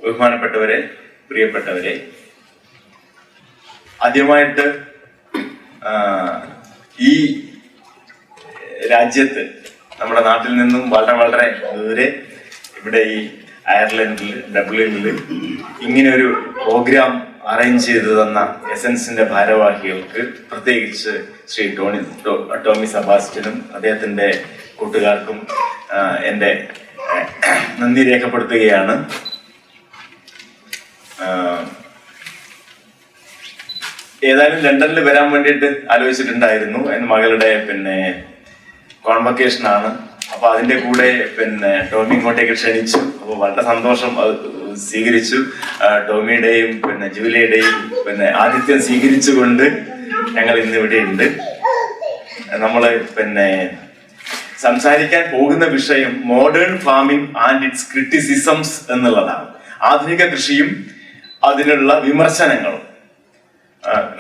ബഹുമാനപ്പെട്ടവരെ, പ്രിയപ്പെട്ടവരെ, ആദ്യമായിട്ട് ഈ രാജ്യത്ത് നമ്മുടെ നാട്ടിൽ നിന്നും വളരെ വളരെ ദൂരെ ഇവിടെ ഈ അയർലൻഡിൽ ഡബ്ലിനിൽ ഇങ്ങനെ ഒരു പ്രോഗ്രാം അറേഞ്ച് ചെയ്തു തന്ന എസൻസിന്റെ ഭാരവാഹികൾക്ക്, പ്രത്യേകിച്ച് ശ്രീ ടോമി സെബാസ്റ്റ്യനും അദ്ദേഹത്തിന്റെ കൂട്ടുകാർക്കും എൻ്റെ നന്ദി രേഖപ്പെടുത്തുകയാണ്. ഏതായാലും ലണ്ടനിൽ വരാൻ വേണ്ടിയിട്ട് ആലോചിച്ചിട്ടുണ്ടായിരുന്നു. എൻ്റെ മകളുടെ കോൺവക്കേഷൻ ആണ്. അപ്പൊ അതിന്റെ കൂടെ ടോമി ഇങ്ങോട്ടേക്ക് ക്ഷണിച്ചു. അപ്പൊ വളരെ സന്തോഷം സ്വീകരിച്ചു. ടോമിയുടെയും ജൂലിയുടെയും ആതിഥ്യം സ്വീകരിച്ചുകൊണ്ട് ഞങ്ങൾ ഇന്ന് ഇവിടെ ഉണ്ട്. നമ്മള് സംസാരിക്കാൻ പോകുന്ന വിഷയം modern farming and it's criticisms എന്നുള്ളതാണ്. ആധുനിക കൃഷിയും അതിനുള്ള വിമർശനങ്ങളും.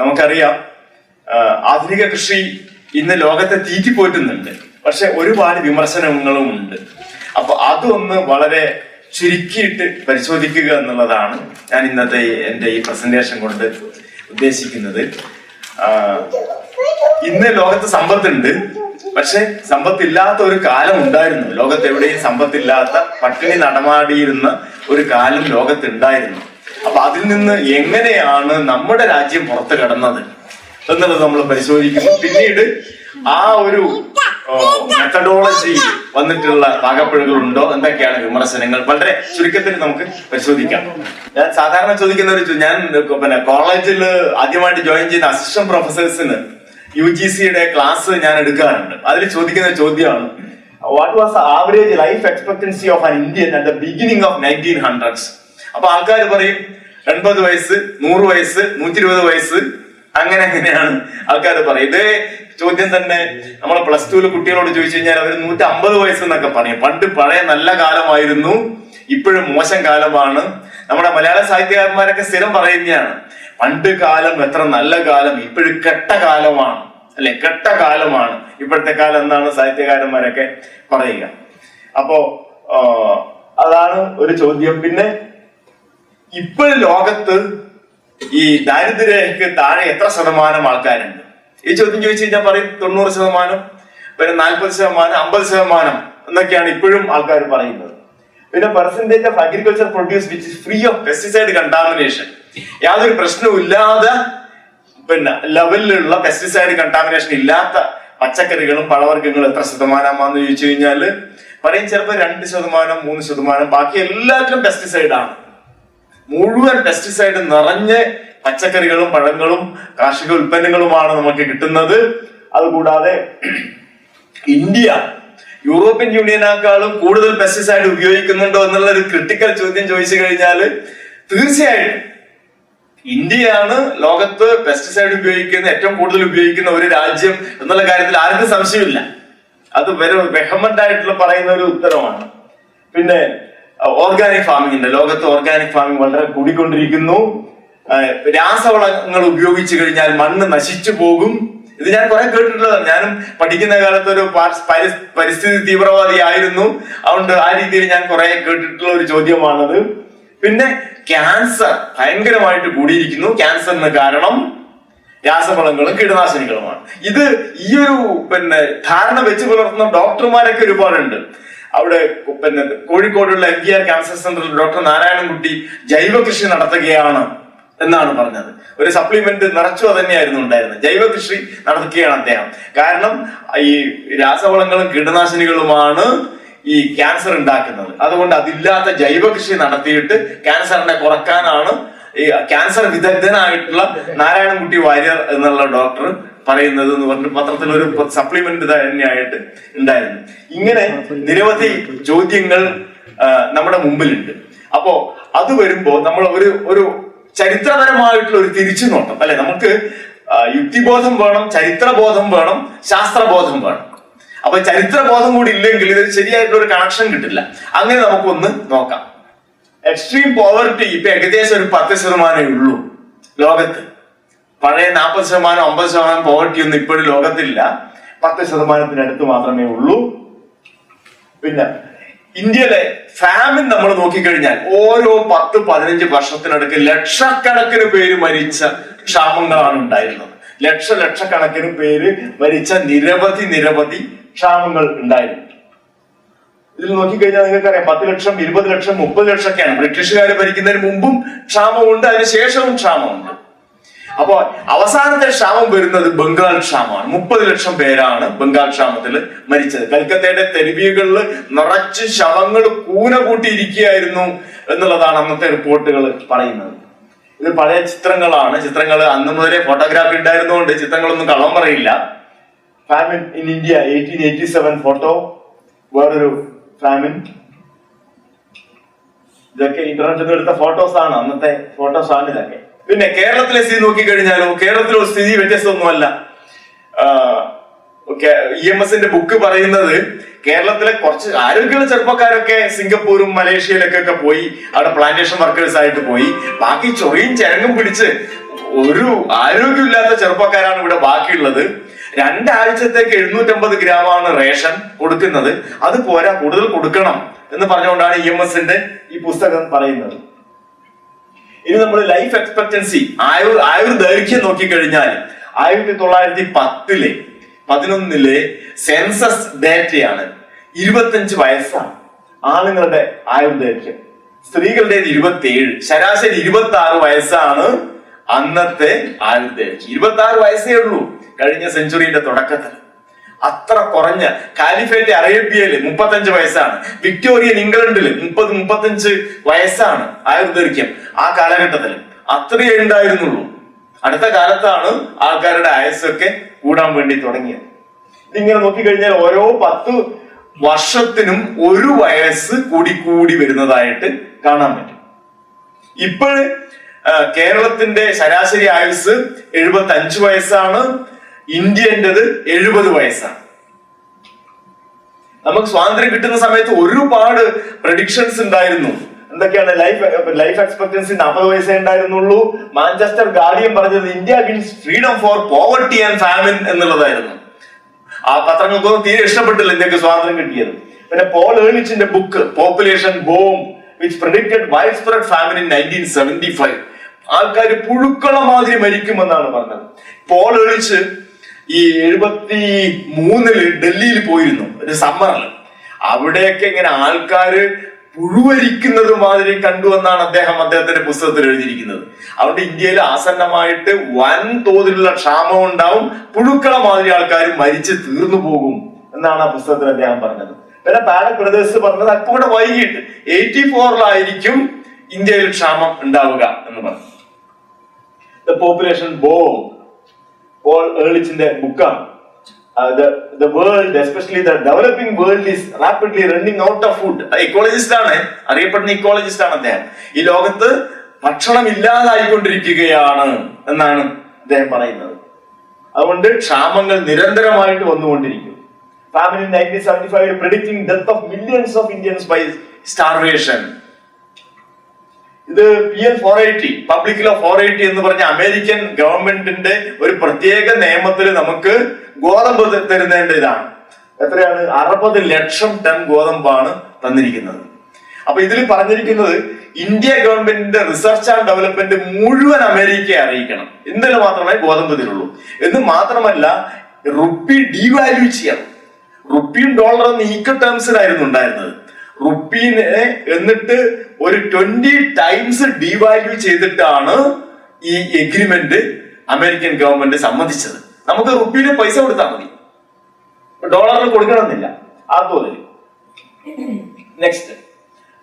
നമുക്കറിയാം, ആധുനിക കൃഷി ഇന്ന് ലോകത്തെ തീറ്റിപ്പോറ്റുന്നുണ്ട്, പക്ഷെ ഒരുപാട് വിമർശനങ്ങളും ഉണ്ട്. അപ്പൊ അതൊന്ന് വളരെ ചുരുക്കിയിട്ട് പരിശോധിക്കുക എന്നുള്ളതാണ് ഞാൻ ഇന്നത്തെ എൻ്റെ ഈ പ്രസന്റേഷൻ കൊണ്ട് ഉദ്ദേശിക്കുന്നത്. ഇന്ന് ലോകത്ത് സമ്പത്തുണ്ട്, പക്ഷെ സമ്പത്തില്ലാത്ത ഒരു കാലം ഉണ്ടായിരുന്നു. ലോകത്ത് എവിടെയും സമ്പത്തില്ലാത്ത, പട്ടിണി നടമാടിയിരുന്ന ഒരു കാലം ലോകത്തുണ്ടായിരുന്നു. അപ്പൊ അതിൽ നിന്ന് എങ്ങനെയാണ് നമ്മുടെ രാജ്യം പുറത്തു കടന്നത് എന്നുള്ളത് നമ്മൾ പരിശോധിക്കുന്നു. പിന്നീട് ആ ഒരു മെത്തഡോളജി വന്നിട്ടുള്ള പാകപ്പിഴകളുണ്ടോ, എന്തൊക്കെയാണ് വിമർശനങ്ങൾ, വളരെ ചുരുക്കത്തിൽ നമുക്ക് പരിശോധിക്കാം. ഞാൻ സാധാരണ ചോദിക്കുന്ന ഞാൻ കോളേജിൽ ആദ്യമായിട്ട് ജോയിൻ ചെയ്ത അസിസ്റ്റന്റ് പ്രൊഫസേഴ്സിന് UGCയുടെ ക്ലാസ് ഞാൻ എടുക്കാറുണ്ട്. അതിൽ ചോദിക്കുന്ന ചോദ്യമാണ്, what was the average life expectancy of an Indian at the beginning of 1900s? അപ്പൊ ആൾക്കാർ പറയും 80 വയസ്സ്, 100 വയസ്സ്, 120 വയസ്സ്, അങ്ങനെയാണ് ആൾക്കാർ പറയും. ഇതേ ചോദ്യം തന്നെ നമ്മളെ +2 കുട്ടികളോട് ചോദിച്ചു കഴിഞ്ഞാൽ അവർ 150 വയസ്സ് എന്നൊക്കെ പറയും. പണ്ട് പഴയ നല്ല കാലമായിരുന്നു, ഇപ്പോഴും മോശം കാലമാണ്. നമ്മുടെ മലയാള സാഹിത്യകാരന്മാരൊക്കെ സ്ഥിരം പറയുന്നതാണ്, പണ്ട് കാലം എത്ര നല്ല കാലം, ഇപ്പോഴും കെട്ട കാലമാണ്, അല്ലെ, കെട്ട കാലമാണ് ഇപ്പോഴത്തെ കാലം എന്നാണ് സാഹിത്യകാരന്മാരൊക്കെ പറയുക. അപ്പോ അതാണ് ഒരു ചോദ്യം. പിന്നെ ഇപ്പോൾ ലോകത്ത് ഈ ദാരിദ്ര്യരേഖയ്ക്ക് താഴെ എത്ര ശതമാനം ആൾക്കാരുണ്ട്? ഈ ചോദ്യം ചോദിച്ചു കഴിഞ്ഞാൽ പറയും 90%, പിന്നെ 40%, 50% എന്നൊക്കെയാണ് ഇപ്പോഴും ആൾക്കാർ പറയുന്നത്. പിന്നെ percentage of agriculture produce which is free of pesticide contamination, യാതൊരു പ്രശ്നവും ഇല്ലാതെ ലെവലിലുള്ള പെസ്റ്റിസൈഡ് കണ്ടാമിനേഷൻ ഇല്ലാത്ത പച്ചക്കറികളും പഴവർഗ്ഗങ്ങളും എത്ര ശതമാനമാണെന്ന് ചോദിച്ചു കഴിഞ്ഞാല് പറയും ചിലപ്പോൾ 2%, 3%. ബാക്കി എല്ലാത്തിലും പെസ്റ്റിസൈഡാണ്. മുഴുവൻ പെസ്റ്റിസൈഡ് നിറഞ്ഞ പച്ചക്കറികളും പഴങ്ങളും കാർഷിക ഉൽപ്പന്നങ്ങളുമാണ് നമുക്ക് കിട്ടുന്നത്. അതുകൂടാതെ ഇന്ത്യ യൂറോപ്യൻ യൂണിയനേക്കാളും കൂടുതൽ പെസ്റ്റിസൈഡ് ഉപയോഗിക്കുന്നുണ്ടോ എന്നുള്ള ഒരു ക്രിട്ടിക്കൽ ചോദ്യം ചോദിച്ചു കഴിഞ്ഞാൽ തീർച്ചയായിട്ടും ഇന്ത്യയാണ് ലോകത്ത് പെസ്റ്റിസൈഡ് ഏറ്റവും കൂടുതൽ ഉപയോഗിക്കുന്ന ഒരു രാജ്യം എന്നുള്ള കാര്യത്തിൽ ആർക്കും സംശയമില്ല. അത് വെഹമന്റ് ആയിട്ടുള്ള പറയുന്ന ഒരു ഉത്തരമാണ്. പിന്നെ ഓർഗാനിക് ഫാമിംഗ് ഉണ്ട്. ലോകത്ത് ഓർഗാനിക് ഫാമിംഗ് വളരെ കൂടിക്കൊണ്ടിരിക്കുന്നു. രാസവളങ്ങൾ ഉപയോഗിച്ചു കഴിഞ്ഞാൽ മണ്ണ് നശിച്ചു പോകും. ഇത് ഞാൻ കുറെ കേട്ടിട്ടുള്ളതാണ്. ഞാനും പഠിക്കുന്ന കാലത്ത് ഒരു പരിസ്ഥിതി തീവ്രവാദി ആയിരുന്നു. അതുകൊണ്ട് ആ രീതിയിൽ ഞാൻ കുറെ കേട്ടിട്ടുള്ള ഒരു ചോദ്യമാണത്. പിന്നെ ക്യാൻസർ ഭയങ്കരമായിട്ട് കൂടിയിരിക്കുന്നു. ക്യാൻസറിന് കാരണം രാസവളങ്ങളും കീടനാശിനികളുമാണ്. ഇത് ഈ ഒരു ധാരണ വെച്ച് പുലർത്തുന്ന ഡോക്ടർമാരൊക്കെ ഒരുപാടുണ്ട്. അവിടെ കോഴിക്കോടുള്ള MGR ക്യാൻസർ സെന്ററിൽ ഡോക്ടർ നാരായണൻകുട്ടി ജൈവ കൃഷി നടത്തുകയാണ് എന്നാണ് പറഞ്ഞത്. ഒരു സപ്ലിമെന്റ് നിറച്ചു തന്നെയായിരുന്നു ഉണ്ടായിരുന്നത്. ജൈവ കൃഷി നടത്തുകയാണ് അദ്ദേഹം. കാരണം ഈ രാസവളങ്ങളും കീടനാശിനികളുമാണ് ഈ ക്യാൻസർ ഉണ്ടാക്കുന്നത്. അതുകൊണ്ട് അതില്ലാത്ത ജൈവ കൃഷി നടത്തിയിട്ട് ക്യാൻസറിനെ കുറക്കാനാണ് ഈ ക്യാൻസർ വിദഗ്ധനായിട്ടുള്ള നാരായണൻകുട്ടി വാര്യർ എന്നുള്ള ഡോക്ടർ പറയുന്നത് എന്ന് പറഞ്ഞ് പത്രത്തിൽ ഒരു സപ്ലിമെന്റ് തന്നെയായിട്ട് ഉണ്ടായിരുന്നു. ഇങ്ങനെ നിരവധി ചോദ്യങ്ങൾ നമ്മുടെ മുമ്പിലുണ്ട്. അപ്പോ അത് വരുമ്പോ നമ്മൾ ഒരു ചരിത്രപരമായിട്ടുള്ള ഒരു തിരിച്ചുനോട്ടം, അല്ലെ, നമുക്ക് യുക്തിബോധം വേണം, ചരിത്രബോധം വേണം, ശാസ്ത്രബോധം വേണം. അപ്പൊ ചരിത്രബോധം കൂടി ഇല്ലെങ്കിൽ ഇത് ശരിയായിട്ടുള്ള ഒരു കണക്ഷൻ കിട്ടില്ല. അങ്ങനെ നമുക്കൊന്ന് നോക്കാം. എക്സ്ട്രീം പോവർട്ടി ഇപ്പൊ ഏകദേശം ഒരു 10% ഉള്ളൂ ലോകത്ത്. പഴയ 40%, 50% പോവർട്ടി ഒന്നും ഇപ്പോഴും ലോകത്തില്ല. 10%-ത്തിനടുത്ത് മാത്രമേ ഉള്ളൂ. പിന്നെ ഇന്ത്യയിലെ ഫാമിൻ നമ്മൾ നോക്കിക്കഴിഞ്ഞാൽ ഓരോ 10-15 വർഷത്തിനടുക്ക് ലക്ഷക്കണക്കിന് പേര് മരിച്ച ക്ഷാമങ്ങളാണ് ഉണ്ടായിരുന്നത്. ലക്ഷക്കണക്കിന് പേര് മരിച്ച നിരവധി ക്ഷാമങ്ങൾ ഉണ്ടായിരുന്നു. ഇതിൽ നോക്കിക്കഴിഞ്ഞാൽ നിങ്ങൾക്കറിയാം 10 ലക്ഷം, 20 ലക്ഷം, 30 ലക്ഷമൊക്കെയാണ്. ബ്രിട്ടീഷുകാർ ഭരിക്കുന്നതിന് മുമ്പും ക്ഷാമമുണ്ട്, അതിനുശേഷവും ക്ഷാമമുണ്ട്. അപ്പോ അവസാനത്തെ ക്ഷാമം വരുന്നത് ബംഗാൾ ക്ഷാമമാണ്. 30 ലക്ഷം പേരാണ് ബംഗാൾ ക്ഷാമത്തിൽ മരിച്ചത്. കൽക്കത്തയുടെ തെരുവുകളിൽ നിറച്ച് ശവങ്ങൾ കൂന കൂട്ടിയിരിക്കുകയായിരുന്നു എന്നുള്ളതാണ് അന്നത്തെ റിപ്പോർട്ടുകൾ പറയുന്നത്. ഇത് പഴയ ചിത്രങ്ങളാണ്. ചിത്രങ്ങൾ അന്ന് മുതലേ ഫോട്ടോഗ്രാഫി ഉണ്ടായിരുന്നുകൊണ്ട് ചിത്രങ്ങളൊന്നും കള്ളം പറയില്ല. ഫാമിൻ ഇൻ ഇന്ത്യ 1887 ഫോട്ടോ, വേറൊരു ഫാമിൻ. ഇതൊക്കെ ഇന്റർനെറ്റിൽ നിന്ന് എടുത്ത ഫോട്ടോസ് ആണ്, അന്നത്തെ ഫോട്ടോസ് ആണ് ഇതൊക്കെ. പിന്നെ കേരളത്തിലെ സ്ഥിതി നോക്കിക്കഴിഞ്ഞാലോ, കേരളത്തിലെ സ്ഥിതി വ്യത്യസ്തമൊന്നുമല്ല. EMSന്റെ ബുക്ക് പറയുന്നത് കേരളത്തിലെ കുറച്ച് ആരോഗ്യമുള്ള ചെറുപ്പക്കാരൊക്കെ സിംഗപ്പൂരും മലേഷ്യയിലൊക്കെ പോയി അവിടെ പ്ലാന്റേഷൻ വർക്കേഴ്സ് ആയിട്ട് പോയി. ബാക്കി ചൊറിയും ചരങ്ങും പിടിച്ച് ഒരു ആരോഗ്യമില്ലാത്ത ചെറുപ്പക്കാരാണ് ഇവിടെ ബാക്കിയുള്ളത്. 2 ആഴ്ചത്തേക്ക് 750 ഗ്രാമാണ് റേഷൻ കൊടുക്കുന്നത്. അത് പോരാ, കൂടുതൽ കൊടുക്കണം എന്ന് പറഞ്ഞുകൊണ്ടാണ് EMSന്റെ ഈ പുസ്തകം പറയുന്നത്. ഇനി നമ്മൾ ലൈഫ് എക്സ്പെക്ടൻസി, ആയുർദൈർഘ്യം നോക്കിക്കഴിഞ്ഞാൽ 1911 സെൻസസ് ഡേറ്റയാണ്. 25 വയസ്സാണ് ആണുങ്ങളുടെ ആയുർദൈർഘ്യം, സ്ത്രീകളുടേത് 27. ശരാശരി 26 വയസ്സാണ് അന്നത്തെ ആയുർദൈർഘ്യം. 26 വയസ്സേ ഉള്ളൂ കഴിഞ്ഞ സെഞ്ചുറിയുടെ തുടക്കത്തിൽ. അത്ര കുറഞ്ഞ കാലിഫേറ്റ് അറേബ്യയില് 35 വയസ്സാണ്. വിക്ടോറിയൻ ഇംഗ്ലണ്ടില് 30-35 വയസ്സാണ് ആയുർദൈർഘ്യം. ആ കാലഘട്ടത്തിൽ അത്രയേ ഉണ്ടായിരുന്നുള്ളൂ. അടുത്ത കാലത്താണ് ആൾക്കാരുടെ ആയുസ്സൊക്കെ കൂടാൻ വേണ്ടി തുടങ്ങിയത്. ഇതിങ്ങനെ നോക്കിക്കഴിഞ്ഞാൽ ഓരോ 10 വർഷത്തിനും 1 വയസ്സ് കൂടി വരുന്നതായിട്ട് കാണാൻ പറ്റും. ഇപ്പോഴ് കേരളത്തിന്റെ ശരാശരി ആയുസ് 75 വയസ്സാണ്. ഇന്ത്യൻ്റെത് 70 വയസ്സാണ്. നമുക്ക് സ്വാതന്ത്ര്യം കിട്ടുന്ന സമയത്ത് ഒരുപാട് പ്രഡിക്ഷൻസ് ഉണ്ടായിരുന്നു. എന്തൊക്കെയാണ്? ലൈഫ് എക്സ്പെക്ടൻസി 40 വയസ്സേ ഉണ്ടായിരുന്നുള്ളൂ. മാഞ്ചസ്റ്റർ ഗാർഡിയൻ പറഞ്ഞത് India wins freedom for poverty and famine എന്നുള്ളതായിരുന്നു. ആ പത്രങ്ങൾക്കൊന്നും തീരെ ഇഷ്ടപ്പെട്ടില്ല ഇന്ത്യക്ക് സ്വാതന്ത്ര്യം കിട്ടിയത്. പിന്നെ പോൾ ഏർലിച്ചിന്റെ book population bomb which predicted widespread famine in 1975. ആൾക്കാർ പുഴുക്കള മാതിരി മരിക്കുമെന്നാണ് പറഞ്ഞത്. പോൾ ഏർലിച്ച് ഈ 73 ഡൽഹിയിൽ പോയിരുന്നു ഒരു സമ്മറിൽ. അവിടെയൊക്കെ ഇങ്ങനെ ആൾക്കാര് പുഴുവരിക്കുന്നത് മാതിരി കണ്ടുവെന്നാണ് അദ്ദേഹത്തിന്റെ പുസ്തകത്തിൽ എഴുതിയിരിക്കുന്നത്. അതുകൊണ്ട് ഇന്ത്യയിൽ ആസന്നമായിട്ട് വൻ തോതിലുള്ള ക്ഷാമം ഉണ്ടാവും, പുഴുക്കള മാതിരി ആൾക്കാർ മരിച്ച് തീർന്നു പോകും എന്നാണ് ആ പുസ്തകത്തിൽ അദ്ദേഹം പറഞ്ഞത്. പിന്നെ പാലക് ബ്രദേഴ്സ് പറഞ്ഞത് അല്പം കൂടെ വൈകിട്ട് 84 ഇന്ത്യയിൽ ക്ഷാമം ഉണ്ടാവുക എന്ന് പറഞ്ഞു. ദ പോപ്പുലേഷൻ ബോംബ് പോൾ ഏർലിച്ചിന്റെ ബുക്കാണ്. The world, especially the developing world, is rapidly running out of food. ഇക്കോളജിസ്റ്റ് ആണ്, അറിയപ്പെടുന്ന ഇക്കോളജിസ്റ്റ് ആണ് അദ്ദേഹം. ഈ ലോകത്ത് ഭക്ഷണം ഇല്ലാതായിക്കൊണ്ടിരിക്കുകയാണ് എന്നാണ് അദ്ദേഹം പറയുന്നത്. അതുകൊണ്ട് ക്ഷാമങ്ങൾ നിരന്തരമായിട്ട് വന്നുകൊണ്ടിരിക്കും. Famine in 1975 predicting death of millions of Indians by starvation. ഇത് PL 480 പബ്ലിക് ലോ 480 എന്ന് പറഞ്ഞ അമേരിക്കൻ ഗവൺമെന്റിന്റെ ഒരു പ്രത്യേക നിയമത്തിൽ നമുക്ക് ഗോതമ്പ് തരുന്നതിൻ്റെതാണ്. എത്രയാണ്? 60 ലക്ഷം ടൺ ഗോതമ്പാണ് തന്നിരിക്കുന്നത്. അപ്പൊ ഇതിൽ പറഞ്ഞിരിക്കുന്നത് ഇന്ത്യ ഗവൺമെന്റിന്റെ റിസർച്ച് ആൻഡ് ഡെവലപ്മെന്റ് മുഴുവൻ അമേരിക്കയെ അറിയിക്കണം. ഇന്നലെ മാത്രമേ ഗോതമ്പ് തരുള്ളൂ. എന്ന് മാത്രമല്ല റുപ്പി ഡീവാല്യൂ ചെയ്യണം. റുപ്പിയും ഡോളറും ഈക്വൽ ടേംസിലായിരുന്നു ഉണ്ടായിരുന്നത്. റുപ്പീനെ എന്നിട്ട് ഒരു 20 ടൈംസ് ഡീവാല്യൂ ചെയ്തിട്ടാണ് ഈ എഗ്രിമെന്റ് അമേരിക്കൻ ഗവൺമെന്റ് സമ്മതിച്ചത്. നമുക്ക് റുപ്പിയില് പൈസ കൊടുത്താൽ മതി, ഡോളറിന് കൊടുക്കണമെന്നില്ല ആ തോതിൽ. Next,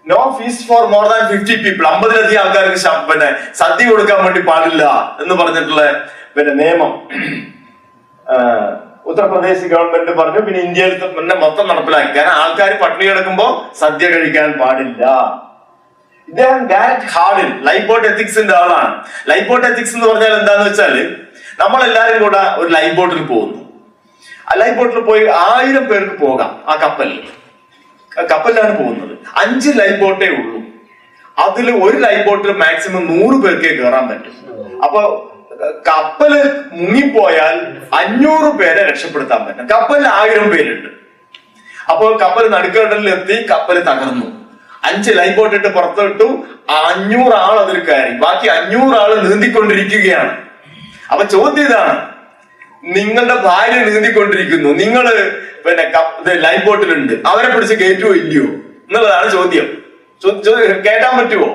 no fees for more than 50 people. 50ലധികം ആൾക്കാർക്ക് പിന്നെ സദ്യ കൊടുക്കാൻ വേണ്ടി പാടില്ല എന്ന് പറഞ്ഞിട്ടുള്ള പിന്നെ നിയമം ഉത്തർപ്രദേശ് ഗവൺമെന്റ് പറഞ്ഞു. പിന്നെ ഇന്ത്യയിൽ തന്നെ മൊത്തം നടപ്പിലാക്കി. കാരണം ആൾക്കാർ പട്ടിണി കിടക്കുമ്പോ സദ്യ കഴിക്കാൻ പാടില്ല. ഇദ്ദേഹം ഗാരറ്റ് ഹാർഡിൻ ലൈഫ് ബോട്ട് എത്തിക്സിന്റെ ആളാണ്. ലൈഫ് ബോട്ട് എത്തിക്സ് എന്ന് പറഞ്ഞാൽ എന്താന്ന് വെച്ചാല് നമ്മളെല്ലാരും കൂടെ ഒരു ലൈഫ് ബോട്ടിൽ പോകുന്നു. ആ ലൈഫ് ബോട്ടിൽ പോയി 1000 പേർക്ക് പോകാം. ആ കപ്പലിലാണ് പോകുന്നത്. 5 ലൈഫ് ബോട്ടേ ഉള്ളൂ. അതിൽ ഒരു ലൈഫ് ബോട്ടിൽ മാക്സിമം 100 പേർക്കേ കയറാൻ പറ്റും. അപ്പൊ കപ്പല് മുങ്ങിപ്പോയാൽ 500 പേരെ രക്ഷപ്പെടുത്താൻ പറ്റും. കപ്പലിൽ 1000 പേരുണ്ട്. അപ്പോൾ കപ്പൽ നടുക്കടലിലെത്തി, കപ്പൽ തകർന്നു. 5 ലൈഫ് ബോട്ട് ഇട്ട് പുറത്തിട്ടു. 500 ആൾ അതിൽ കയറി. ബാക്കി 500 ആള് നീന്തിക്കൊണ്ടിരിക്കുകയാണ്. അപ്പൊ ചോദ്യം ഇതാണ്, നിങ്ങളുടെ ഭാര്യ നീന്തിക്കൊണ്ടിരിക്കുന്നു, നിങ്ങള് ലൈഫ് ബോട്ടിലുണ്ട്, അവരെ പിടിച്ച് കയറ്റുവോ ഇല്ലയോ എന്നുള്ളതാണ് ചോദ്യം. കേറ്റാൻ പറ്റുമോ?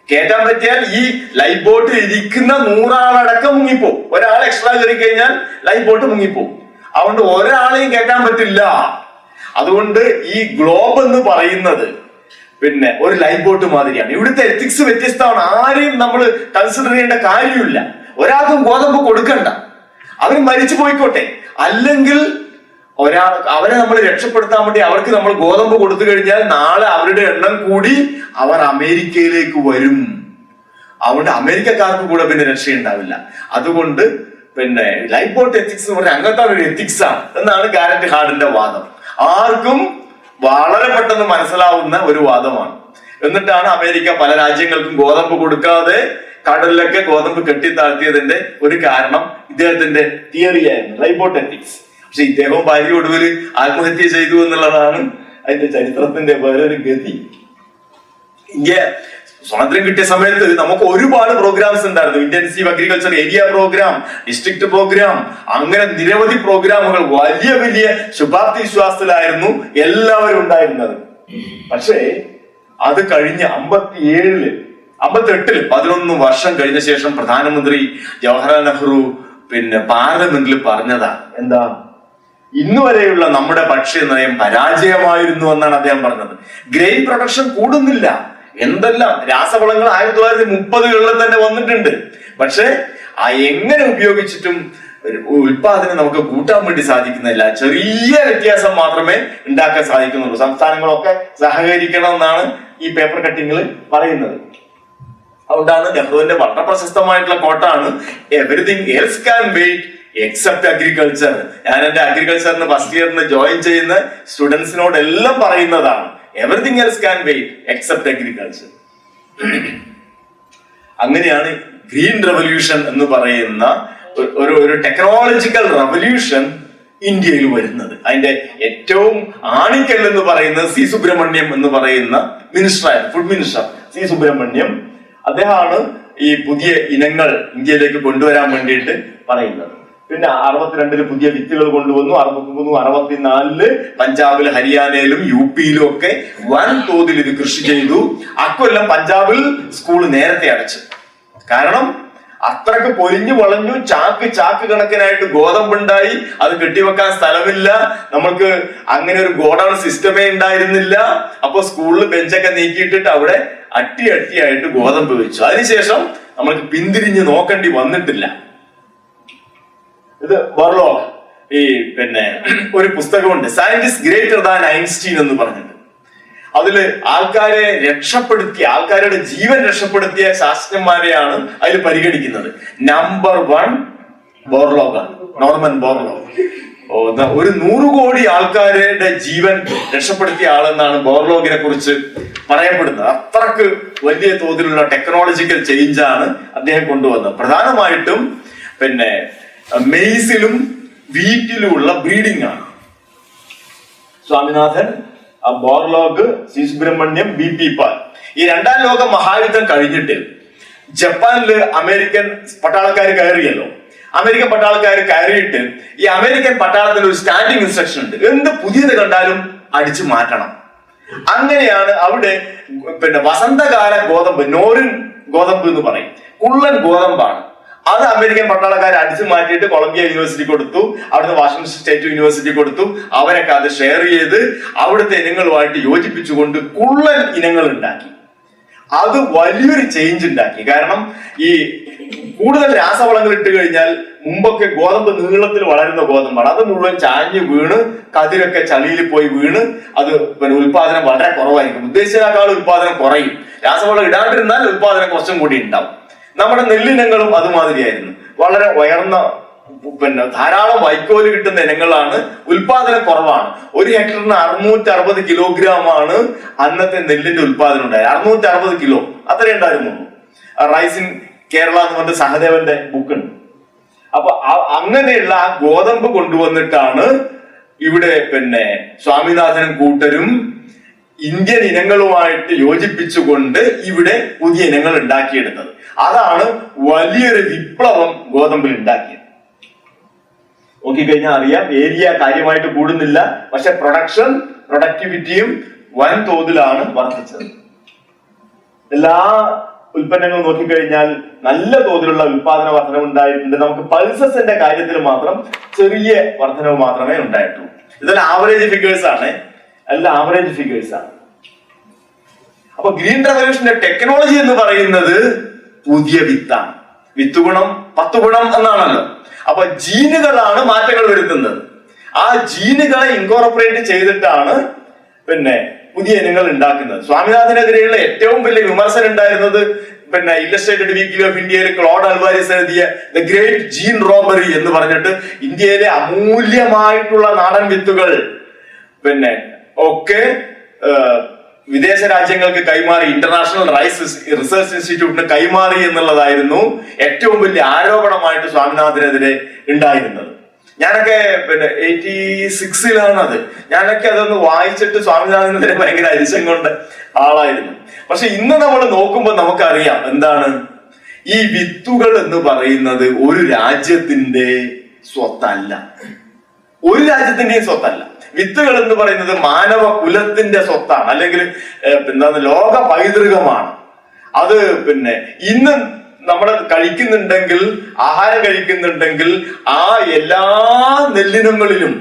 കേറ്റാൻ പറ്റിയാൽ ഈ ലൈഫ് ബോട്ടിൽ ഇരിക്കുന്ന 100 ആളടക്കം മുങ്ങിപ്പോവും. ഒരാൾ എക്സ്ട്രാ കയറി കഴിഞ്ഞാൽ ലൈഫ് ബോട്ട് മുങ്ങിപ്പോവും. അതുകൊണ്ട് ഒരാളെയും കേറ്റാൻ പറ്റില്ല. അതുകൊണ്ട് ഈ ഗ്ലോബ് എന്ന് പറയുന്നത് ഒരു ലൈഫ് ബോട്ട് മാതിരിയാണ്. ഇവിടുത്തെ എത്തിക്സ് വ്യത്യസ്തമാണ്. ആരെയും നമ്മൾ കൺസിഡർ ചെയ്യേണ്ട കാര്യമില്ല. ഒരാൾക്കും ഗോതമ്പ് കൊടുക്കണ്ട, അവർ മരിച്ചു പോയിക്കോട്ടെ. അല്ലെങ്കിൽ അവരെ നമ്മൾ രക്ഷപ്പെടുത്താൻ വേണ്ടി അവർക്ക് നമ്മൾ ഗോതമ്പ് കൊടുത്തു കഴിഞ്ഞാൽ നാളെ അവരുടെ എണ്ണം കൂടി അവർ അമേരിക്കയിലേക്ക് വരും. അതുകൊണ്ട് അമേരിക്കക്കാർക്ക് കൂടെ രക്ഷയുണ്ടാവില്ല. അതുകൊണ്ട് ലൈഫ് ബോട്ട് എത്തിക്സ് എന്ന് പറഞ്ഞാൽ അങ്ങനത്തെ ഒരു എത്തിക്സ് ആണ് എന്നാണ് ഗാരറ്റ് ഹാർഡിന്റെ വാദം. ആർക്കും വളരെ പെട്ടെന്ന് മനസ്സിലാവുന്ന ഒരു വാദമാണ്. എന്നിട്ടാണ് അമേരിക്ക പല രാജ്യങ്ങൾക്കും ഗോതമ്പ് കൊടുക്കാതെ കടലിലൊക്കെ ഗോതമ്പ് കെട്ടിത്താഴ്ത്തിയതിന്റെ ഒരു കാരണം ഇദ്ദേഹത്തിന്റെ തിയറിയായിരുന്നു, ലൈഫ് ബോട്ട് എത്തിക്സ്. പക്ഷെ ഇദ്ദേഹം ഭാര്യ ഒടുവിൽ ആത്മഹത്യ ചെയ്തു എന്നുള്ളതാണ് അതിന്റെ ചരിത്രത്തിന്റെ വേറൊരു ഗതി. ഇന്ത്യ സ്വാതന്ത്ര്യം കിട്ടിയ സമയത്ത് നമുക്ക് ഒരുപാട് പ്രോഗ്രാംസ് ഉണ്ടായിരുന്നു. Intensive agriculture area programme, district programme, അങ്ങനെ നിരവധി പ്രോഗ്രാമുകൾ. വലിയ വലിയ ശുഭാപ്തി വിശ്വാസത്തിലായിരുന്നു എല്ലാവരും ഉണ്ടായിരുന്നത്. പക്ഷേ അത് കഴിഞ്ഞ് 58 11 വർഷം കഴിഞ്ഞ ശേഷം പ്രധാനമന്ത്രി ജവഹർലാൽ നെഹ്റു പാർലമെന്റിൽ പറഞ്ഞതാ എന്താ, ഇന്നു വരെയുള്ള നമ്മുടെ ഭക്ഷ്യ നയം പരാജയമായിരുന്നു എന്നാണ് അദ്ദേഹം പറഞ്ഞത്. ഗ്രെയിൻ പ്രൊഡക്ഷൻ കൂടുന്നില്ല. എന്തെല്ലാം രാസവളങ്ങൾ 1930-കളിൽ തന്നെ വന്നിട്ടുണ്ട്. പക്ഷെ എങ്ങനെ ഉപയോഗിച്ചിട്ടും ഉൽപാദനം നമുക്ക് കൂട്ടാൻ വേണ്ടി സാധിക്കുന്നില്ല. ചെറിയ വ്യത്യാസം മാത്രമേ ഉണ്ടാക്കാൻ സാധിക്കുന്നുള്ളൂ. സംസ്ഥാനങ്ങളൊക്കെ സഹകരിക്കണം എന്നാണ് ഈ പേപ്പർ കട്ടിങ്ങിൽ പറയുന്നത്. അതുകൊണ്ടാണ് നെഹ്റുവിന്റെ വളരെ പ്രശസ്തമായിട്ടുള്ള കോട്ടാണ് everything else can wait except agriculture. ഞാൻ എന്റെ അഗ്രികൾച്ചറിന് ഫസ്റ്റ് ഇയറിന് ജോയിൻ ചെയ്യുന്ന സ്റ്റുഡൻസിനോട് എല്ലാം പറയുന്നതാണ്, everything else can wait except agriculture. അങ്ങനെയാണ് ഗ്രീൻ റെവല്യൂഷൻ എന്ന് പറയുന്ന ഒരു ടെക്നോളജിക്കൽ റെവല്യൂഷൻ ഇന്ത്യയിൽ വരുന്നത്. അതിന്റെ ഏറ്റവും ആണിക്കൽ എന്ന് പറയുന്നത് സി സുബ്രഹ്മണ്യം എന്ന് പറയുന്ന മിനിസ്റ്ററായിരുന്നു, ഫുഡ് മിനിസ്റ്റർ സി സുബ്രഹ്മണ്യം. അദ്ദേഹമാണ് ഈ പുതിയ ഇനങ്ങൾ ഇന്ത്യയിലേക്ക് കൊണ്ടുവരാൻ വേണ്ടിയിട്ട് പറയുന്നത്. പിന്നെ 62 പുതിയ വിത്തുകൾ കൊണ്ടുവന്നു. 63 64 പഞ്ചാബിൽ, ഹരിയാനയിലും യു-പിയിലും ഒക്കെ വൻതോതിൽ ഇത് കൃഷി ചെയ്തു. അക്കൊല്ലം പഞ്ചാബിൽ സ്കൂൾ നേരത്തെ അടച്ചു. കാരണം അത്രക്ക് പൊരിഞ്ഞു വളഞ്ഞു. ചാക്ക് കണക്കിനായിട്ട് ഗോതമ്പുണ്ടായി. അത് കെട്ടിവെക്കാൻ സ്ഥലമില്ല. നമ്മൾക്ക് അങ്ങനെ ഒരു ഗോഡൌൺ സിസ്റ്റമേ ഉണ്ടായിരുന്നില്ല. അപ്പൊ സ്കൂളിൽ ബെഞ്ചൊക്കെ നീക്കിയിട്ടിട്ട് അവിടെ അട്ടിയായിട്ട് ഗോതമ്പ് വെച്ചു. അതിനുശേഷം നമ്മൾക്ക് പിന്തിരിഞ്ഞ് നോക്കേണ്ടി വന്നിട്ടില്ല. ഇത് ബർലോഗ് ഒരു പുസ്തകമുണ്ട്, സയന്റിസ്റ്റ് ഗ്രേറ്റർ ദാൻ ഐൻസ്റ്റീൻ എന്ന് പറഞ്ഞിട്ട്. അതില് ആൾക്കാരുടെ ജീവൻ രക്ഷപ്പെടുത്തിയ ശാസ്ത്രജ്ഞന്മാരെയാണ് അതിൽ പരിഗണിക്കുന്നത്. നമ്പർ 1 ബോർലോഗാണ്, നോർമൻ ബോർലോഗ്. ഒരു 100 കോടി ആൾക്കാരുടെ ജീവൻ രക്ഷപ്പെടുത്തിയ ആളെന്നാണ് ബോർലോഗിനെ കുറിച്ച് പറയപ്പെടുന്നത്. അത്രക്ക് വലിയ തോതിലുള്ള ടെക്നോളജിക്കൽ ചേഞ്ചാണ് അദ്ദേഹം കൊണ്ടുവന്നത്. പ്രധാനമായിട്ടും മെയ്സിലും വീറ്റിലുമുള്ള ബ്രീഡിംഗ് ആണ്. Swaminathan, Borlaug, C Subramaniam, BP Pal. ഈ 2ാം ലോക മഹായുദ്ധം കഴിഞ്ഞിട്ട് ജപ്പാനില് അമേരിക്കൻ പട്ടാളക്കാർ കയറിയല്ലോ. അമേരിക്കൻ പട്ടാളക്കാർ കയറിയിട്ട് ഈ അമേരിക്കൻ പട്ടാളത്തിന് ഒരു സ്റ്റാൻഡിംഗ് ഇൻസ്ട്രക്ഷൻ ഉണ്ട്, എന്ത് പുതിയത് കണ്ടാലും അടിച്ചു മാറ്റണം. അങ്ങനെയാണ് അവിടെ വസന്തകാല ഗോതമ്പ്, നോറിൻ ഗോതമ്പ് എന്ന് പറയും, കുള്ളൻ ഗോതമ്പാണ്. അത് അമേരിക്കൻ പട്ടാളക്കാർ അടിച്ചു മാറ്റിയിട്ട് കൊളംബിയ യൂണിവേഴ്സിറ്റി കൊടുത്തു, അവിടുന്ന് വാഷിംഗ്ടൺ സ്റ്റേറ്റ് യൂണിവേഴ്സിറ്റി കൊടുത്തു. അവരൊക്കെ അത് ഷെയർ ചെയ്ത് അവിടുത്തെ ഇനങ്ങളുമായിട്ട് യോജിപ്പിച്ചുകൊണ്ട് കുള്ളൻ ഇനങ്ങൾ ഉണ്ടാക്കി. അത് വലിയൊരു ചേഞ്ച് ഉണ്ടാക്കി. കാരണം ഈ കൂടുതൽ രാസവളങ്ങൾ ഇട്ട് കഴിഞ്ഞാൽ മുമ്പൊക്കെ ഗോതമ്പ് നീളത്തിൽ വളരുന്ന ഗോതമ്പാണ്, അത് മുഴുവൻ ചാഞ്ഞ് വീണ് കതിരൊക്കെ ചളിയിൽ പോയി വീണ് അത് ഉൽപാദനം വളരെ കുറവായിരിക്കും. ഉദ്ദേശിച്ചതിനേക്കാൾ ഉൽപാദനം കുറയും. രാസവളം ഇടാണ്ടിരുന്നാൽ ഉൽപാദനം കുറച്ചും കൂടി ഉണ്ടാവും. നമ്മുടെ നെല്ലിനങ്ങളും അതുമാതിരിയായിരുന്നു. വളരെ ഉയർന്ന ധാരാളം വൈക്കോല് കിട്ടുന്ന ഇനങ്ങളാണ്, ഉൽപാദനം കുറവാണ്. 1 ഹെക്ടറിന് 660 കിലോഗ്രാമാണ് അന്നത്തെ നെല്ലിന്റെ ഉൽപാദനം ഉണ്ടായത്. 660 കിലോ അത്രേ ഉണ്ടായിരുന്നുള്ളൂ. റൈസ് ഇൻ കേരള എന്ന് പറഞ്ഞ സഹദേവന്റെ ബുക്കുണ്ട്. അപ്പൊ അങ്ങനെയുള്ള ആ ഗോതമ്പ് കൊണ്ടുവന്നിട്ടാണ് ഇവിടെ സ്വാമിനാഥനും കൂട്ടരും ഇന്ത്യൻ ഇനങ്ങളുമായിട്ട് യോജിപ്പിച്ചുകൊണ്ട് ഇവിടെ പുതിയ ഇനങ്ങൾ ഉണ്ടാക്കിയെടുത്തത്. അതാണ് വലിയൊരു വിപ്ലവം ഗോതമ്പിൽ ഉണ്ടാക്കിയത്. നോക്കിക്കഴിഞ്ഞാൽ അറിയാം, ഏരിയ കാര്യമായിട്ട് കൂടുന്നില്ല, പക്ഷെ പ്രൊഡക്ടിവിറ്റിയും വൻതോതിലാണ് വർദ്ധിച്ചത്. എല്ലാ ഉൽപ്പന്നങ്ങളും നോക്കിക്കഴിഞ്ഞാൽ നല്ല തോതിലുള്ള ഉൽപാദന വർധനവ് ഉണ്ടായിട്ടുണ്ട്. നമുക്ക് പൾസസിന്റെ കാര്യത്തിൽ മാത്രം ചെറിയ വർധനവ് മാത്രമേ ഉണ്ടായിട്ടുള്ളൂ. ഇതെല്ലാം ആവറേജ് ഫിഗേഴ്സ് ആണ്, എല്ലാം ആവറേജ് ഫിഗേഴ്സ് ആണ്. അപ്പൊ ഗ്രീൻ റവല്യൂഷന്റെ ടെക്നോളജി എന്ന് പറയുന്നത് പുതിയ വിത്താണ്. വിത്ത് ഗുണം 10 ഗുണം എന്നാണല്ലോ. അപ്പൊ ജീനുകളാണ് മാറ്റങ്ങൾ വരുത്തുന്നത്. ആ ജീനുകളെ ഇൻകോർപ്പറേറ്റ് ചെയ്തിട്ടാണ് പുതിയ ഇനങ്ങൾ ഉണ്ടാക്കുന്നത്. സ്വാമിനാഥനെതിരെയുള്ള ഏറ്റവും വലിയ വിമർശനം ഉണ്ടായിരുന്നത് ഇല്ലസ്ട്രേറ്റഡ് വീക്കിലി ഓഫ് ഇന്ത്യയിൽ ക്ലോഡ് അൽവാരിസ് എഴുതിയ ദ ഗ്രേറ്റ് ജീൻ റോബറി എന്ന് പറഞ്ഞിട്ട് ഇന്ത്യയിലെ അമൂല്യമായിട്ടുള്ള നാടൻ വിത്തുകൾ ഒക്കെ വിദേശ രാജ്യങ്ങൾക്ക് കൈമാറി, ഇന്റർനാഷണൽ റൈസ് റിസർച്ച് ഇൻസ്റ്റിറ്റ്യൂട്ടിന് കൈമാറി എന്നുള്ളതായിരുന്നു ഏറ്റവും വലിയ ആരോപണമായിട്ട് സ്വാമിനാഥനെതിരെ ഉണ്ടായിരുന്നത്. ഞാനൊക്കെ 86-ലാണ് അത്. ഞാനൊക്കെ അതൊന്ന് വായിച്ചിട്ട് സ്വാമിനാഥനെതിരെ ഭയങ്കര അരിശം കൊണ്ട് ആളായിരുന്നു. പക്ഷെ ഇന്ന് നമ്മൾ നോക്കുമ്പോൾ നമുക്കറിയാം എന്താണ് ഈ വിത്തുകൾ എന്ന് പറയുന്നത് ഒരു രാജ്യത്തിന്റെ സ്വത്തല്ല, ഒരു രാജ്യത്തിന്റെയും സ്വത്തല്ല. വിത്തുകൾ എന്ന് പറയുന്നത് മാനവ കുലത്തിന്റെ സ്വത്താണ്, അല്ലെങ്കിൽ ലോക പൈതൃകമാണ്. അത് ഇന്ന് നമ്മൾ കഴിക്കുന്നുണ്ടെങ്കിൽ, ആഹാരം കഴിക്കുന്നുണ്ടെങ്കിൽ ആ എല്ലാ നെല്ലിനങ്ങളിലും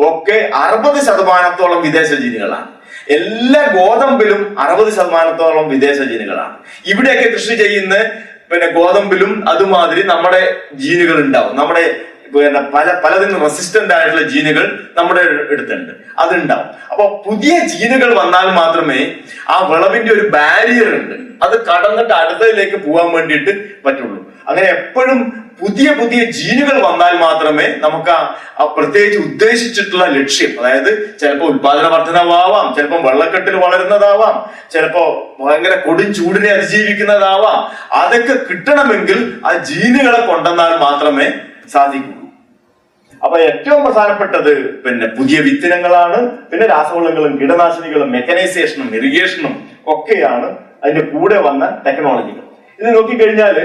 ഒക്കെ 60% വിദേശ ജീനുകളാണ്. എല്ലാ ഗോതമ്പിലും 60% വിദേശ ജീനുകളാണ്. ഇവിടെയൊക്കെ കൃഷി ചെയ്യുന്ന ഗോതമ്പിലും അതുമാതിരി നമ്മുടെ ജീനുകൾ ഉണ്ടാവും. നമ്മുടെ പലതിനും റെസിസ്റ്റന്റ് ആയിട്ടുള്ള ജീനുകൾ നമ്മുടെ അടുത്തുണ്ട്, അതുണ്ടാവും. അപ്പൊ പുതിയ ജീനുകൾ വന്നാൽ മാത്രമേ ആ വിളവിന്റെ ഒരു ബാരിയർ ഉണ്ട്, അത് കടന്നിട്ട് അടുത്തതിലേക്ക് പോകാൻ വേണ്ടിയിട്ട് പറ്റുള്ളൂ. അങ്ങനെ എപ്പോഴും പുതിയ പുതിയ ജീനുകൾ വന്നാൽ മാത്രമേ നമുക്ക് ആ പ്രത്യേകിച്ച് ഉദ്ദേശിച്ചിട്ടുള്ള ലക്ഷ്യം, അതായത് ചിലപ്പോൾ ഉത്പാദന വർധനവാവാം, ചിലപ്പോൾ വെള്ളക്കെട്ടിൽ വളരുന്നതാവാം, ചിലപ്പോ ഭയങ്കര കൊടും ചൂടിനെ അതിജീവിക്കുന്നതാവാം, അതൊക്കെ കിട്ടണമെങ്കിൽ ആ ജീനുകളെ കൊണ്ടുവന്നാൽ മാത്രമേ സാധിക്കൂ. അപ്പൊ ഏറ്റവും പ്രധാനപ്പെട്ടത് പുതിയ വിത്തിനങ്ങളാണ്. പിന്നെ രാസവളങ്ങളും കീടനാശിനികളും മെക്കനൈസേഷനും ഇറിഗേഷനും ഒക്കെയാണ് അതിന്റെ കൂടെ വന്ന ടെക്നോളജികൾ. ഇത് നോക്കിക്കഴിഞ്ഞാല്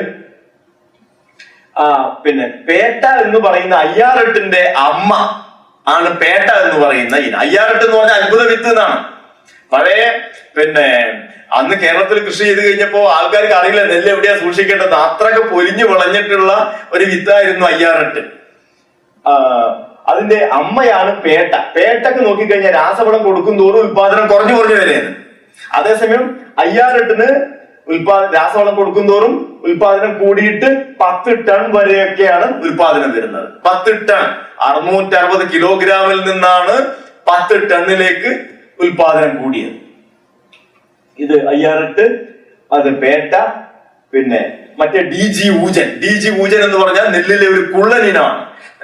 പേട്ട എന്ന് പറയുന്ന അയ്യാറെട്ടിന്റെ അമ്മ ആണ് പേട്ട എന്ന് പറയുന്ന ഇനം. അയ്യാറെട്ട് എന്ന് പറഞ്ഞാൽ അത്ഭുത വിത്ത് എന്നാണ്. പഴയ അന്ന് കേരളത്തിൽ കൃഷി ചെയ്ത് കഴിഞ്ഞപ്പോ ആൾക്കാർക്ക് അറിയില്ല നെല്ല് എവിടെയാ സൂക്ഷിക്കേണ്ടത്. അത്രയൊക്കെ പൊലിഞ്ഞു വിളഞ്ഞിട്ടുള്ള ഒരു വിത്തായിരുന്നു അയ്യാറെട്ട്. അതിന്റെ അമ്മയാണ് പേട്ട. പേട്ടക്ക് നോക്കിക്കഴിഞ്ഞാൽ രാസവളം കൊടുക്കും തോറും ഉത്പാദനം കുറഞ്ഞു വരികയാണ്. അതേസമയം അയ്യാറെട്ടിന് രാസവളം കൊടുക്കും തോറും ഉത്പാദനം കൂടിയിട്ട് 10 ടൺ വരെയൊക്കെയാണ് ഉത്പാദനം വരുന്നത്. 10 ടൺ 660 കിലോഗ്രാമിൽ നിന്നാണ് 10 ടണ്ണിലേക്ക് ഉത്പാദനം കൂടിയത്. ഇത് അയ്യാറെട്ട്, അത് പേട്ട. മറ്റേ DG ഊജൻ എന്ന് പറഞ്ഞാൽ നെല്ലിലെ ഒരു കുള്ളനിനമാണ്.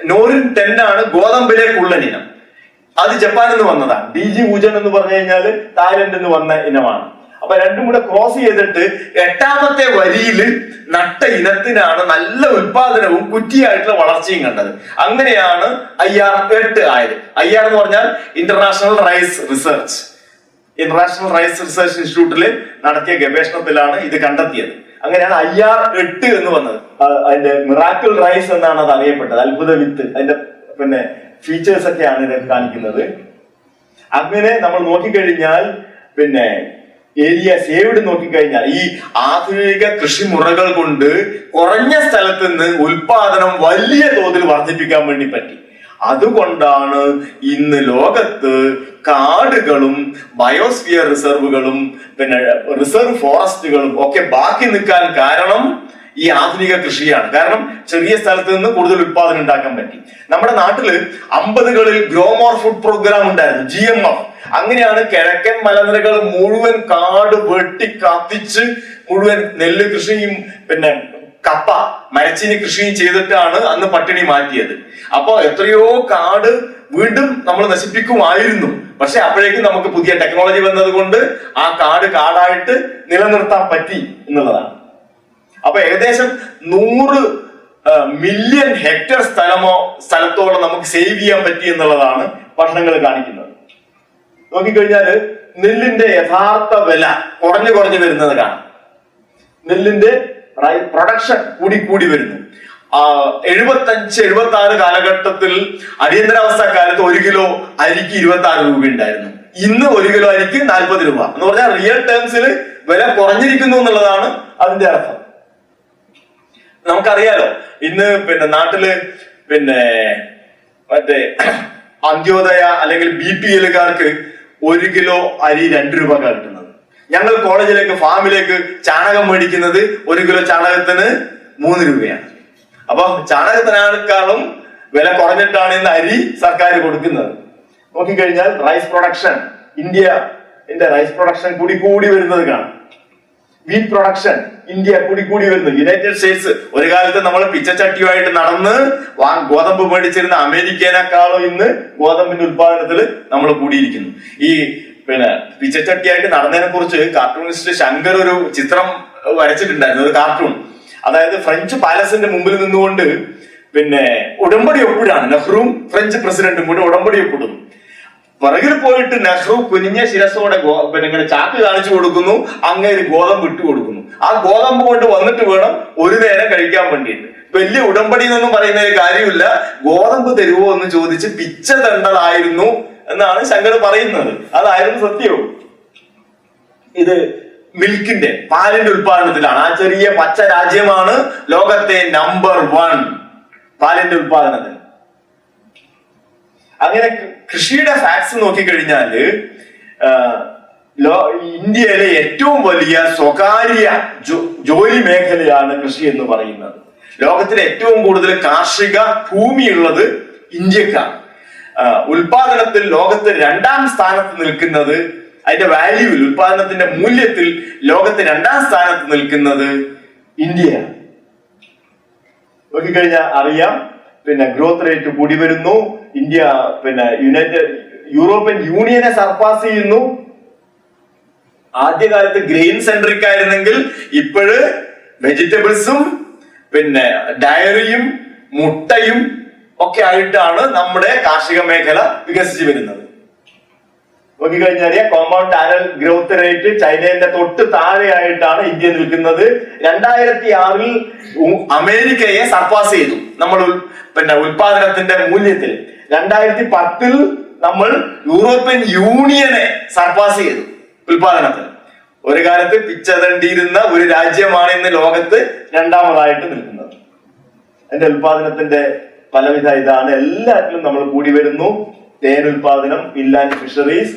നോറിൻ 10 ആണ് ഗോതമ്പിലെ കുള്ളനിനം. അത് ജപ്പാനിൽ നിന്ന് വന്നതാണ്. DG ഊജൻ എന്ന് പറഞ്ഞു കഴിഞ്ഞാൽ തായ്ലൻഡിൽ നിന്ന് വന്ന ഇനമാണ്. അപ്പൊ രണ്ടും കൂടെ ക്രോസ് ചെയ്തിട്ട് 8ാമത്തെ വരിയിൽ നട്ട ഇനത്തിനാണ് നല്ല ഉത്പാദനവും കുറ്റിയായിട്ടുള്ള വളർച്ചയും കണ്ടത്. അങ്ങനെയാണ് IR8 ആയത്. IR എന്ന് പറഞ്ഞാൽ ഇന്റർനാഷണൽ റൈസ് റിസർച്ച് ഇൻസ്റ്റിറ്റ്യൂട്ടിൽ നടത്തിയ ഗവേഷണത്തിലാണ് ഇത് കണ്ടെത്തിയത്. അങ്ങനെയാണ് IR8 എന്ന് വന്നത്. അതിന്റെ മിറാക്കിൾ റൈസ് എന്നാണ് അത് അറിയപ്പെട്ടത്, അത്ഭുത വിത്ത്. അതിന്റെ ഫീച്ചേഴ്സ് ഒക്കെയാണ് ഇത് കാണിക്കുന്നത്. അങ്ങനെ നമ്മൾ നോക്കിക്കഴിഞ്ഞാൽ ഏരിയ സേവ്ഡ് നോക്കിക്കഴിഞ്ഞാൽ ഈ ആധുനിക കൃഷിമുറകൾ കൊണ്ട് കുറഞ്ഞ സ്ഥലത്ത് നിന്ന് ഉൽപാദനം വലിയ തോതിൽ വർദ്ധിപ്പിക്കാൻ വേണ്ടി പറ്റി. അതുകൊണ്ടാണ് ഇന്ന് ലോകത്ത് കാടുകളും ബയോസ്ഫിയർ റിസർവുകളും റിസർവ് ഫോറസ്റ്റുകളും ഒക്കെ ബാക്കി നിൽക്കാൻ കാരണം ഈ ആധുനിക കൃഷിയാണ്. കാരണം ചെറിയ സ്ഥലത്ത് നിന്ന് കൂടുതൽ ഉത്പാദനം ഉണ്ടാക്കാൻ പറ്റി. നമ്മുടെ നാട്ടില് 50കളിൽ ഗ്രോ മോർ ഫുഡ് പ്രോഗ്രാം ഉണ്ടായിരുന്നു, GMF. അങ്ങനെയാണ് കിഴക്കൻ മലനിരകൾ മുഴുവൻ കാട് വെട്ടി കത്തിച്ച് മുഴുവൻ നെല്ല് കൃഷിയും കപ്പ മരച്ചീനി കൃഷിയും ചെയ്തിട്ടാണ് അന്ന് പട്ടിണി മാറ്റിയത്. അപ്പൊ എത്രയോ കാട് വീണ്ടും നമ്മൾ നശിപ്പിക്കുമായിരുന്നു. പക്ഷെ അപ്പോഴേക്കും നമുക്ക് പുതിയ ടെക്നോളജി വന്നത് കൊണ്ട് ആ കാട് കാടായിട്ട് നിലനിർത്താൻ പറ്റി എന്നുള്ളതാണ്. അപ്പൊ ഏകദേശം 100 മില്യൺ ഹെക്ടർ സ്ഥലത്തോളം നമുക്ക് സേവ് ചെയ്യാൻ പറ്റി എന്നുള്ളതാണ് പഠനങ്ങൾ കാണിക്കുന്നത്. നോക്കിക്കഴിഞ്ഞാല് നെല്ലിന്റെ യഥാർത്ഥ വില കുറഞ്ഞു വരുന്നത് കാണാം. നെല്ലിന്റെ പ്രൊഡക്ഷൻ കൂടി വരുന്നു. 75-76 കാലഘട്ടത്തിൽ അടിയന്തരാവസ്ഥ കാലത്ത് 1 കിലോ അരിക്ക് 26 രൂപ ഉണ്ടായിരുന്നു. ഇന്ന് 1 കിലോ അരിക്ക് 40 രൂപ എന്ന് പറഞ്ഞാൽ റിയൽ ടേംസിൽ വില കുറഞ്ഞിരിക്കുന്നു എന്നുള്ളതാണ് അതിന്റെ അർത്ഥം. നമുക്കറിയാലോ, ഇന്ന് നാട്ടില് മറ്റേ അന്ത്യോദയ അല്ലെങ്കിൽ BPLക്കാർക്ക് 1 കിലോ അരി 2 രൂപ കിട്ടുന്നത്. ഞങ്ങൾ കോളേജിലേക്ക് ഫാമിലേക്ക് ചാണകം മേടിക്കുന്നത് 1 കിലോ ചാണകത്തിന് 3 രൂപയാണ്. അപ്പൊ ചാണകത്തിനേക്കാളും വില കുറഞ്ഞിട്ടാണ് ഇന്ന് അരി സർക്കാർ കൊടുക്കുന്നത്. നോക്കിക്കഴിഞ്ഞാൽ റൈസ് പ്രൊഡക്ഷൻ, ഇന്ത്യന്റെ റൈസ് പ്രൊഡക്ഷൻ കൂടി വരുന്നത് കാണാം. വീറ്റ് പ്രൊഡക്ഷൻ ഇന്ത്യ കൂടി വരുന്നു. യുണൈറ്റഡ് സ്റ്റേറ്റ്സ് ഒരു കാലത്ത് നമ്മൾ പിച്ചച്ചട്ടിയുമായിട്ട് നടന്ന് ഗോതമ്പ് മേടിച്ചിരുന്ന അമേരിക്കനേക്കാളും ഇന്ന് ഗോതമ്പിന്റെ ഉത്പാദനത്തിൽ നമ്മൾ കൂടിയിരിക്കുന്നു. ഈ പിച്ചച്ചട്ടിയായിട്ട് നടന്നതിനെ കുറിച്ച് കാർട്ടൂണിസ്റ്റ് ശങ്കർ ഒരു ചിത്രം വരച്ചിട്ടുണ്ടായിരുന്നു, ഒരു കാർട്ടൂൺ. അതായത് ഫ്രഞ്ച് പാലസിന്റെ മുമ്പിൽ നിന്നുകൊണ്ട് ഉടമ്പടി ഒപ്പിടാണ്. നെഹ്റുവും ഫ്രഞ്ച് പ്രസിഡന്റും കൂടി ഉടമ്പടി ഒപ്പിടുന്നു. പിറകിൽ പോയിട്ട് നെഹ്റു കുനിഞ്ഞ ശിരസോടെ ഇങ്ങനെ ചാക്ക് കാണിച്ചു കൊടുക്കുന്നു, അങ്ങേര് ഗോതമ്പ് ഇട്ട് കൊടുക്കുന്നു. ആ ഗോതമ്പ് കൊണ്ട് വന്നിട്ട് വേണം ഒരു നേരം കഴിക്കാൻ വേണ്ടിയിട്ട്. വലിയ ഉടമ്പടി എന്നൊന്നും പറയുന്ന ഒരു കാര്യമില്ല. ഗോതമ്പ് തരുവോ എന്ന് ചോദിച്ച് പിച്ച തണ്ടതായിരുന്നു എന്നാണ് ശങ്കർ പറയുന്നത്. അതായിരുന്നു സത്യവും. ഇത് മിൽക്കിന്റെ പാലിന്റെ ഉത്പാദനത്തിലാണ്. ആ ചെറിയ പച്ച രാജ്യമാണ് ലോകത്തെ നമ്പർ 1 പാലിന്റെ ഉത്പാദനത്തിൽ. അങ്ങനെ കൃഷിയുടെ ഫാക്ട്സ് നോക്കിക്കഴിഞ്ഞാല് ഇന്ത്യയിലെ ഏറ്റവും വലിയ സ്വകാര്യ ജോലി മേഖലയാണ് കൃഷി എന്ന് പറയുന്നത്. ലോകത്തിലെ ഏറ്റവും കൂടുതൽ കാർഷിക ഭൂമിയുള്ളത് ഇന്ത്യക്കാണ്. ഉൽപാദനത്തിൽ ലോകത്ത് 2ാം സ്ഥാനത്ത് നിൽക്കുന്നത്, അതിന്റെ വാല്യൂവിൽ, ഉൽപാദനത്തിന്റെ മൂല്യത്തിൽ ലോകത്ത് 2ാം സ്ഥാനത്ത് നിൽക്കുന്നത് ഇന്ത്യയാണ്. നോക്കിക്കഴിഞ്ഞാൽ അറിയാം, ഗ്രോത്ത് റേറ്റ് കൂടി വരുന്നു. ഇന്ത്യ യൂറോപ്യൻ യൂണിയനെ സർപ്പാസ് ചെയ്യുന്നു. ആദ്യകാലത്ത് ഗ്രെയിൻ സെൻട്രിക് ആയിരുന്നെങ്കിൽ ഇപ്പോഴ് വെജിറ്റബിൾസും ഡയറിയും മുട്ടയും ഒക്കെ ആയിട്ടാണ് നമ്മുടെ കാർഷിക മേഖല വികസിച്ചു വരുന്നത്. നോക്കിക്കഴിഞ്ഞാൽ കോമ്പൗണ്ട് ആനുവൽ ഗ്രോത്ത് റേറ്റ് ചൈനയുടെ തൊട്ട് താഴെയായിട്ടാണ് ഇന്ത്യ നിൽക്കുന്നത്. 2006 അമേരിക്കയെ സർപ്പാസ് ചെയ്തു നമ്മൾ ഉൽപാദനത്തിന്റെ മൂല്യത്തിൽ. 2010 നമ്മൾ യൂറോപ്യൻ യൂണിയനെ സർപ്പാസ് ചെയ്തു ഉൽപാദനത്തിൽ. ഒരു കാലത്ത് പിച്ചതണ്ടിയിരുന്ന ഒരു രാജ്യമാണ് ഇന്ന് ലോകത്ത് 2ാമതായിട്ട് നിൽക്കുന്നത്. അതിന്റെ ഉൽപാദനത്തിന്റെ പലവിധ ഇതാണ്. എല്ലാറ്റിലും നമ്മൾ കൂടി വരുന്നു. തേൻ ഉൽപാദനം, ഇൻലാൻഡ് ഫിഷറീസ്,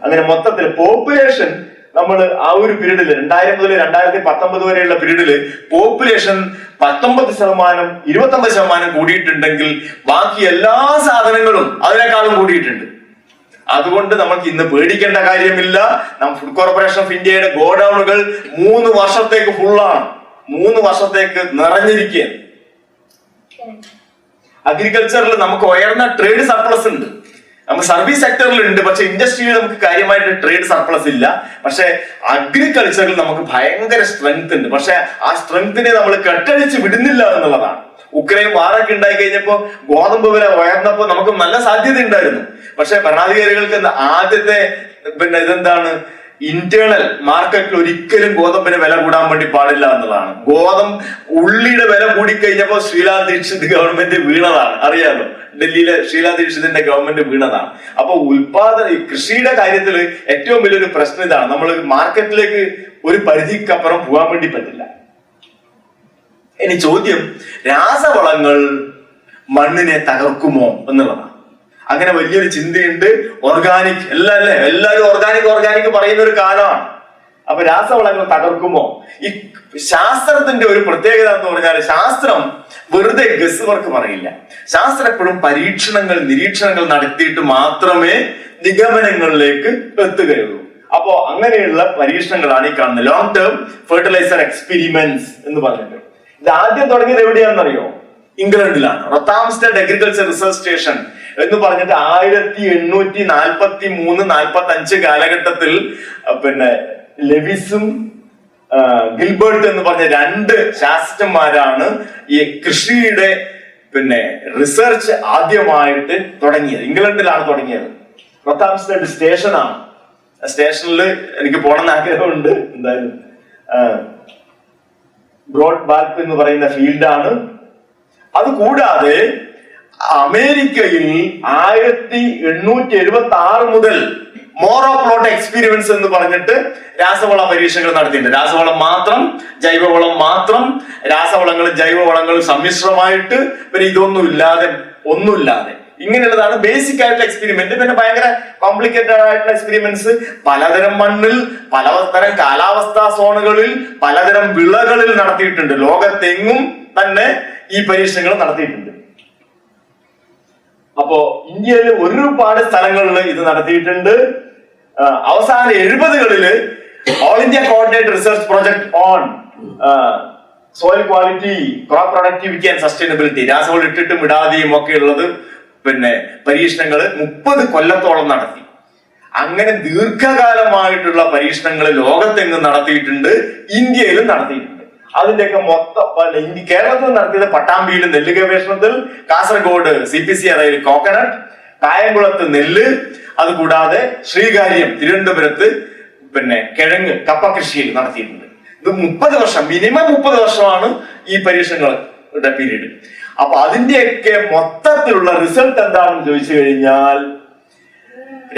അങ്ങനെ മൊത്തത്തിൽ പോപ്പുലേഷൻ നമ്മൾ ആ ഒരു പീരീഡില് 2000 മുതൽ 2019 വരെയുള്ള പീരീഡില് പോപ്പുലേഷൻ 19%, 29% കൂടിയിട്ടുണ്ടെങ്കിൽ ബാക്കി എല്ലാ സാധനങ്ങളും അതിനേക്കാളും കൂടിയിട്ടുണ്ട്. അതുകൊണ്ട് നമുക്ക് ഇന്ന് പേടിക്കേണ്ട കാര്യമില്ല. ഫുഡ് കോർപ്പറേഷൻ ഓഫ് ഇന്ത്യയുടെ ഗോഡൌണുകൾ 3 വർഷത്തേക്ക് ഫുള്ളാണ്. 3 വർഷത്തേക്ക് നിറഞ്ഞിരിക്കുകയാണ്. അഗ്രികൾച്ചറിൽ നമുക്ക് ഉയർന്ന ട്രേഡ് സർപ്ലസ് ഉണ്ട്. നമുക്ക് സർവീസ് സെക്ടറിൽ ഉണ്ട്, പക്ഷെ ഇൻഡസ്ട്രിയിൽ നമുക്ക് കാര്യമായിട്ട് ട്രേഡ് സർപ്ലസ് ഇല്ല. പക്ഷെ അഗ്രികൾച്ചറിൽ നമുക്ക് ഭയങ്കര സ്ട്രെങ്ത് ഉണ്ട്. പക്ഷെ ആ സ്ട്രെങ്തിനെ നമ്മൾ കെട്ടടിച്ച് വിടുന്നില്ല എന്നുള്ളതാണ്. ഉക്രൈൻ വാറൊക്കെ ഉണ്ടായി കഴിഞ്ഞപ്പോ ഗോതമ്പ് വില ഉയർന്നപ്പോ നമുക്ക് നല്ല സാധ്യത ഉണ്ടായിരുന്നു. പക്ഷെ ഭരണാധികാരികൾക്ക് ആദ്യത്തെ ഇതെന്താണ്, ഇന്റേണൽ മാർക്കറ്റിൽ ഒരിക്കലും ഗോതമ്പിന് വില കൂടാൻ വേണ്ടി പാടില്ല എന്നുള്ളതാണ്. ഉള്ളിയുടെ വില കൂടിക്കഴിഞ്ഞപ്പോ ഷീലാ ദീക്ഷിത് ഗവൺമെന്റ് വീണതാണ്. അറിയാലോ, ഡൽഹിയിലെ ഷീലാ ദീക്ഷിതിന്റെ ഗവൺമെന്റ് വീണതാണ്. അപ്പൊ കൃഷിയുടെ കാര്യത്തിൽ ഏറ്റവും വലിയൊരു പ്രശ്നം ഇതാണ്, നമ്മൾ മാർക്കറ്റിലേക്ക് ഒരു പരിധിക്കപ്പുറം പോകാൻ വേണ്ടി പറ്റില്ല. ഇനി ചോദ്യം, രാസവളങ്ങൾ മണ്ണിനെ തകർക്കുമോ എന്നുള്ളതാണ്. അങ്ങനെ വലിയൊരു ചിന്തയുണ്ട്. ഓർഗാനിക് എല്ലാവരും ഓർഗാനിക് പറയുന്ന ഒരു കാലമാണ്. അപ്പൊ രാസവളങ്ങൾ തകർക്കുമോ? ഈ ശാസ്ത്രത്തിന്റെ ഒരു പ്രത്യേകത എന്ന് പറഞ്ഞാൽ, ശാസ്ത്രം വെറുതെ ഗസ് വർക്ക് പറയില്ല. ശാസ്ത്രം എപ്പോഴും നിരീക്ഷണങ്ങൾ നടത്തിയിട്ട് മാത്രമേ നിഗമനങ്ങളിലേക്ക് എത്തുകയുള്ളൂ. അപ്പോ അങ്ങനെയുള്ള പരീക്ഷണങ്ങളാണ് ഈ കാണുന്നത് ലോങ് ടേം ഫെർട്ടിലൈസർ എക്സ്പെരിമെന്റ്സ് എന്ന് പറഞ്ഞിട്ട്. ഇത് ആദ്യം തുടങ്ങിയത് എവിടെയാണെന്നറിയോ? ഇംഗ്ലണ്ടിലാണ്. റൊത്താംസ്റ്റഡ് അഗ്രികൾച്ചർ റിസർച്ച് സ്റ്റേഷൻ എന്ന് പറഞ്ഞിട്ട് 1843-45 കാലഘട്ടത്തിൽ ലെവിസും ഗിൽബർട്ട് എന്ന് പറഞ്ഞ 2 ശാസ്ത്രജ്ഞന്മാരാണ് ഈ കൃഷിയുടെ പിന്നെ റിസർച്ച് ആദ്യമായിട്ട് തുടങ്ങിയത് ഇംഗ്ലണ്ടിലാണ് തുടങ്ങിയത്. പ്രൊത്താംസ്റ്റഡ് സ്റ്റേഷനാണ്. സ്റ്റേഷനിൽ എനിക്ക് പോകണമെന്ന് ആഗ്രഹമുണ്ട്. എന്തായാലും ബ്രോഡ് ബാൽക്ക് എന്ന് പറയുന്ന ഫീൽഡാണ്. അതുകൂടാതെ അമേരിക്കയിൽ 1876 മുതൽ മോറോപ്ലോട്ട് എക്സ്പീരിയൻസ് എന്ന് പറഞ്ഞിട്ട് രാസവള പരീക്ഷകൾ നടത്തിയിട്ടുണ്ട്. രാസവളം മാത്രം, ജൈവവളം മാത്രം, രാസവളങ്ങളും ജൈവവളങ്ങളും സമ്മിശ്രമായിട്ട്, പിന്നെ ഒന്നുമില്ലാതെ ഇങ്ങനെയുള്ളതാണ് ബേസിക് ആയിട്ടുള്ള എക്സ്പെരിമെന്റ്. പിന്നെ ഭയങ്കര കോംപ്ലിക്കേറ്റഡ് ആയിട്ടുള്ള എക്സ്പെരിമെന്റ്സ് പലതരം മണ്ണിൽ, പലതരം കാലാവസ്ഥാ സോണുകളിൽ, പലതരം വിളകളിൽ നടത്തിയിട്ടുണ്ട്. ലോകത്തെങ്ങും തന്നെ ഈ പരീക്ഷണങ്ങൾ നടത്തിയിട്ടുണ്ട്. അപ്പോ ഇന്ത്യയിൽ ഒരുപാട് സ്ഥലങ്ങളിൽ ഇത് നടത്തിയിട്ടുണ്ട്. അവസാന 70കളില് all India coordinate research project on soil quality, crop productivity and sustainability, രാസവളം ഇട്ടിട്ടും ഇടാതെയും ഒക്കെ ഉള്ളത് പിന്നെ പരീക്ഷണങ്ങൾ 30 കൊല്ലത്തോളം നടത്തി. അങ്ങനെ ദീർഘകാലമായിട്ടുള്ള പരീക്ഷണങ്ങൾ ലോകത്തെങ്ങും നടത്തിയിട്ടുണ്ട്, ഇന്ത്യയിലും നടത്തിയിട്ടുണ്ട്. അതിന്റെയൊക്കെ മൊത്തം കേരളത്തിൽ നടത്തിയത് പട്ടാമ്പിയിൽ നെല്ല് ഗവേഷണത്തിൽ, കാസർഗോഡ് CPC അതായത് കോക്കനട്ട്, കായംകുളത്ത് നെല്ല്, അതുകൂടാതെ ശ്രീകാര്യം തിരുവനന്തപുരത്ത് പിന്നെ കിഴങ്ങ് കപ്പ കൃഷിയിൽ നടത്തിയിട്ടുണ്ട്. ഇത് 30 വർഷം, മിനിമം 30 വർഷമാണ് ഈ പരീക്ഷണങ്ങളുടെ പീരീഡ്. അപ്പൊ അതിന്റെയൊക്കെ മൊത്തത്തിലുള്ള റിസൾട്ട് എന്താണെന്ന് ചോദിച്ചു കഴിഞ്ഞാൽ,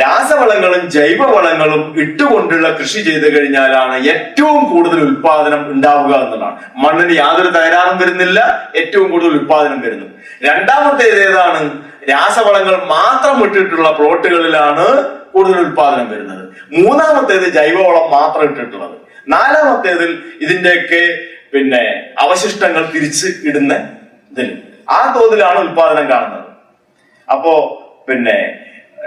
രാസവളങ്ങളും ജൈവവളങ്ങളും ഇട്ടുകൊണ്ടുള്ള കൃഷി ചെയ്തു കഴിഞ്ഞാലാണ് ഏറ്റവും കൂടുതൽ ഉൽപാദനം ഉണ്ടാവുക എന്നതാണ്. മണ്ണിന് യാതൊരു തകരാറും വരുന്നില്ല, ഏറ്റവും കൂടുതൽ ഉൽപാദനം വരുന്നു. രണ്ടാമത്തേത് ഏതാണ്? രാസവളങ്ങൾ മാത്രം ഇട്ടിട്ടുള്ള പ്ലോട്ടുകളിലാണ് കൂടുതൽ ഉൽപാദനം വരുന്നത്. മൂന്നാമത്തേത് ജൈവവളം മാത്രം ഇട്ടിട്ടുള്ളത്. നാലാമത്തേതിൽ ഇതിന്റെയൊക്കെ പിന്നെ അവശിഷ്ടങ്ങൾ തിരിച്ച് ഇടുന്ന ഇതിൽ ആ തോതിലാണ് ഉൽപാദനം കാണുന്നത്. അപ്പോ പിന്നെ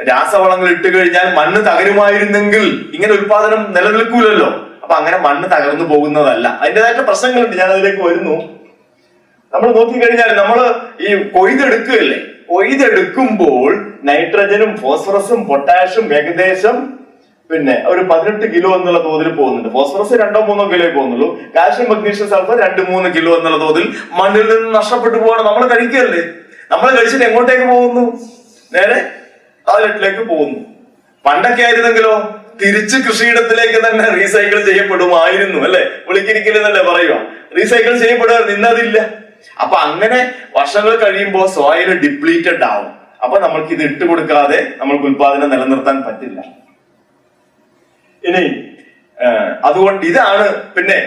രാസവളങ്ങൾ ഇട്ട് കഴിഞ്ഞാൽ മണ്ണ് തകരുമായിരുന്നെങ്കിൽ ഇങ്ങനെ ഉൽപാദനം നിലനിൽക്കൂലല്ലോ. അപ്പൊ അങ്ങനെ മണ്ണ് തകർന്നു പോകുന്നതല്ല. അതിൻ്റെതായിട്ട് പ്രശ്നങ്ങളുണ്ട്, ഞാൻ അതിലേക്ക് വരുന്നു. നമ്മൾ നോക്കിക്കഴിഞ്ഞാൽ നമ്മൾ ഈ കൊയ്തെടുക്കുകയല്ലേ, കൊയ്തെടുക്കുമ്പോൾ നൈട്രജനും ഫോസ്ഫറസും പൊട്ടാഷും ഏകദേശം പിന്നെ ഒരു 18 കിലോ എന്നുള്ള തോതിൽ പോകുന്നുണ്ട്. ഫോസ്ഫറസ് 2-3 കിലോ പോകുന്നുള്ളൂ. കാൽഷ്യം മഗ്നീഷ്യം സൾഫർ 2-3 കിലോ എന്നുള്ള തോതിൽ മണ്ണിൽ നിന്ന് നഷ്ടപ്പെട്ടു പോകണം. നമ്മൾ കഴിക്കുകയല്ലേ, നമ്മൾ കഴിച്ചിട്ട് എങ്ങോട്ടേക്ക് പോകുന്നു? നേരെ ടോയ്ലറ്റിലേക്ക് പോകുന്നു. പണ്ടൊക്കെ ആയിരുന്നെങ്കിലോ തിരിച്ച് കൃഷിയിടത്തിലേക്ക് തന്നെ റീസൈക്കിൾ ചെയ്യപ്പെടുമായിരുന്നു, അല്ലെ? വിളിക്കിരിക്കലെന്നല്ലേ പറയുക, റീസൈക്കിൾ ചെയ്യപ്പെടുമായിരുന്നു. ഇന്നതില്ല. അപ്പൊ അങ്ങനെ വർഷങ്ങൾ കഴിയുമ്പോൾ സോയിൽ ഡിപ്ലീറ്റഡ് ആവും. അപ്പൊ നമ്മൾക്ക് ഇത് ഇട്ടുകൊടുക്കാതെ നമ്മൾക്ക് ഉൽപാദനം നിലനിർത്താൻ പറ്റില്ല. ഇനി അതുകൊണ്ട് ഇതാണ്. പിന്നെ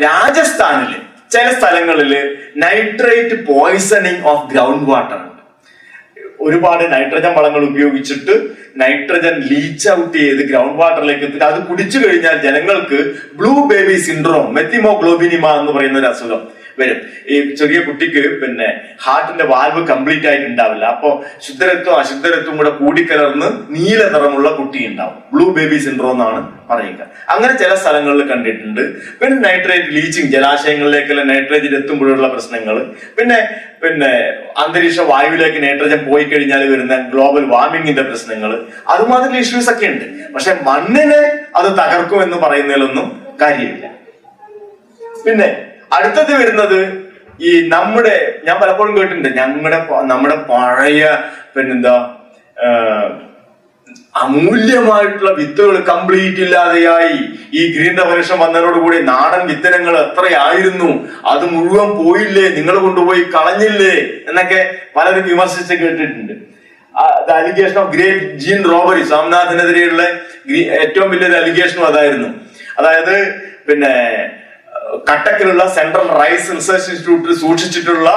രാജസ്ഥാനില് ചില സ്ഥലങ്ങളില് nitrate poisoning of ground water ഉണ്ട്. ഒരുപാട് നൈട്രജൻ വളങ്ങൾ ഉപയോഗിച്ചിട്ട് നൈട്രജൻ ലീച്ച് ഔട്ട് ചെയ്ത് ഗ്രൗണ്ട് വാട്ടറിലേക്ക് എത്തിയിട്ട് അത് കുടിച്ചു കഴിഞ്ഞാൽ ജനങ്ങൾക്ക് ബ്ലൂ ബേബി സിൻഡ്രോം, മെത്തിമോഗ്ലോബിനിമ എന്ന് പറയുന്ന ഒരു അസുഖം വരും. ഈ ചെറിയ കുട്ടിക്ക് പിന്നെ ഹാർട്ടിന്റെ വാൽവ് കംപ്ലീറ്റ് ആയിട്ട് ഉണ്ടാവില്ല. അപ്പൊ ശുദ്ധരത്വം അശുദ്ധരത്വം കൂടെ കൂടിക്കലർന്ന് നീല നിറമുള്ള കുട്ടി ഉണ്ടാവും. ബ്ലൂ ബേബി സിൻഡ്രോം എന്നാണ് പറയുക. അങ്ങനെ ചില സ്ഥലങ്ങളിൽ കണ്ടിട്ടുണ്ട്. പിന്നെ നൈട്രേറ്റ് ലീച്ചിങ്, ജലാശയങ്ങളിലേക്കെല്ലാം നൈട്രേറ്റ് എത്തുമ്പോഴുള്ള പ്രശ്നങ്ങൾ, പിന്നെ അന്തരീക്ഷ വായുവിലേക്ക് നൈട്രജൻ പോയി കഴിഞ്ഞാൽ വരുന്ന ഗ്ലോബൽ വാർമിങ്ങിന്റെ പ്രശ്നങ്ങൾ, അതുമാതിരി ഇഷ്യൂസ് ഒക്കെ ഉണ്ട്. പക്ഷെ മണ്ണിനെ അത് തകർക്കും എന്ന് പറയുന്നതിലൊന്നും കാര്യമില്ല. പിന്നെ അടുത്തത് വരുന്നത് ഈ ഞാൻ പലപ്പോഴും കേട്ടിട്ടുണ്ട്, നമ്മുടെ പഴയ പിന്നെന്താ അമൂല്യമായിട്ടുള്ള വിത്തുകൾ കംപ്ലീറ്റ് ഇല്ലാതെയായി. ഈ ഗ്രീൻ റവല്യൂഷൻ വന്നതോടുകൂടി നാടൻ വിത്തനങ്ങൾ എത്രയായിരുന്നു, അത് മുഴുവൻ പോയില്ലേ, നിങ്ങൾ കൊണ്ടുപോയി കളഞ്ഞില്ലേ എന്നൊക്കെ പലരും വിമർശിച്ച് കേട്ടിട്ടുണ്ട്. Allegation of great gene robbery, സ്വാമിനാഥനെതിരെയുള്ള ഏറ്റവും വലിയൊരു അലിഗേഷനും അതായിരുന്നു. അതായത് പിന്നെ കട്ടക്കിലുള്ള സെൻട്രൽ റൈസ് റിസർച്ച് ഇൻസ്റ്റിറ്റ്യൂട്ടിൽ സൂക്ഷിച്ചിട്ടുള്ള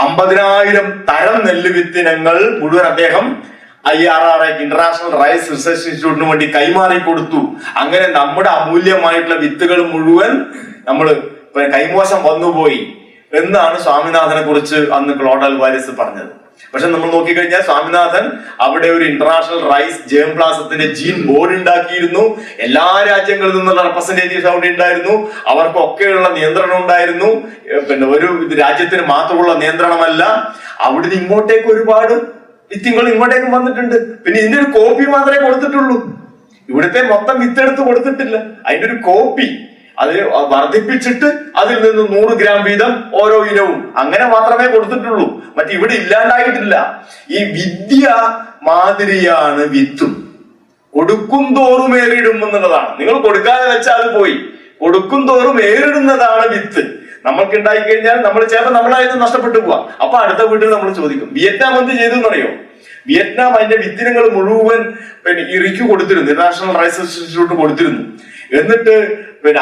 50,000 തരം നെല്ല് വിത്തിനങ്ങൾ മുഴുവൻ അദ്ദേഹം IRRA ഇന്റർനാഷണൽ റൈസ് റിസർച്ച് ഇൻസ്റ്റിറ്റ്യൂട്ടിന് വേണ്ടി കൈമാറി കൊടുത്തു. അങ്ങനെ നമ്മുടെ അമൂല്യമായിട്ടുള്ള വിത്തുകൾ മുഴുവൻ നമ്മൾ കൈമോശം വന്നുപോയി എന്നാണ് സ്വാമിനാഥനെ കുറിച്ച് അന്ന് ക്ലോഡ് അൽവാരിസ് പറഞ്ഞത്. പക്ഷെ നമ്മൾ നോക്കിക്കഴിഞ്ഞാൽ സ്വാമിനാഥൻ അവിടെ ഒരു ഇന്റർനാഷണൽ റൈസ് ജേം പ്ലാസത്തിന്റെ ജീൻ ബോർഡ് ഉണ്ടാക്കിയിരുന്നു. എല്ലാ രാജ്യങ്ങളിൽ നിന്നുള്ള റെപ്രസെന്റേറ്റീവ്സ് അവിടെ ഉണ്ടായിരുന്നു. അവർക്കൊക്കെയുള്ള നിയന്ത്രണം ഉണ്ടായിരുന്നു. പിന്നെ ഒരു രാജ്യത്തിന് മാത്രമുള്ള നിയന്ത്രണമല്ല, അവിടുന്ന് ഇങ്ങോട്ടേക്ക് ഒരുപാട് വിത്തുകൾ ഇങ്ങോട്ടേക്കും വന്നിട്ടുണ്ട്. പിന്നെ ഇതിന്റെ ഒരു കോപ്പി മാത്രമേ കൊടുത്തിട്ടുള്ളൂ. ഇവിടുത്തെ മൊത്തം വിത്തെടുത്ത് കൊടുത്തിട്ടില്ല, അതിന്റെ ഒരു കോപ്പി. അത് വർദ്ധിപ്പിച്ചിട്ട് അതിൽ നിന്ന് 100 ഗ്രാം വീതം ഓരോ ഇനവും അങ്ങനെ മാത്രമേ കൊടുത്തിട്ടുള്ളൂ. ഇവിടെ ഇല്ലാണ്ടായിട്ടില്ല. ഈ വിദ്യ മാതിരിയാണ് വിത്തും. കൊടുക്കും തോറും ഏറിടും എന്നുള്ളതാണ്. നിങ്ങൾ കൊടുക്കാതെ വെച്ചാൽ അത് പോയി. കൊടുക്കും തോറും ഏറിടുന്നതാണ് വിത്ത്. നമ്മൾക്ക് ഉണ്ടായി കഴിഞ്ഞാൽ നമ്മൾ ചിലപ്പോൾ നമ്മളായത് നഷ്ടപ്പെട്ടു പോവാം. അപ്പൊ അടുത്ത വീട്ടിൽ നമ്മൾ ചോദിക്കും. വിയറ്റ്നാം എന്ത് ചെയ്തു എന്നറിയോ? വിയറ്റ്നാം അതിന്റെ വിത്തിനങ്ങൾ മുഴുവൻ ഇറിക്ക് കൊടുത്തിരുന്നു, ഇന്റർനാഷണൽ റൈസ് ഇൻസ്റ്റിറ്റ്യൂട്ട് കൊടുത്തിരുന്നു. എന്നിട്ട്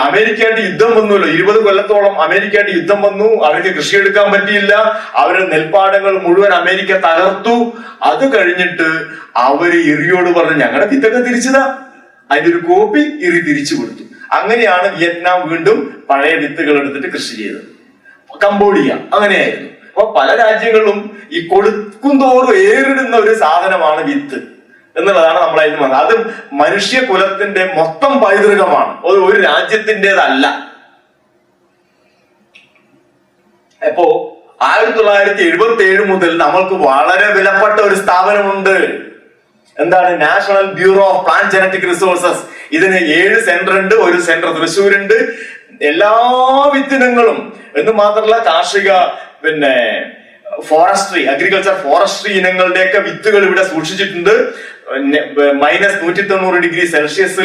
അമേരിക്കയായിട്ട് യുദ്ധം വന്നുല്ലോ. 20 കൊല്ലത്തോളം അമേരിക്കയായിട്ട് യുദ്ധം വന്നു. അവർക്ക് കൃഷി എടുക്കാൻ പറ്റിയില്ല. അവരുടെ നെൽപ്പാടങ്ങൾ മുഴുവൻ അമേരിക്ക തകർത്തു. അത് കഴിഞ്ഞിട്ട് അവര് ഇറിയോട് പറഞ്ഞു, ഞങ്ങളുടെ വിത്തൊക്കെ തിരിച്ചതാ. അതിന്റെ ഒരു കോപ്പി ഇറി തിരിച്ചു കൊടുത്തു. അങ്ങനെയാണ് വിയറ്റ്നാം വീണ്ടും പഴയ വിത്തുകൾ എടുത്തിട്ട് കൃഷി ചെയ്തത്. കംബോഡിയ അങ്ങനെയായിരുന്നു. അപ്പൊ പല രാജ്യങ്ങളിലും ഈ കൊടുക്കും തോറും ഏറിടുന്ന ഒരു സാധനമാണ് വിത്ത് എന്നുള്ളതാണ് നമ്മളതിന് വന്നത്. അത് മനുഷ്യ കുലത്തിന്റെ മൊത്തം പൈതൃകമാണ്, ഒരു രാജ്യത്തിൻ്റെതല്ല. അപ്പോ 1977 മുതൽ നമ്മൾക്ക് വളരെ വിലപ്പെട്ട ഒരു സ്ഥാപനമുണ്ട്. എന്താണ്? National bureau of plant genetic resources. ഇതിന് 7 സെന്റർ ഉണ്ട്. ഒരു സെന്റർ തൃശ്ശൂരുണ്ട്. എല്ലാ വിത്തിനങ്ങളും എന്ന് മാത്രമല്ല, കാർഷിക ഫോറസ്ട്രി, അഗ്രികൾച്ചർ ഫോറസ്ട്രി ഇനങ്ങളുടെയൊക്കെ വിത്തുകൾ ഇവിടെ സൂക്ഷിച്ചിട്ടുണ്ട്. -190°C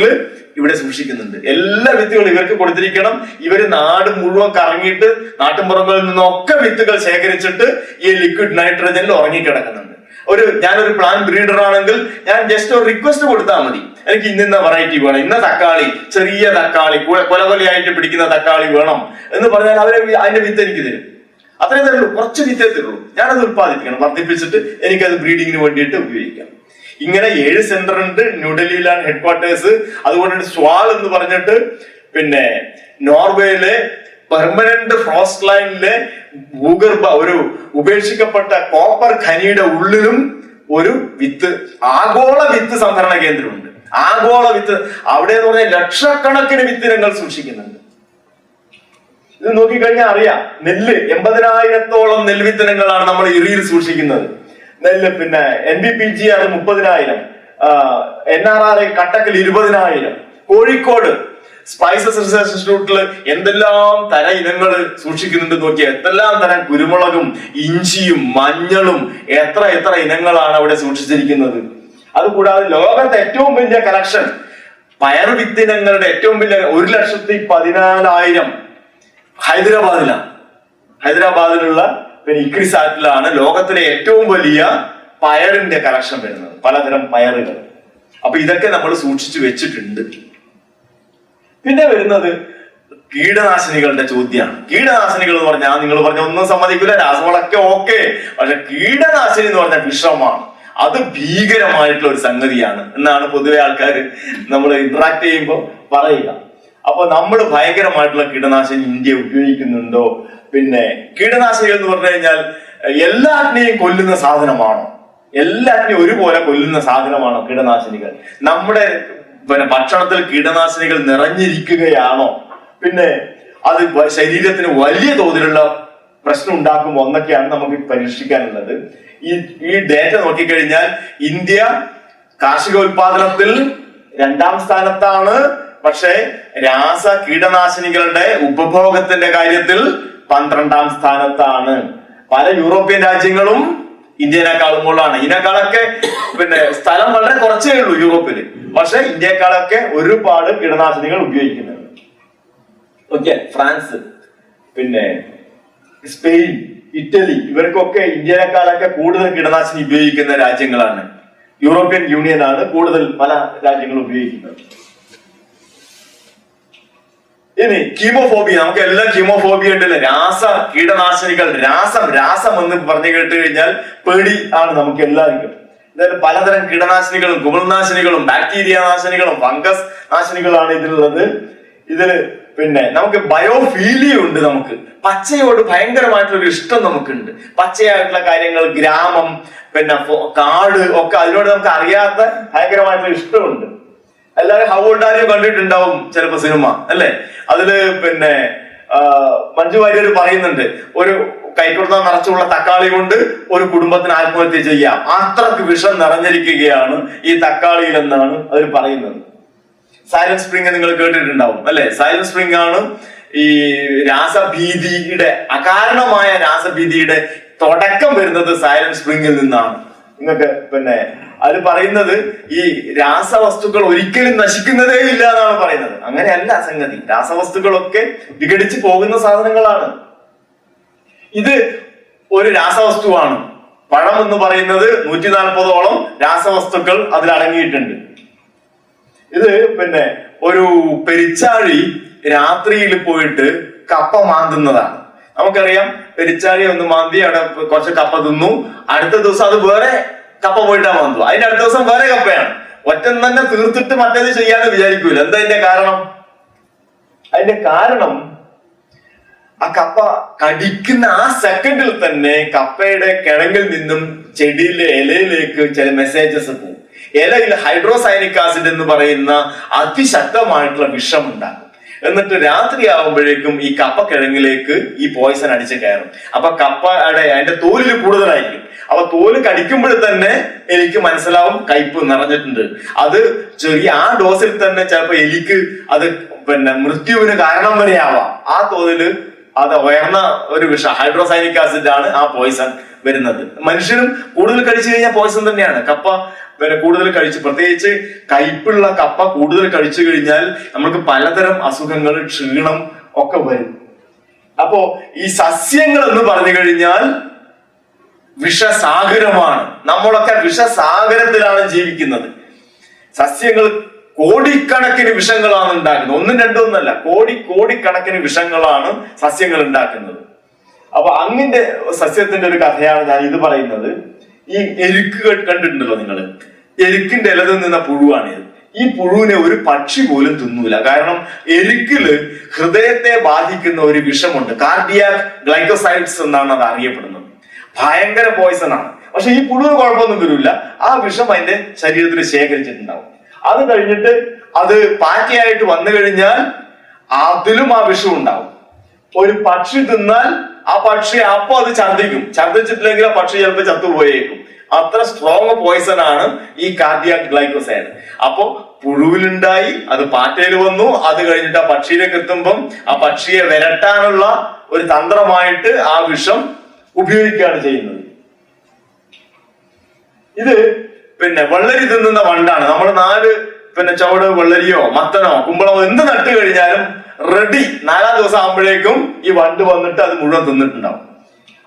ഇവിടെ സൂക്ഷിക്കുന്നുണ്ട്. എല്ലാ വിത്തുകളും ഇവർക്ക് കൊടുത്തിരിക്കണം. ഇവര് നാട് മുഴുവൻ കറങ്ങിയിട്ട് നാട്ടുമ്പുറങ്ങളിൽ നിന്നൊക്കെ വിത്തുകൾ ശേഖരിച്ചിട്ട് ഈ ലിക്വിഡ് നൈട്രജനിൽ ഉറങ്ങിക്കിടക്കുന്നുണ്ട്. ഞാനൊരു പ്ലാന്റ് ബ്രീഡർ ആണെങ്കിൽ ഞാൻ ജസ്റ്റ് ഒരു റിക്വസ്റ്റ് കൊടുത്താൽ മതി. എനിക്ക് ഇന്ന വെറൈറ്റി വേണം, ഇന്ന തക്കാളി, ചെറിയ തക്കാളി, കൊലകൊലയായിട്ട് പിടിക്കുന്ന തക്കാളി വേണം എന്ന് പറഞ്ഞാൽ അവര് അതിന്റെ വിത്ത് എനിക്ക് തരും. അത്രയും തരുള്ളൂ, കുറച്ച് വിത്തേ തരുള്ളൂ. ഞാനത് ഉത്പാദിപ്പിക്കണം, വർദ്ധിപ്പിച്ചിട്ട് എനിക്കത് ബ്രീഡിങ്ങിന് വേണ്ടിയിട്ട് ഉപയോഗിക്കാം. ഇങ്ങനെ 7 സെന്റർ ഉണ്ട്. ന്യൂഡൽഹിയിലാണ് ഹെഡ് ക്വാർട്ടേഴ്സ്. അതുകൊണ്ട് സ്വാൾ എന്ന് പറഞ്ഞിട്ട് നോർവേയിലെ പെർമനന്റ് ഫ്രോസ്റ്റ് ലൈനിലെ ഭൂഗർഭ ഒരു ഉപേക്ഷിക്കപ്പെട്ട കോപ്പർ ഖനിയുടെ ഉള്ളിലും ഒരു ആഗോള വിത്ത് സംഭരണ കേന്ദ്രമുണ്ട്. ആഗോള വിത്ത് അവിടെ എന്ന് പറഞ്ഞാൽ ലക്ഷക്കണക്കിന് വിത്തിനങ്ങൾ സൂക്ഷിക്കുന്നുണ്ട്. ഇത് നോക്കിക്കഴിഞ്ഞാൽ അറിയാം. നെല്ല് 80,000-ഓളം നെൽവിത്തിനങ്ങളാണ് നമ്മൾ ഇറിയിൽ സൂക്ഷിക്കുന്നത്. നെല്ല് NBPGR 30,000, NRRA കട്ടക്കിൽ 20,000, Kozhikode spices research ഇൻസ്റ്റിറ്റ്യൂട്ടിൽ എന്തെല്ലാം തര ഇനങ്ങൾ സൂക്ഷിക്കുന്നുണ്ട് നോക്കിയാൽ. എന്തെല്ലാം തരം കുരുമുളകും ഇഞ്ചിയും മഞ്ഞളും എത്ര ഇനങ്ങളാണ് അവിടെ സൂക്ഷിച്ചിരിക്കുന്നത്. അതുകൂടാതെ ലോകത്തെ ഏറ്റവും വലിയ കളക്ഷൻ പയറ് വിത്തിനങ്ങളുടെ ഏറ്റവും വലിയ 1,14,000 ഹൈദരാബാദിലുള്ള ഇക്രിസാറ്റിലാണ് ലോകത്തിലെ ഏറ്റവും വലിയ പയറിന്റെ കളക്ഷൻ വരുന്നത്, പലതരം പയറുകൾ. അപ്പൊ ഇതൊക്കെ നമ്മൾ സൂക്ഷിച്ചു വെച്ചിട്ടുണ്ട്. പിന്നെ വരുന്നത് കീടനാശിനികളുടെ ചോദ്യമാണ്. കീടനാശിനികൾ എന്ന് പറഞ്ഞാൽ നിങ്ങൾ പറഞ്ഞ ഒന്നും സമ്മതിക്കില്ല, രാസവളമൊക്കെ ഓക്കെ, പക്ഷെ കീടനാശിനി എന്ന് പറഞ്ഞാൽ വിഷമാണ്. അത് ഭീകരമായിട്ടുള്ള ഒരു സംഗതിയാണ് എന്നാണ് പൊതുവെ ആൾക്കാർ നമ്മൾ ഇന്ററാക്ട് ചെയ്യുമ്പോൾ പറയുക. അപ്പൊ നമ്മൾ ഭയങ്കരമായിട്ടുള്ള കീടനാശിനി ഇന്ത്യ ഉപയോഗിക്കുന്നുണ്ടോ? കീടനാശിനികൾ എന്ന് പറഞ്ഞു കഴിഞ്ഞാൽ എല്ലാറ്റിനെയും കൊല്ലുന്ന സാധനമാണോ? എല്ലാറ്റിനെയും ഒരുപോലെ കൊല്ലുന്ന സാധനമാണോ കീടനാശിനികൾ? നമ്മുടെ ഭക്ഷണത്തിൽ കീടനാശിനികൾ നിറഞ്ഞിരിക്കുകയാണോ? അത് ശരീരത്തിന് വലിയ തോതിലുള്ള പ്രശ്നം ഉണ്ടാക്കുമോ എന്നൊക്കെയാണ് നമുക്ക് പരീക്ഷിക്കാനുള്ളത്. ഈ ഡേറ്റ നോക്കിക്കഴിഞ്ഞാൽ ഇന്ത്യ കാർഷിക ഉൽപാദനത്തിൽ 2ാം സ്ഥാനത്താണ്. പക്ഷെ രാസ കീടനാശിനികളുടെ ഉപഭോഗത്തിന്റെ കാര്യത്തിൽ 12ാം സ്ഥാനത്താണ്. പല യൂറോപ്യൻ രാജ്യങ്ങളും ഇന്ത്യനേക്കാളും മുകളിലാണ്. ഇതിനേക്കാളൊക്കെ സ്ഥലം വളരെ കുറച്ചേ ഉള്ളൂ യൂറോപ്പില്, പക്ഷെ ഇന്ത്യക്കാളൊക്കെ ഒരുപാട് കീടനാശിനികൾ ഉപയോഗിക്കുന്നുണ്ട്. ഓക്കെ, ഫ്രാൻസ്, സ്പെയിൻ, ഇറ്റലി, ഇവർക്കൊക്കെ ഇന്ത്യനേക്കാളൊക്കെ കൂടുതൽ കീടനാശിനി ഉപയോഗിക്കുന്ന രാജ്യങ്ങളാണ്. യൂറോപ്യൻ യൂണിയൻ ആണ് കൂടുതൽ പല രാജ്യങ്ങളും ഉപയോഗിക്കുന്നത്. ഇനി കീമോഫോബിയ, നമുക്ക് എല്ലാം കീമോഫോബിയ ഉണ്ടല്ലോ. കീടനാശിനികൾ, രാസം എന്ന് പറഞ്ഞു കേട്ട് കഴിഞ്ഞാൽ പേടി ആണ് നമുക്ക് എല്ലാവർക്കും. അതായത് പലതരം കീടനാശിനികളും കുമിൾനാശിനികളും ബാക്ടീരിയ നാശിനികളും ഫംഗസ് നാശിനികളാണ് ഇതിലുള്ളത്. ഇതില് നമുക്ക് ബയോഫീലിയ ഉണ്ട്. നമുക്ക് പച്ചയോട് ഭയങ്കരമായിട്ടുള്ള ഇഷ്ടം നമുക്കുണ്ട്. പച്ചയായിട്ടുള്ള കാര്യങ്ങൾ, ഗ്രാമം, കാട് ഒക്കെ അതിനോട് നമുക്ക് അറിയാത്ത ഭയങ്കരമായിട്ടുള്ള ഇഷ്ടമുണ്ട്. എല്ലാവരും ഹൗ ഓൾഡ് ആർ യു കണ്ടിട്ടുണ്ടാവും ചിലപ്പോ സിനിമ അല്ലെ. അതില് മഞ്ജു വാര്യർ പറയുന്നുണ്ട്, ഒരു കൈക്കുടുന്ന നിറച്ചുള്ള തക്കാളി കൊണ്ട് ഒരു കുടുംബത്തിന് ആത്മഹത്യ ചെയ്യാം, അത്രക്ക് വിഷം നിറഞ്ഞിരിക്കുകയാണ് ഈ തക്കാളിയിൽ എന്നാണ് അവർ പറയുന്നത്. സൈലന്റ് സ്പ്രിംഗ് നിങ്ങൾ കേട്ടിട്ടുണ്ടാവും അല്ലെ? സൈലന്റ് സ്പ്രിംഗ് ആണ് ഈ രാസഭീതിയുടെ അകാരണമായ രാസഭീതിയുടെ തുടക്കം വരുന്നത് സൈലന്റ് സ്പ്രിംഗിൽ നിന്നാണ്. നിങ്ങൾക്ക് അത് പറയുന്നത് ഈ രാസവസ്തുക്കൾ ഒരിക്കലും നശിക്കുന്നതേ ഇല്ല എന്നാണ് പറയുന്നത്. അങ്ങനെയല്ല സംഗതി. രാസവസ്തുക്കളൊക്കെ വിഘടിച്ച് പോകുന്ന സാധനങ്ങളാണ്. ഇത് ഒരു രാസവസ്തുവാണ്. പഴം എന്ന് പറയുന്നത് 140ഓളം രാസവസ്തുക്കൾ അതിൽ അടങ്ങിയിട്ടുണ്ട്. ഇത് ഒരു പെരിച്ചാഴി രാത്രിയിൽ പോയിട്ട് കപ്പ മാന്തുന്നതാണ്. നമുക്കറിയാം, പെരിച്ചാഴി ഒന്ന് മാന്തി അവിടെ കുറച്ച് കപ്പ തിന്നു, അടുത്ത ദിവസം അത് വേറെ കപ്പ പോയിട്ടാ മാന്തു, അതിന്റെ അടുത്ത ദിവസം വേറെ കപ്പയാണ്. ഒറ്റ തന്നെ തീർത്തിട്ട് മറ്റേത് ചെയ്യാന്ന് വിചാരിക്കൂല. എന്താ അതിന്റെ കാരണം? അതിന്റെ കാരണം ആ കപ്പ കടിക്കുന്ന ആ സെക്കൻഡിൽ തന്നെ കപ്പയുടെ കിഴങ്ങിൽ നിന്നും ചെടിയിലെ ഇലയിലേക്ക് ചില മെസ്സേജസ് പോകും. ഇലയിൽ ഹൈഡ്രോസൈനിക് ആസിഡ് എന്ന് പറയുന്ന അതിശക്തമായിട്ടുള്ള വിഷം ഉണ്ടാകും. എന്നിട്ട് രാത്രിയാവുമ്പോഴേക്കും ഈ കപ്പ കിഴങ്ങിലേക്ക് ഈ പോയിസൺ അടിച്ച് കയറും. അപ്പൊ കപ്പയുടെ അതിന്റെ തോലിൽ കൂടുതലായിരിക്കും. അപ്പൊ തോല് കടിക്കുമ്പോൾ തന്നെ എനിക്ക് മനസ്സിലാവും കയ്പ് നിറഞ്ഞിട്ടുണ്ട്. അത് ചെറിയ ആ ഡോസിൽ തന്നെ ചിലപ്പോ എലിക്ക് അത് മൃത്യുവിന് കാരണം വരെ ആവാം. ആ തോതില് അത് ഉയർന്ന ഒരു വിഷം ഹൈഡ്രോസൈനിക് ആസിഡ് ആണ് ആ പോയിസൺ വരുന്നത്. മനുഷ്യനും കൂടുതൽ കഴിച്ചു കഴിഞ്ഞാൽ പോയിസൺ തന്നെയാണ്. കപ്പ കൂടുതൽ കഴിച്ച്, പ്രത്യേകിച്ച് കയ്പുള്ള കപ്പ കൂടുതൽ കഴിച്ചു കഴിഞ്ഞാൽ നമുക്ക് പലതരം അസുഖങ്ങൾ, ക്ഷീണം ഒക്കെ വരും. അപ്പോ ഈ സസ്യങ്ങൾ എന്ന് പറഞ്ഞു കഴിഞ്ഞാൽ വിഷസാഗരമാണ്. നമ്മളൊക്കെ വിഷസാഗരത്തിലാണ് ജീവിക്കുന്നത്. സസ്യങ്ങൾ കോടിക്കണക്കിന് വിഷങ്ങളാണ് ഉണ്ടാക്കുന്നത്. ഒന്നും രണ്ടും ഒന്നല്ല, കോടിക്കണക്കിന് വിഷങ്ങളാണ് സസ്യങ്ങൾ ഉണ്ടാക്കുന്നത്. അപ്പൊ അങ്ങനെ സസ്യത്തിന്റെ ഒരു കഥയാണ് ഞാൻ ഇത് പറയുന്നത്. ഈ എരുക്ക് കണ്ടിട്ടുണ്ടല്ലോ നിങ്ങള്? എരുക്കിന്റെ ഇല തിന്നുന്ന പുഴുവാണിത്. ഈ പുഴുവിനെ ഒരു പക്ഷി പോലും തിന്നൂല. കാരണം എരുക്കില് ഹൃദയത്തെ ബാധിക്കുന്ന ഒരു വിഷമുണ്ട്, കാർഡിയാക് ഗ്ലൈക്കോസൈഡ്സ് എന്നാണ് അത് അറിയപ്പെടുന്നത്. ഭയങ്കര പോയിസൺ ആണ്. പക്ഷെ ഈ പുഴുവിന് കുഴപ്പമൊന്നും വരില്ല. ആ വിഷം അതിന്റെ ശരീരത്തിൽ ശേഖരിച്ചിട്ടുണ്ടാവും. അത് കഴിഞ്ഞിട്ട് അത് പാറ്റയായിട്ട് വന്നു കഴിഞ്ഞാൽ അതിലും ആ വിഷം ഉണ്ടാവും. ഒരു പക്ഷി തിന്നാൽ ആ പക്ഷി അപ്പൊ അത് ഛർദ്ദിക്കും. ഛർദ്ദിച്ചിട്ടില്ലെങ്കിൽ ആ പക്ഷി ചിലപ്പോൾ ചത്തുപോയേക്കും. അത്ര സ്ട്രോങ് പോയിസൺ ആണ് ഈ കാർഡിയാക് ഗ്ലൈക്കോസൈഡ്. അപ്പോ പുഴുവിലുണ്ടായി, അത് പാറ്റയിൽ വന്നു, അത് കഴിഞ്ഞിട്ട് ആ പക്ഷിയിലേക്ക് എത്തുമ്പം ആ പക്ഷിയെ വിരട്ടാനുള്ള ഒരു തന്ത്രമായിട്ട് ആ വിഷം ഉപയോഗിക്കുകയാണ് ചെയ്യുന്നത്. ഇത് വെള്ളരി തിന്നുന്ന വണ്ടാണ്. നമ്മൾ 4 ചുവട് വെള്ളരിയോ മത്തനോ കുമ്പളമോ എന്ത് നട്ട് കഴിഞ്ഞാലും റെഡി. 4ാം ദിവസം ആകുമ്പോഴേക്കും ഈ വണ്ട് വന്നിട്ട് അത് മുഴുവൻ തിന്നിട്ടുണ്ടാവും.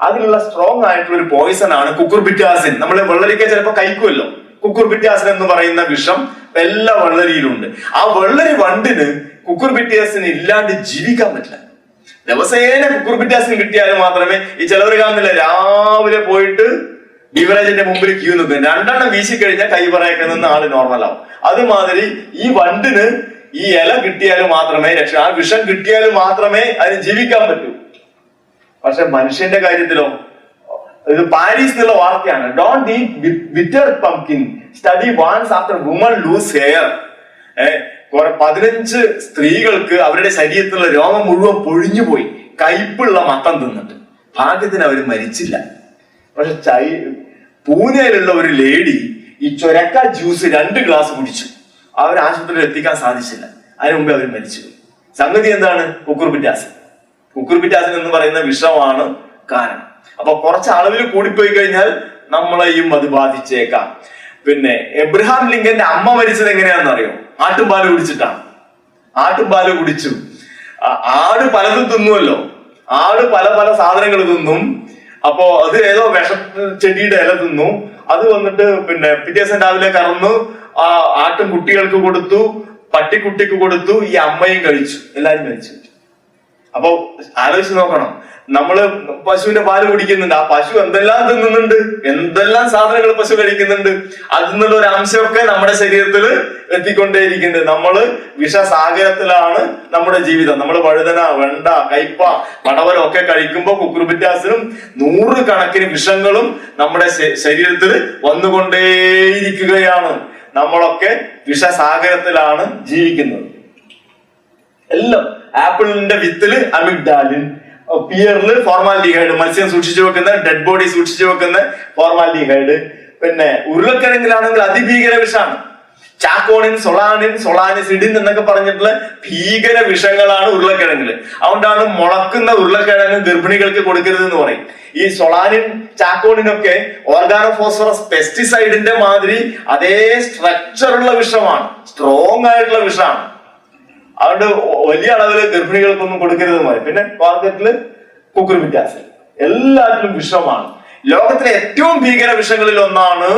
അതിലുള്ള സ്ട്രോങ് ആയിട്ടുള്ള ഒരു പോയിസൺ ആണ് കുക്കുർബിറ്റാസിൻ. നമ്മൾ വെള്ളരിക്ക ചിലപ്പോൾ കഴിക്കുമല്ലോ. കുക്കുർബിറ്റാസിൻ എന്ന് പറയുന്ന വിഷം എല്ലാ വെള്ളരിയിലുണ്ട്. ആ വെള്ളരി വണ്ടിന് കുക്കുർബിറ്റാസിൻ ഇല്ലാണ്ട് ജീവിക്കാൻ പറ്റില്ല. ദിവസേന കുക്കുർബിറ്റാസിൻ കിട്ടിയാലും മാത്രമേ, ഈ ചിലവർ കാണുന്നില്ല, രാവിലെ പോയിട്ട് ബിവറേജിന്റെ മുമ്പിൽ ക്യൂ നിൽക്കും, 2 എണ്ണം വീശി കഴിഞ്ഞാൽ കൈ പറയൊക്കെ നിന്ന് ആള് നോർമലാവും. അതുമാതിരി ഈ വണ്ടിന് ഈ ഇല കിട്ടിയാലും മാത്രമേ ആ വിഷം കിട്ടിയാലും മാത്രമേ അതിന് ജീവിക്കാൻ പറ്റൂ. പക്ഷെ മനുഷ്യന്റെ കാര്യത്തിലോ, ഇത് പാരീസ് എന്നുള്ള വാർത്തയാണ്. Don't eat bitter pumpkin, study warns after woman lose hair. 15 സ്ത്രീകൾക്ക് അവരുടെ ശരീരത്തിലുള്ള രോമം മുഴുവൻ പൊഴിഞ്ഞുപോയി കയ്പുള്ള മത്തം തിന്നിട്ട്. ഭാഗ്യത്തിന് അവർ മരിച്ചില്ല. പക്ഷെ പൂനെയിലുള്ള ഒരു ലേഡി ഈ ചൊരക്ക ജ്യൂസ് 2 ഗ്ലാസ് കുടിച്ചു. അവർ ആശുപത്രിയിൽ എത്തിക്കാൻ സാധിച്ചില്ല. അതിനു മുമ്പേ അവർ മരിച്ചു. സംഗതി എന്താണ്? കുക്കുർബിറ്റാസിൻ. കുക്കുർബിറ്റാസിൻ എന്ന് പറയുന്ന വിഷമാണ് കാരണം. അപ്പൊ കുറച്ച് അളവിൽ കൂടിപ്പോയി കഴിഞ്ഞാൽ നമ്മളെയും അത് ബാധിച്ചേക്കാം. എബ്രഹാം ലിങ്കന്റെ അമ്മ മരിച്ചത് എങ്ങനെയാണെന്ന് അറിയോ? ആട്ടുംപാല് കുടിച്ചിട്ടാണ്. ആട്ടുംപാല് കുടിച്ചു. ആട് പലതും തിന്നുമല്ലോ. ആട് പല പല സാധനങ്ങൾ തിന്നും. അപ്പോ അത് ഏതോ ചെടിയുടെ ഇല തിന്നു. അത് വന്നിട്ട് പിറ്റേ ദിവസം രാവിലെ കറന്നു ആ ആട്ടും കുട്ടികൾക്ക് കൊടുത്തു, പട്ടിക്കുട്ടിക്ക് കൊടുത്തു, ഈ അമ്മയും കഴിച്ചു. എല്ലാരും കഴിച്ചു. അപ്പൊ ആലോചിച്ച് നോക്കണം, നമ്മള് പശുവിന്റെ പാല് കുടിക്കുന്നുണ്ട്. ആ പശു എന്തെല്ലാം തിന്നുന്നുണ്ട്, എന്തെല്ലാം സാധനങ്ങൾ പശു കഴിക്കുന്നുണ്ട്. അതിൽ നിന്നുള്ള ഒരു അംശമൊക്കെ നമ്മുടെ ശരീരത്തിൽ എത്തിക്കൊണ്ടേയിരിക്കുന്നുണ്ട്. നമ്മള് വിഷസാഗരത്തിലാണ് നമ്മുടെ ജീവിതം. നമ്മൾ വഴുതന, വെണ്ട, കയ്പ, പടവലം ഒക്കെ കഴിക്കുമ്പോൾ കുക്കുർബിറ്റാസിനും 100 കണക്കിന് വിഷങ്ങളും നമ്മുടെ ശരീരത്തിൽ വന്നുകൊണ്ടേയിരിക്കുകയാണ്. നമ്മളൊക്കെ വിഷസാഗരത്തിലാണ് ജീവിക്കുന്നത്. എല്ലാം ആപ്പിളിന്റെ വിത്തില് അമിഗ്ഡാലിൻ, പിയറില് ഫോർമാൽഡിഹൈഡ്, മത്സ്യം സൂക്ഷിച്ചു വെക്കുന്ന, ഡെഡ് ബോഡി സൂക്ഷിച്ചു വെക്കുന്ന ഫോർമാൽഡിഹൈഡ്. ഉരുളക്കിഴങ്ങിലാണെങ്കിൽ അതിഭീകര വിഷാണ്. ചാക്കോണിൻ, സൊളാനിസിഡിൻ എന്നൊക്കെ പറഞ്ഞിട്ടുള്ള ഭീകര വിഷങ്ങളാണ് ഉരുളക്കിഴങ്ങില്. അതുകൊണ്ടാണ് മുളക്കുന്ന ഉരുളക്കിഴങ്ങ് ഗർഭിണികൾക്ക് കൊടുക്കരുത് എന്ന് പറയും. ഈ സൊളാനിൻ, ചാക്കോണിനൊക്കെ ഓർഗാനോഫോസ്ഫറസ് പെസ്റ്റിസൈഡിന്റെ മാതിരി അതേ സ്ട്രക്ചറുള്ള വിഷമാണ്, സ്ട്രോങ് ആയിട്ടുള്ള വിഷമാണ്. അതുകൊണ്ട് വലിയ അളവില് ഗർഭിണികൾക്കൊന്നും കൊടുക്കരുത് പറയും. പിന്നെ മാർക്കറ്റില് കുക്കുർബിറ്റാസ്, എല്ലാത്തിലും വിഷമാണ്. ലോകത്തിലെ ഏറ്റവും ഭീകര വിഷങ്ങളിൽ ഒന്നാണ്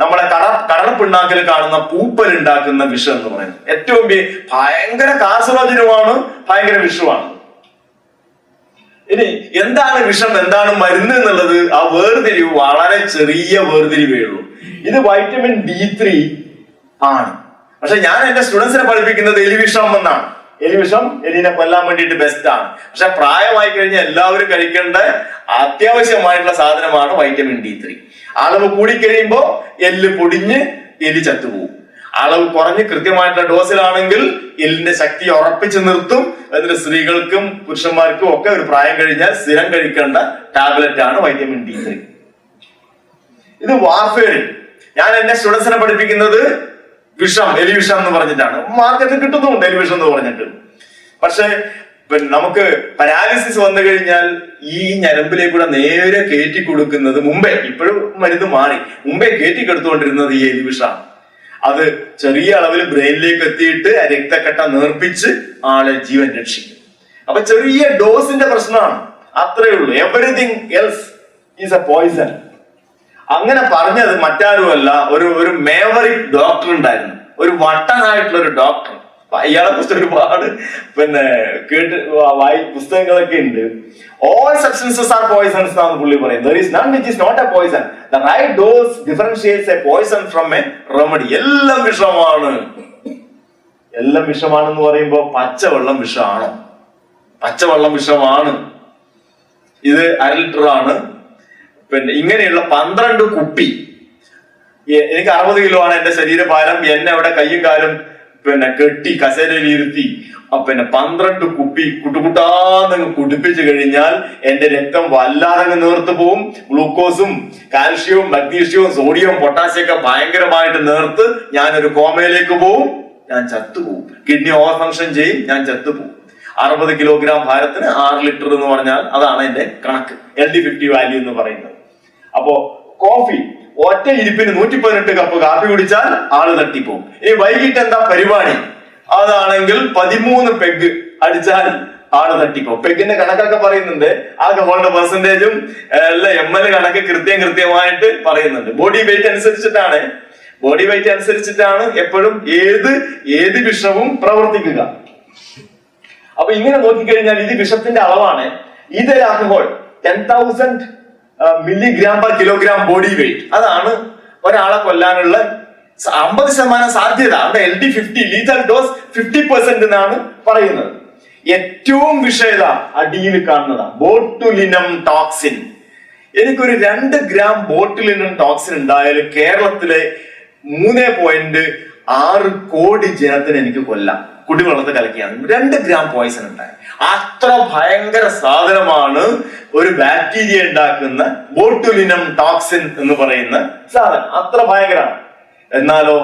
നമ്മളെ കടലപ്പിണ്ണാക്കിൽ കാണുന്ന പൂപ്പൽ ഉണ്ടാക്കുന്ന വിഷം എന്ന് പറയുന്നത്. ഏറ്റവും ഭയങ്കര കാർസിനോജനുമാണ്, ഭയങ്കര വിഷമാണ്. ഇനി എന്താണ് വിഷം, എന്താണ് മരുന്ന് എന്നുള്ളത് ആ വേർതിരിവ് വളരെ ചെറിയ വേർതിരിവേ ഉള്ളൂ. ഇത് വൈറ്റമിൻ D3 ആണ്. പക്ഷെ ഞാൻ എന്റെ സ്റ്റുഡൻസിനെ പഠിപ്പിക്കുന്നത് എലിവിഷം എന്നാണ്. എലിവിഷം എലിനെ കൊല്ലാൻ വേണ്ടിയിട്ട് ബെസ്റ്റ് ആണ്. പക്ഷെ പ്രായമായി കഴിഞ്ഞാൽ എല്ലാവരും കഴിക്കേണ്ട അത്യാവശ്യമായിട്ടുള്ള സാധനമാണ് വൈറ്റമിൻ D3. അളവ് കൂടിക്കഴിയുമ്പോ എല്ല് പൊടിഞ്ഞ് എലി ചത്തുപോകും. അളവ് കുറഞ്ഞ് കൃത്യമായിട്ടുള്ള ഡോസിലാണെങ്കിൽ എല്ലിന്റെ ശക്തി ഉറപ്പിച്ച് നിർത്തും. അതിന് സ്ത്രീകൾക്കും പുരുഷന്മാർക്കും ഒക്കെ ഒരു പ്രായം കഴിഞ്ഞാൽ സ്ഥിരം കഴിക്കേണ്ട ടാബ്ലറ്റ് ആണ് വൈറ്റമിൻ D3. ഇത് വാർഫെയറിൻ. ഞാൻ എന്റെ സ്റ്റുഡൻസിനെ പഠിപ്പിക്കുന്നത് വിഷം, എലിവിഷം എന്ന് പറഞ്ഞിട്ടാണ്. മാർക്കറ്റിൽ കിട്ടുന്നുണ്ട് എലിവിഷം എന്ന് പറഞ്ഞിട്ട്. പക്ഷെ നമുക്ക് പാരാലിസിസ് വന്നു കഴിഞ്ഞാൽ ഈ ഞരമ്പിലേക്കൂടെ നേരെ കയറ്റി കൊടുക്കുന്നത്, മുമ്പേ, ഇപ്പോഴും മരുന്ന് മാറി, മുമ്പേ കയറ്റി കൊടുത്തുകൊണ്ടിരുന്നത് ഈ എലിവിഷമാണ്. അത് ചെറിയ അളവിൽ ബ്രെയിനിലേക്ക് എത്തിയിട്ട് രക്തക്കട്ട നേർപ്പിച്ച് ആളെ ജീവൻ രക്ഷിക്കും. അപ്പൊ ചെറിയ ഡോസിന്റെ പ്രശ്നമാണ്, അത്രേ ഉള്ളൂ. Everything else is a poison. അങ്ങനെ പറഞ്ഞത് മറ്റാരുമല്ല, ഒരു മേവറിക് ഡോക്ടർ ഉണ്ടായിരുന്നു, ഒരു വട്ടനായിട്ടുള്ള ഒരു ഡോക്ടർ. അയാളെ കുറിച്ച് ഒരുപാട് കേട്ട് പുസ്തകങ്ങളൊക്കെ ഉണ്ട്. ഓൾ സബ്സ്റ്റൻസസ് ആർ പോയിസൺസ് എന്നാണ് പുള്ളി പറയുന്നത്. There is none which is not a poison. The right dose differentiates a poison from a remedy. എല്ലാം വിഷമാണ്. എല്ലാം വിഷമാണെന്ന് പറയുമ്പോ പച്ചവെള്ളം വിഷമാണോ? പച്ചവെള്ളം വിഷമാണ്. ഇത് 1/2 ലിറ്റർ ആണ്. ഇങ്ങനെയുള്ള 12 കുപ്പി, എനിക്ക് 60 കിലോ ആണ് എന്റെ ശരീരഭാരം. എന്നെ അവിടെ കയ്യും കാലും കെട്ടി കസേരയിൽ ഇരുത്തി 12 കുപ്പി കുട്ടുകുട്ടാന്ന് കുടിപ്പിച്ചു കഴിഞ്ഞാൽ എന്റെ രക്തം വല്ലാതെ നേർത്ത് പോവും. ഗ്ലൂക്കോസും കാൽഷ്യവും മഗ്നീഷ്യവും സോഡിയവും പൊട്ടാസ്യം ഒക്കെ ഭയങ്കരമായിട്ട് നേർത്ത് ഞാനൊരു കോമയിലേക്ക് പോവും, ഞാൻ ചത്തുപോകും. കിഡ്നി ഓവർ ഫങ്ഷൻ ചെയ്യും, ഞാൻ ചത്തുപോകും. 60 കിലോഗ്രാം ഭാരത്തിന് 6 ലിറ്റർ എന്ന് പറഞ്ഞാൽ അതാണ് എന്റെ കണക്ക്, LD50 വാല്യൂ എന്ന് പറയുന്നത്. അപ്പോ കോഫി ഒറ്റ ഇരിപ്പിന് 118 കപ്പ് കാപ്പി കുടിച്ചാൽ ആള് തട്ടിപ്പോവും. ഇനി വൈകിട്ട് എന്താ പരിപാടി? അതാണെങ്കിൽ 13 പെഗ് അടിച്ചാൽ ആള് തട്ടിപ്പോവും. പെഗിന്റെ കണക്കൊക്കെ പറയുന്നുണ്ട്, ആൽക്കഹോളിന്റെ പെർസെന്റേജും എല്ലാം ML കണക്ക് കൃത്യമായിട്ട് പറയുന്നുണ്ട്. ബോഡി വെയിറ്റ് അനുസരിച്ചിട്ടാണ് എപ്പോഴും ഏത് വിഷവും പ്രവർത്തിക്കുക. അപ്പൊ ഇങ്ങനെ നോക്കിക്കഴിഞ്ഞാൽ ഇത് വിഷത്തിന്റെ അളവാണ്. ഇത് alcohol 10,000 milligram per kilogram body weight. അതാണ് ഒരാളെ കൊല്ലാനുള്ള 50% സാധ്യത. അവിടെ LD50 ലീതൽ ഡോസ് 50% എന്നാണ് പറയുന്നത്. ഏറ്റവും വിഷയത അടിയിൽ കാണുന്നതാ ബോട്ടുലിനം ടോക്സിൻ. എനിക്കൊരു 2 ഗ്രാം ബോട്ടുലിനം ടോക്സിൻ ഉണ്ടായാലും കേരളത്തിലെ 3.6 കോടി ജനത്തിന് എനിക്ക് കൊല്ലാം. കുടിവെള്ളത്തെ കലക്കിയാണ് 2 ഗ്രാം പോയിസൺ ഉണ്ടായി. അത്ര ഭയങ്കര സാധനമാണ് ഒരു ബാക്ടീരിയ ഉണ്ടാക്കുന്ന ബോട്ടുലിനം ടോക്സിൻ എന്ന് പറയുന്ന സാധനം. അത്ര ഭയങ്കരമാണ്. എന്നാലോ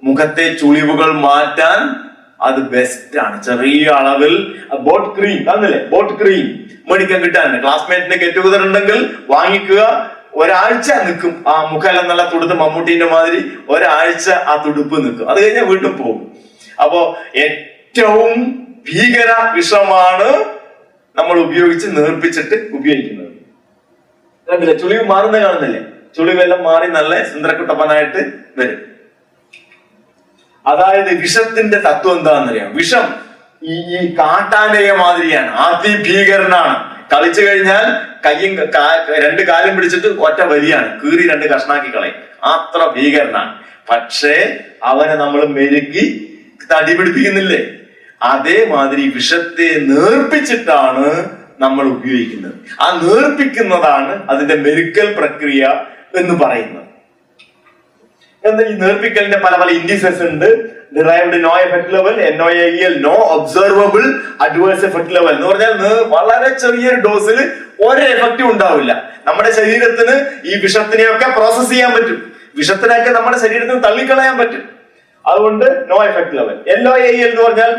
മുഖത്തെ ചുളിവുകൾ മാറ്റാൻ അത് ബെസ്റ്റ് ആണ്. ചെറിയ അളവിൽ ബോട്ട് ക്രീം തന്നില്ലേ, ബോട്ട് ക്രീം മേടിക്കാൻ കിട്ടാൻ ക്ലാസ്മേറ്റിന്റെ ഗെറ്റ് ടുഗദർ ഉണ്ടെങ്കിൽ വാങ്ങിക്കുക. ഒരാഴ്ച നിൽക്കും ആ മുഖമെല്ലാം നല്ല തുടുത്ത്, മമ്മൂട്ടീന്റെ മാതിരി ഒരാഴ്ച ആ തുടുപ്പ് നിൽക്കും. അത് കഴിഞ്ഞാൽ വീണ്ടും പോകും. അപ്പോ ഏറ്റവും ഭീകര വിഷമാണ് നമ്മൾ ഉപയോഗിച്ച് നേർപ്പിച്ചിട്ട് ഉപയോഗിക്കുന്നത്. കണ്ടില്ലേ, ചുളിവ് മാറുന്ന കാണുന്നില്ലേ? ചുളിവെല്ലാം മാറി നല്ല സുന്ദരക്കുട്ടപ്പനായിട്ട് വരും. അതായത് വിഷത്തിന്റെ തത്വം എന്താണെന്നറിയാം? വിഷം ഈ കാട്ടാനയെ മാതിരിയാണ്, അതിഭീകരനാണ്. കളിച്ചു കഴിഞ്ഞാൽ കയ്യും 2 കാലും പിടിച്ചിട്ട് ഒറ്റ വലിയാണ്, കീറി 2 കഷ്ണാക്കി കളയും. അത്ര ഭീകരനാണ്. പക്ഷേ അവനെ നമ്മൾ മെരുക്കി തടി പിടിപ്പിക്കുന്നില്ലേ? അതേമാതിരി വിഷത്തെ നേർപ്പിച്ചിട്ടാണ് നമ്മൾ ഉപയോഗിക്കുന്നത്. ആ നേർപ്പിക്കുന്നതാണ് അതിന്റെ മെരുക്കൽ പ്രക്രിയ എന്ന് പറയുന്നത്. എന്നാൽ ഈ നേർപ്പിക്കലിന്റെ പല ഇൻഡിസസ് ഉണ്ട്. Derived no effect level, NOAEL, no observable adverse effect level എന്ന് പറഞ്ഞാൽ വളരെ ചെറിയൊരു ഡോസിൽ ഒരു എഫക്റ്റും ഉണ്ടാവില്ല. നമ്മുടെ ശരീരത്തിന് ഈ വിഷത്തിനെയൊക്കെ പ്രോസസ് ചെയ്യാൻ പറ്റും. വിഷത്തിനൊക്കെ നമ്മുടെ ശരീരത്തിന് തള്ളിക്കളയാൻ പറ്റും. അതുകൊണ്ട് നോ എഫക്ട് ലെവൽ. LOAEL എന്ന് പറഞ്ഞാൽ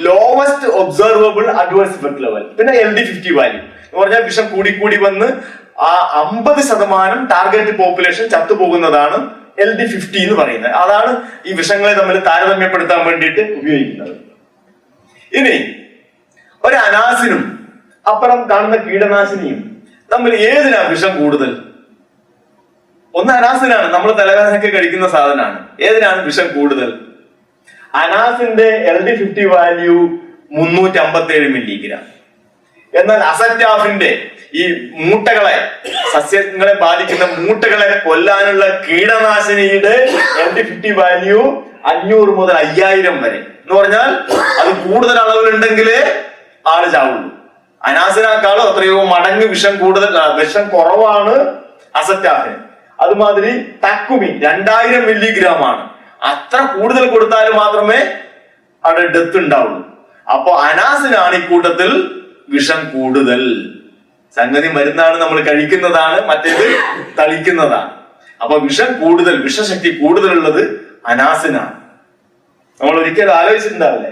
lowest observable adverse effect level. പിന്നെ LD50 വാല്യൂ എന്ന് പറഞ്ഞാൽ വിഷം കൂടി വന്ന് ആ 50% ടാർഗറ്റ് പോപ്പുലേഷൻ ചത്തുപോകുന്നതാണ് LD50 എന്ന് പറയുന്നത്. അതാണ് ഈ വിഷങ്ങളെ തമ്മിൽ താരതമ്യപ്പെടുത്താൻ വേണ്ടിയിട്ട് ഉപയോഗിക്കുന്നത്. ഇനി ഒരു അനാസിനും അപ്പുറം കാണുന്ന കീടനാശിനിയും തമ്മിൽ ഏതിനാ വിഷം കൂടുതൽ? ഒന്ന് അനാസിനാണ്, നമ്മൾ തലവേദനയൊക്കെ കഴിക്കുന്ന സാധനമാണ്. ഏതിനാണ് വിഷം കൂടുതൽ? അനാസിന്റെ LD50 വാല്യൂ 357 മില്ലിഗ്രാം. എന്നാൽ അസറ്റാഫിന്റെ ഈ മൂട്ടകളെ, സസ്യങ്ങളെ ബാധിക്കുന്ന മൂട്ടകളെ കൊല്ലാനുള്ള കീടനാശിനിയുടെ LD50 വാല്യൂ 500 മുതൽ 5000 വരെ. എന്ന് പറഞ്ഞാൽ അത് കൂടുതൽ അളവിലുണ്ടെങ്കിലേ ആള് ചാവുള്ളൂ. അനാസിനേക്കാളും എത്രയോ മടങ്ങ് വിഷം കുറവാണ് അസറ്റാഫിന്. അതുമാതിരി തക്കുമി 2000 മില്ലിഗ്രാം ആണ്. അത്ര കൂടുതൽ കൊടുത്താൽ മാത്രമേ അവിടെ ഡെത്ത് ഉണ്ടാവുള്ളൂ. അപ്പൊ അനാസിനാണ് ഈ കൂട്ടത്തിൽ വിഷം കൂടുതൽ. സംഗതി മരുന്നാണ്, നമ്മൾ കഴിക്കുന്നതാണ്, മറ്റേത് തളിക്കുന്നതാണ്. അപ്പൊ വിഷം കൂടുതൽ, വിഷശക്തി കൂടുതലുള്ളത് അനാസിനാണ്. നമ്മൾ ഒരിക്കലും ആലോചിച്ചിട്ടുണ്ടാവില്ലേ?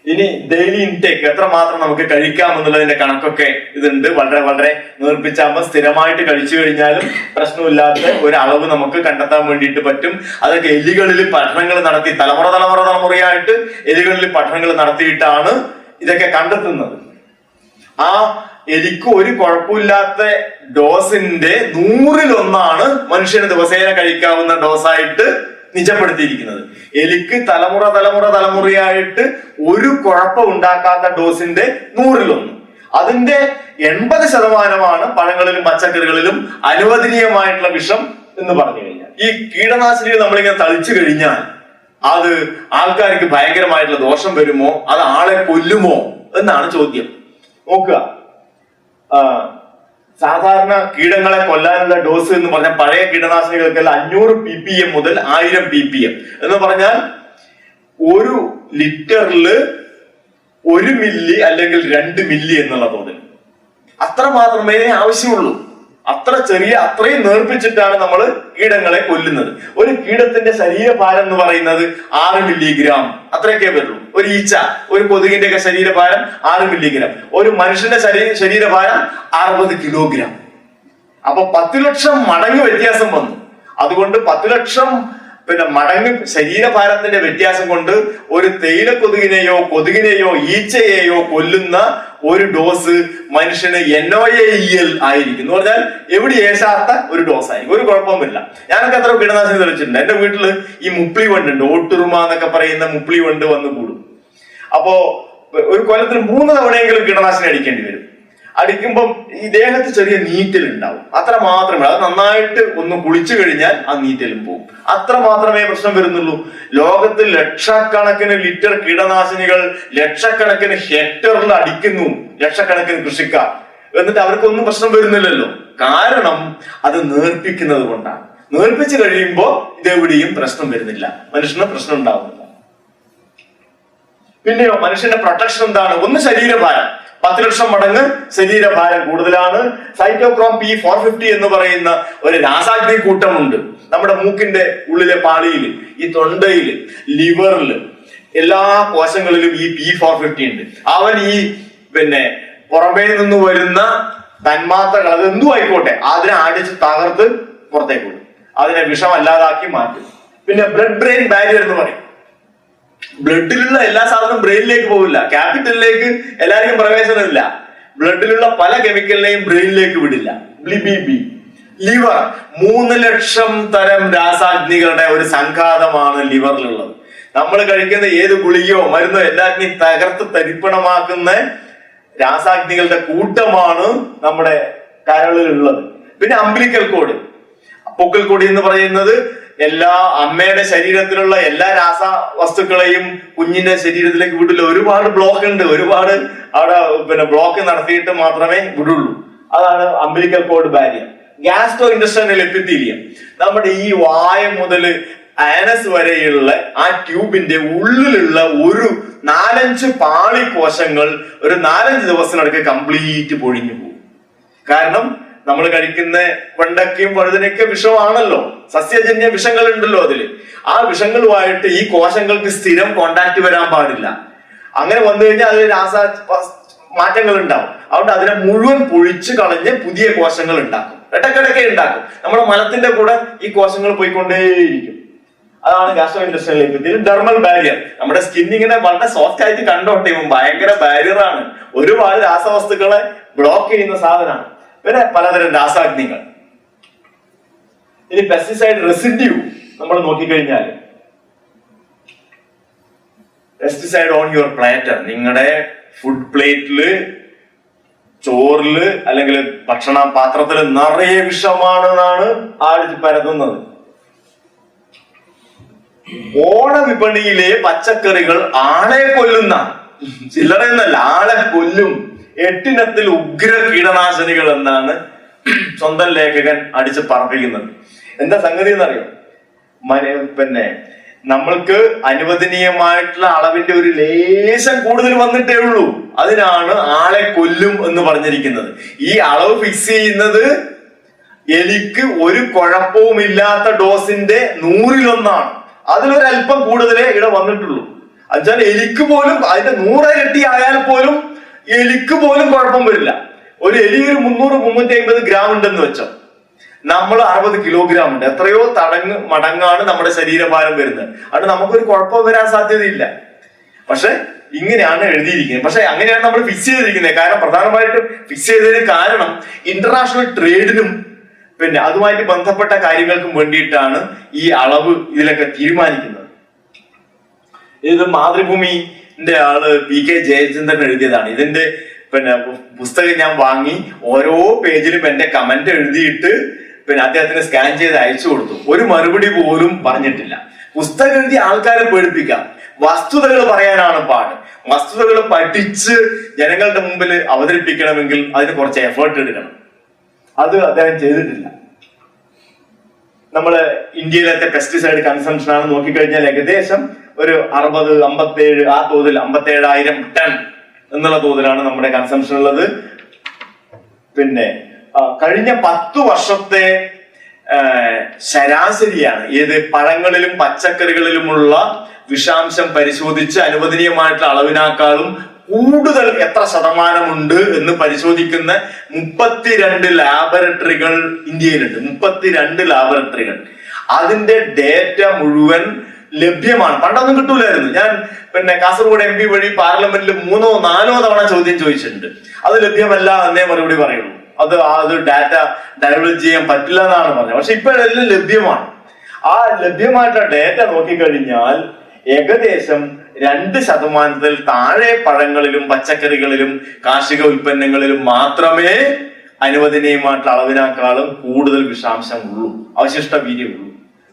ഇനി ഡെയിലി ഇൻടേക്ക് എത്രമാത്രം നമുക്ക് കഴിക്കാം എന്നുള്ളതിന്റെ കണക്കൊക്കെ ഇതുണ്ട്. വളരെ നേർപ്പിച്ചാകുമ്പോൾ സ്ഥിരമായിട്ട് കഴിച്ചു കഴിഞ്ഞാലും പ്രശ്നമില്ലാത്ത ഒരു അളവ് നമുക്ക് കണ്ടെത്താൻ വേണ്ടിയിട്ട് പറ്റും. അതൊക്കെ എലികളിൽ പഠനങ്ങൾ നടത്തി തലമുറയായിട്ട് എലികളിൽ പഠനങ്ങൾ നടത്തിയിട്ടാണ് ഇതൊക്കെ കണ്ടെത്തുന്നത്. ആ എലിക്ക് ഒരു കുഴപ്പമില്ലാത്ത ഡോസിന്റെ 100-1 മനുഷ്യന് ദിവസേന കഴിക്കാവുന്ന ഡോസായിട്ട് നിജപ്പെടുത്തിയിരിക്കുന്നത്. എലിക്ക് തലമുറയായിട്ട് ഒരു കുഴപ്പം ഉണ്ടാക്കാത്ത ഡോസിന്റെ 100-1. അതിന്റെ 80% പഴങ്ങളിലും പച്ചക്കറികളിലും അനുവദനീയമായിട്ടുള്ള വിഷം എന്ന് പറഞ്ഞു കഴിഞ്ഞാൽ. ഈ കീടനാശിനികൾ നമ്മളിങ്ങനെ തളിച്ചു കഴിഞ്ഞാൽ അത് ആൾക്കാർക്ക് ഭയങ്കരമായിട്ടുള്ള ദോഷം വരുമോ, അത് ആളെ കൊല്ലുമോ എന്നാണ് ചോദ്യം. നോക്കുക, സാധാരണ കീടങ്ങളെ കൊല്ലാനുള്ള ഡോസ് എന്ന് പറഞ്ഞാൽ പഴയ കീടനാശിനികൾക്കെല്ലാം 500 ppm മുതൽ 1000 ppm എന്ന് പറഞ്ഞാൽ 1 ലിറ്ററില് 1 മില്ലി അല്ലെങ്കിൽ 2 മില്ലി എന്നുള്ള തോതിൽ അത്ര മാത്രമേ ആവശ്യമുള്ളൂ. അത്രയും നേർപ്പിച്ചിട്ടാണ് നമ്മൾ കീടങ്ങളെ കൊല്ലുന്നത്. ഒരു കീടത്തിന്റെ ശരീരഭാരം എന്ന് പറയുന്നത് 6 മില്ലിഗ്രാം അത്രയൊക്കെ വരുള്ളൂ. ഒരു ഈച്ച, ഒരു കൊതുകിന്റെ ഒക്കെ ശരീരഭാരം 6 മില്ലിഗ്രാം. ഒരു മനുഷ്യന്റെ ശരീരഭാരം 60 കിലോഗ്രാം. അപ്പൊ 10 ലക്ഷം മടങ്ങ് വ്യത്യാസം വന്നു. അതുകൊണ്ട് 10 ലക്ഷം മടങ്ങ് ശരീരഭാരത്തിന്റെ വ്യത്യാസം കൊണ്ട് ഒരു തേയില കൊതുകിനെയോ ഈച്ചയെയോ കൊല്ലുന്ന ഒരു ഡോസ് മനുഷ്യന് NOAEL ആയിരിക്കും. എന്ന് പറഞ്ഞാൽ എവിടെ ഏശാത്ത ഒരു ഡോസ് ആയിരിക്കും. ഒരു കുഴപ്പമില്ല. ഞാനൊക്കെ എത്ര കീടനാശിനി തെളിച്ചിട്ടുണ്ട്. എന്റെ വീട്ടില് ഈ മുപ്ലി വണ്ടുണ്ട്, ഓട്ടുറുമ എന്നൊക്കെ പറയുന്ന മുപ്ലി വണ്ട് വന്ന് കൂടും. അപ്പോ ഒരു കൊല്ലത്തിൽ 3 തവണയെങ്കിലും കീടനാശിനി അടിക്കേണ്ടി വരും. അടിക്കുമ്പം ഈ ദേഹത്ത് ചെറിയ നീറ്റൽ ഉണ്ടാവും. അത്ര മാത്രമേ, അത് നന്നായിട്ട് ഒന്ന് കുളിച്ചു കഴിഞ്ഞാൽ ആ നീറ്റലും പോകും. അത്ര മാത്രമേ പ്രശ്നം വരുന്നുള്ളൂ. ലോകത്തിൽ ലക്ഷക്കണക്കിന് ലിറ്റർ കീടനാശിനികൾ ലക്ഷക്കണക്കിന് ഹെക്ടറിൽ അടിക്കുന്നു ലക്ഷക്കണക്കിന് കൃഷിക്കാർ. എന്നിട്ട് അവർക്കൊന്നും പ്രശ്നം വരുന്നില്ലല്ലോ. കാരണം അത് നേർപ്പിക്കുന്നത് കൊണ്ടാണ്. നേർപ്പിച്ചു കഴിയുമ്പോ ഇതെവിടെയും പ്രശ്നം വരുന്നില്ല, മനുഷ്യന് പ്രശ്നം ഉണ്ടാവുന്നില്ല. പിന്നെയോ മനുഷ്യന്റെ പ്രൊട്ടക്ഷൻ എന്താണ്? ഒന്ന് ശരീരഭാരം, 10 ലക്ഷം മടങ്ങ് ശരീരഭാരം കൂടുതലാണ്. സൈറ്റോക്രോം P450 എന്ന് പറയുന്ന ഒരു രാസാഗ്നി കൂട്ടമുണ്ട് നമ്മുടെ മൂക്കിന്റെ ഉള്ളിലെ പാളിയിൽ, ഈ തൊണ്ടയില്, ലിവറില്, എല്ലാ കോശങ്ങളിലും ഈ P450 ഉണ്ട്. അവൻ ഈ പുറമേ നിന്ന് വരുന്ന തന്മാത്രകൾ അതെന്തും ആയിക്കോട്ടെ അതിനെ അടിച്ച് തകർത്ത് പുറത്തേക്ക് വിടും. അതിനെ വിഷമല്ലാതാക്കി മാറ്റും. പിന്നെ ബ്ലഡ് ബ്രെയിൻ ബാരിയർ എന്ന് പറയും. ബ്ലഡിലുള്ള എല്ലാ സാധനവും ബ്രെയിനിലേക്ക് പോകില്ല. ക്യാപിറ്റലിലേക്ക് എല്ലാവർക്കും പ്രവേശനമില്ല. ബ്ലഡിലുള്ള പല കെമിക്കലിനെയും ബ്രെയിനിലേക്ക് വിടില്ല. ലിവർ 3 ലക്ഷം തരം രാസാഗ്നികളുടെ ഒരു സംഘാതമാണ് ലിവറിലുള്ളത്. നമ്മൾ കഴിക്കുന്ന ഏത് ഗുളികയോ മരുന്നോ എല്ലാത്തിനെയും തകർത്ത് തരിപ്പണമാക്കുന്ന രാസാഗ്നികളുടെ കൂട്ടമാണ് നമ്മുടെ കരളിലുള്ളത്. പിന്നെ അംബിലിക്കൽ കോഡ്, പൊക്കിൾ കൊടി എന്ന് പറയുന്നത് എല്ലാ അമ്മയുടെ ശരീരത്തിലുള്ള എല്ലാ രാസവസ്തുക്കളെയും കുഞ്ഞിന്റെ ശരീരത്തിലേക്ക് വിടില്ല. ഒരുപാട് ബ്ലോക്ക് ഉണ്ട്, ഒരുപാട് അവിടെ ബ്ലോക്ക് നടത്തിയിട്ട് മാത്രമേ വിടുള്ളൂ. അതാണ് umbilical code barrier. Gastro intestinal epithelium, നമ്മുടെ ഈ വായ മുതൽ ആനസ് വരെയുള്ള ആ ട്യൂബിന്റെ ഉള്ളിലുള്ള ഒരു 4-5 പാളി കോശങ്ങൾ ഒരു 4-5 ദിവസത്തിനടുക്ക് കംപ്ലീറ്റ് പൊഴിഞ്ഞു പോകും. കാരണം നമ്മൾ കഴിക്കുന്ന വെണ്ടക്കയും വഴുതനയൊക്കെ വിഷമാണല്ലോ, സസ്യജന്യ വിഷങ്ങൾ ഉണ്ടല്ലോ അതില്. ആ വിഷങ്ങളുമായിട്ട് ഈ കോശങ്ങൾക്ക് സ്ഥിരം കോണ്ടാക്ട് വരാൻ പാടില്ല. അങ്ങനെ വന്നു കഴിഞ്ഞാൽ അതിൽ മാറ്റങ്ങൾ ഉണ്ടാവും. അതുകൊണ്ട് അതിനെ മുഴുവൻ പൊഴിച്ചു കളഞ്ഞ് പുതിയ കോശങ്ങൾ ഉണ്ടാക്കും, ഇടക്കിടക്കെ ഉണ്ടാക്കും. നമ്മുടെ മലത്തിന്റെ കൂടെ ഈ കോശങ്ങൾ പോയിക്കൊണ്ടേയിരിക്കും. അതാണ് gastro industrial epithelium. Dermal barrier, നമ്മുടെ സ്കിൻ ഇങ്ങനെ വളരെ സോഫ്റ്റ് ആയിട്ട് കണ്ടോട്ടെ, ഭയങ്കര ബാരിയറാണ്, ഒരുപാട് രാസവസ്തുക്കളെ ബ്ലോക്ക് ചെയ്യുന്ന സാധനമാണ്. പിന്നെ പലതരം രാസാഗ്നികൾ. ഇനി പെസ്റ്റിസൈഡ് റെസിഡ്യൂ നമ്മൾ നോക്കിക്കഴിഞ്ഞാൽ, പെസ്റ്റിസൈഡ് ഓൺ യുവർ പ്ലേറ്റർ, നിങ്ങളുടെ ഫുഡ് പ്ലേറ്റില്, ചോറില് അല്ലെങ്കിൽ ഭക്ഷണ പാത്രത്തില് നിറയെ വിഷമാണെന്നാണ് ആഴ്ച പരതുന്നത്. ഓണ വിപണിയിലെ പച്ചക്കറികൾ ആളെ കൊല്ലുന്ന, ചില്ലറയെന്നല്ല, ആളെ കൊല്ലും 8 ഇനത്തിൽ ഉഗ്ര കീടനാശിനികൾ എന്നാണ് സ്വന്തം ലേഖകൻ അടിച്ച് പറപ്പിക്കുന്നത്. എന്താ സംഗതി എന്നറിയോ? പിന്നെ നമ്മൾക്ക് അനുവദനീയമായിട്ടുള്ള അളവിന്റെ ഒരു ലേശം കൂടുതൽ വന്നിട്ടേ ഉള്ളൂ, അതിനാണ് ആളെ കൊല്ലും എന്ന് പറഞ്ഞിരിക്കുന്നത്. ഈ അളവ് ഫിക്സ് ചെയ്യുന്നത് എലിക്ക് ഒരു കുഴപ്പവുമില്ലാത്ത ഡോസിന്റെ 100-1 അതിലൊരല്പം കൂടുതലേ ഇവിടെ വന്നിട്ടുള്ളൂ. എന്നുവെച്ചാൽ എലിക്ക് പോലും അതിന്റെ 100 ഇരട്ടി ആയാൽ പോലും എലിക്ക് പോലും കുഴപ്പം വരില്ല. ഒരു എലി ഒരു 300-350 ഗ്രാം ഉണ്ടെന്ന് വെച്ചോ, നമ്മൾ 60 കിലോഗ്രാം ഉണ്ട്. എത്രയോ മടങ്ങാണ് നമ്മുടെ ശരീരഭാരം വരുന്നത്. അതുകൊണ്ട് നമുക്കൊരു കുഴപ്പം വരാൻ സാധ്യതയില്ല. പക്ഷെ ഇങ്ങനെയാണ് എഴുതിയിരിക്കുന്നത്. പക്ഷെ അങ്ങനെയാണ് നമ്മൾ ഫിക്സ് ചെയ്തിരിക്കുന്നത്. കാരണം പ്രധാനമായിട്ടും ഫിക്സ് ചെയ്തതിന് കാരണം ഇന്റർനാഷണൽ ട്രേഡിനും പിന്നെ അതുമായിട്ട് ബന്ധപ്പെട്ട കാര്യങ്ങൾക്കും വേണ്ടിയിട്ടാണ് ഈ അളവ് ഇതിലൊക്കെ തീരുമാനിക്കുന്നത്. ഇത് മാതൃഭൂമിന്റെ ആള് PK ജയചന്ദ്രൻ എഴുതിയതാണ്. ഇതിന്റെ പിന്നെ പുസ്തകം ഞാൻ വാങ്ങി ഓരോ പേജിലും എന്റെ കമന്റ് എഴുതിയിട്ട് പിന്നെ അദ്ദേഹത്തിന് സ്കാൻ ചെയ്ത് അയച്ചു കൊടുത്തു. ഒരു മറുപടി പോലും പറഞ്ഞിട്ടില്ല. പുസ്തകം എഴുതി ആൾക്കാരെ പേടിപ്പിക്കാം, വസ്തുതകൾ പറയാനാണ് പാട്. വസ്തുതകൾ പഠിച്ച് ജനങ്ങളുടെ മുമ്പിൽ അവതരിപ്പിക്കണമെങ്കിൽ അതിന് കുറച്ച് എഫേർട്ട് എടുക്കണം. അത് അദ്ദേഹം ചെയ്തിട്ടില്ല. നമ്മള് ഇന്ത്യയിലത്തെ പെസ്റ്റിസൈഡ് കൺസംഷൻ ആണ് നോക്കിക്കഴിഞ്ഞാൽ ഏകദേശം ഒരു 60-57 ആ തോതിൽ 57,000 ടൺ എന്നുള്ള തോതിലാണ് നമ്മുടെ കൺസംഷൻ ഉള്ളത്. പിന്നെ കഴിഞ്ഞ 10 വർഷത്തെ ശരാശരിയാണ് ഏത് പഴങ്ങളിലും പച്ചക്കറികളിലുമുള്ള വിഷാംശം പരിശോധിച്ച് അനുവദനീയമായിട്ടുള്ള അളവിനേക്കാളും കൂടുതൽ എത്ര ശതമാനമുണ്ട് എന്ന് പരിശോധിക്കുന്ന 32 ലാബറട്ടറികൾ ഇന്ത്യയിലുണ്ട്. 32 ലാബറട്ടറികൾ. അതിന്റെ ഡേറ്റ മുഴുവൻ ലഭ്യമാണ്. പണ്ടൊന്നും കിട്ടൂലായിരുന്നു. ഞാൻ പിന്നെ കാസർഗോഡ് MP വഴി പാർലമെന്റിൽ 3-4 തവണ ചോദ്യം ചോദിച്ചിട്ടുണ്ട്. അത് ലഭ്യമല്ല എന്നേ മറുപടി പറയുള്ളൂ. അത് ഡാറ്റ ഡൈവേർട്ട് ചെയ്യാൻ പറ്റില്ല എന്നാണ് പറഞ്ഞത്. പക്ഷെ ഇപ്പോഴെല്ലാം ലഭ്യമാണ്. ആ ലഭ്യമായിട്ടുള്ള ഡേറ്റ നോക്കിക്കഴിഞ്ഞാൽ ഏകദേശം 2% താഴെ പഴങ്ങളിലും പച്ചക്കറികളിലും കാർഷിക ഉൽപ്പന്നങ്ങളിലും മാത്രമേ അനുവദനീയമായിട്ടുള്ള അളവിനേക്കാളും കൂടുതൽ വിഷാംശം ഉള്ളൂ, അവശിഷ്ട വീര്യമുള്ളൂ.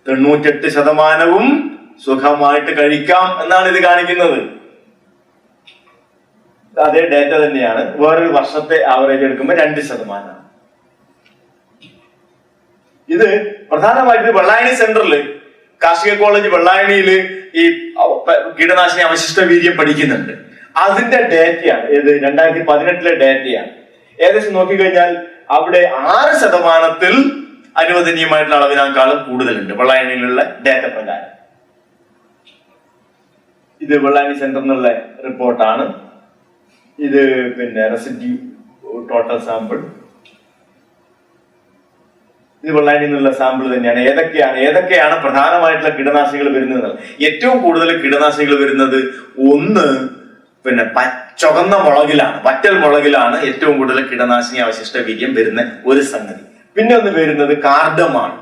98% സുഖമായിട്ട് കഴിക്കാം എന്നാണ് ഇത് കാണിക്കുന്നത്. അതേ ഡേറ്റ തന്നെയാണ്. വേറൊരു വർഷത്തെ ആവറേജ് എടുക്കുമ്പോൾ 2%. ഇത് പ്രധാനമായിട്ട് വെള്ളായണി സെന്ററിൽ, കാർഷിക കോളേജ് വെള്ളായണിയില് ഈ കീടനാശിനി അവശിഷ്ട വീര്യം പഠിക്കുന്നുണ്ട്. അതിന്റെ ഡേറ്റയാണ് ഇത്. 2018 ഡേറ്റയാണ്. ഏകദേശം നോക്കിക്കഴിഞ്ഞാൽ അവിടെ 6% അനുവദനീയമായിട്ടുള്ള അളവിനേക്കാളും കൂടുതലുണ്ട് വെള്ളായണിയിലുള്ള ഡേറ്റ പ്രകാരം. ഇത് വെള്ളായണി സെന്ററിൽ നിന്നുള്ള റിപ്പോർട്ടാണ്. ഇത് പിന്നെ റെസിഡ്യൂ ടോട്ടൽ സാമ്പിൾ. ഇത് വെള്ളായണിയിൽ നിന്നുള്ള സാമ്പിൾ തന്നെയാണ്. ഏതൊക്കെയാണ് പ്രധാനമായിട്ടുള്ള കീടനാശിനികൾ വരുന്നത്? ഏറ്റവും കൂടുതൽ കീടനാശിനികൾ വരുന്നത് ഒന്ന് പിന്നെ ചുവന്ന മുളകിലാണ്, വറ്റൽ മുളകിലാണ് ഏറ്റവും കൂടുതൽ കീടനാശിനി അവശിഷ്ട വീര്യം വരുന്ന ഒരു സംഗതി. പിന്നെ ഒന്ന് വരുന്നത് കാർഡമാണ്.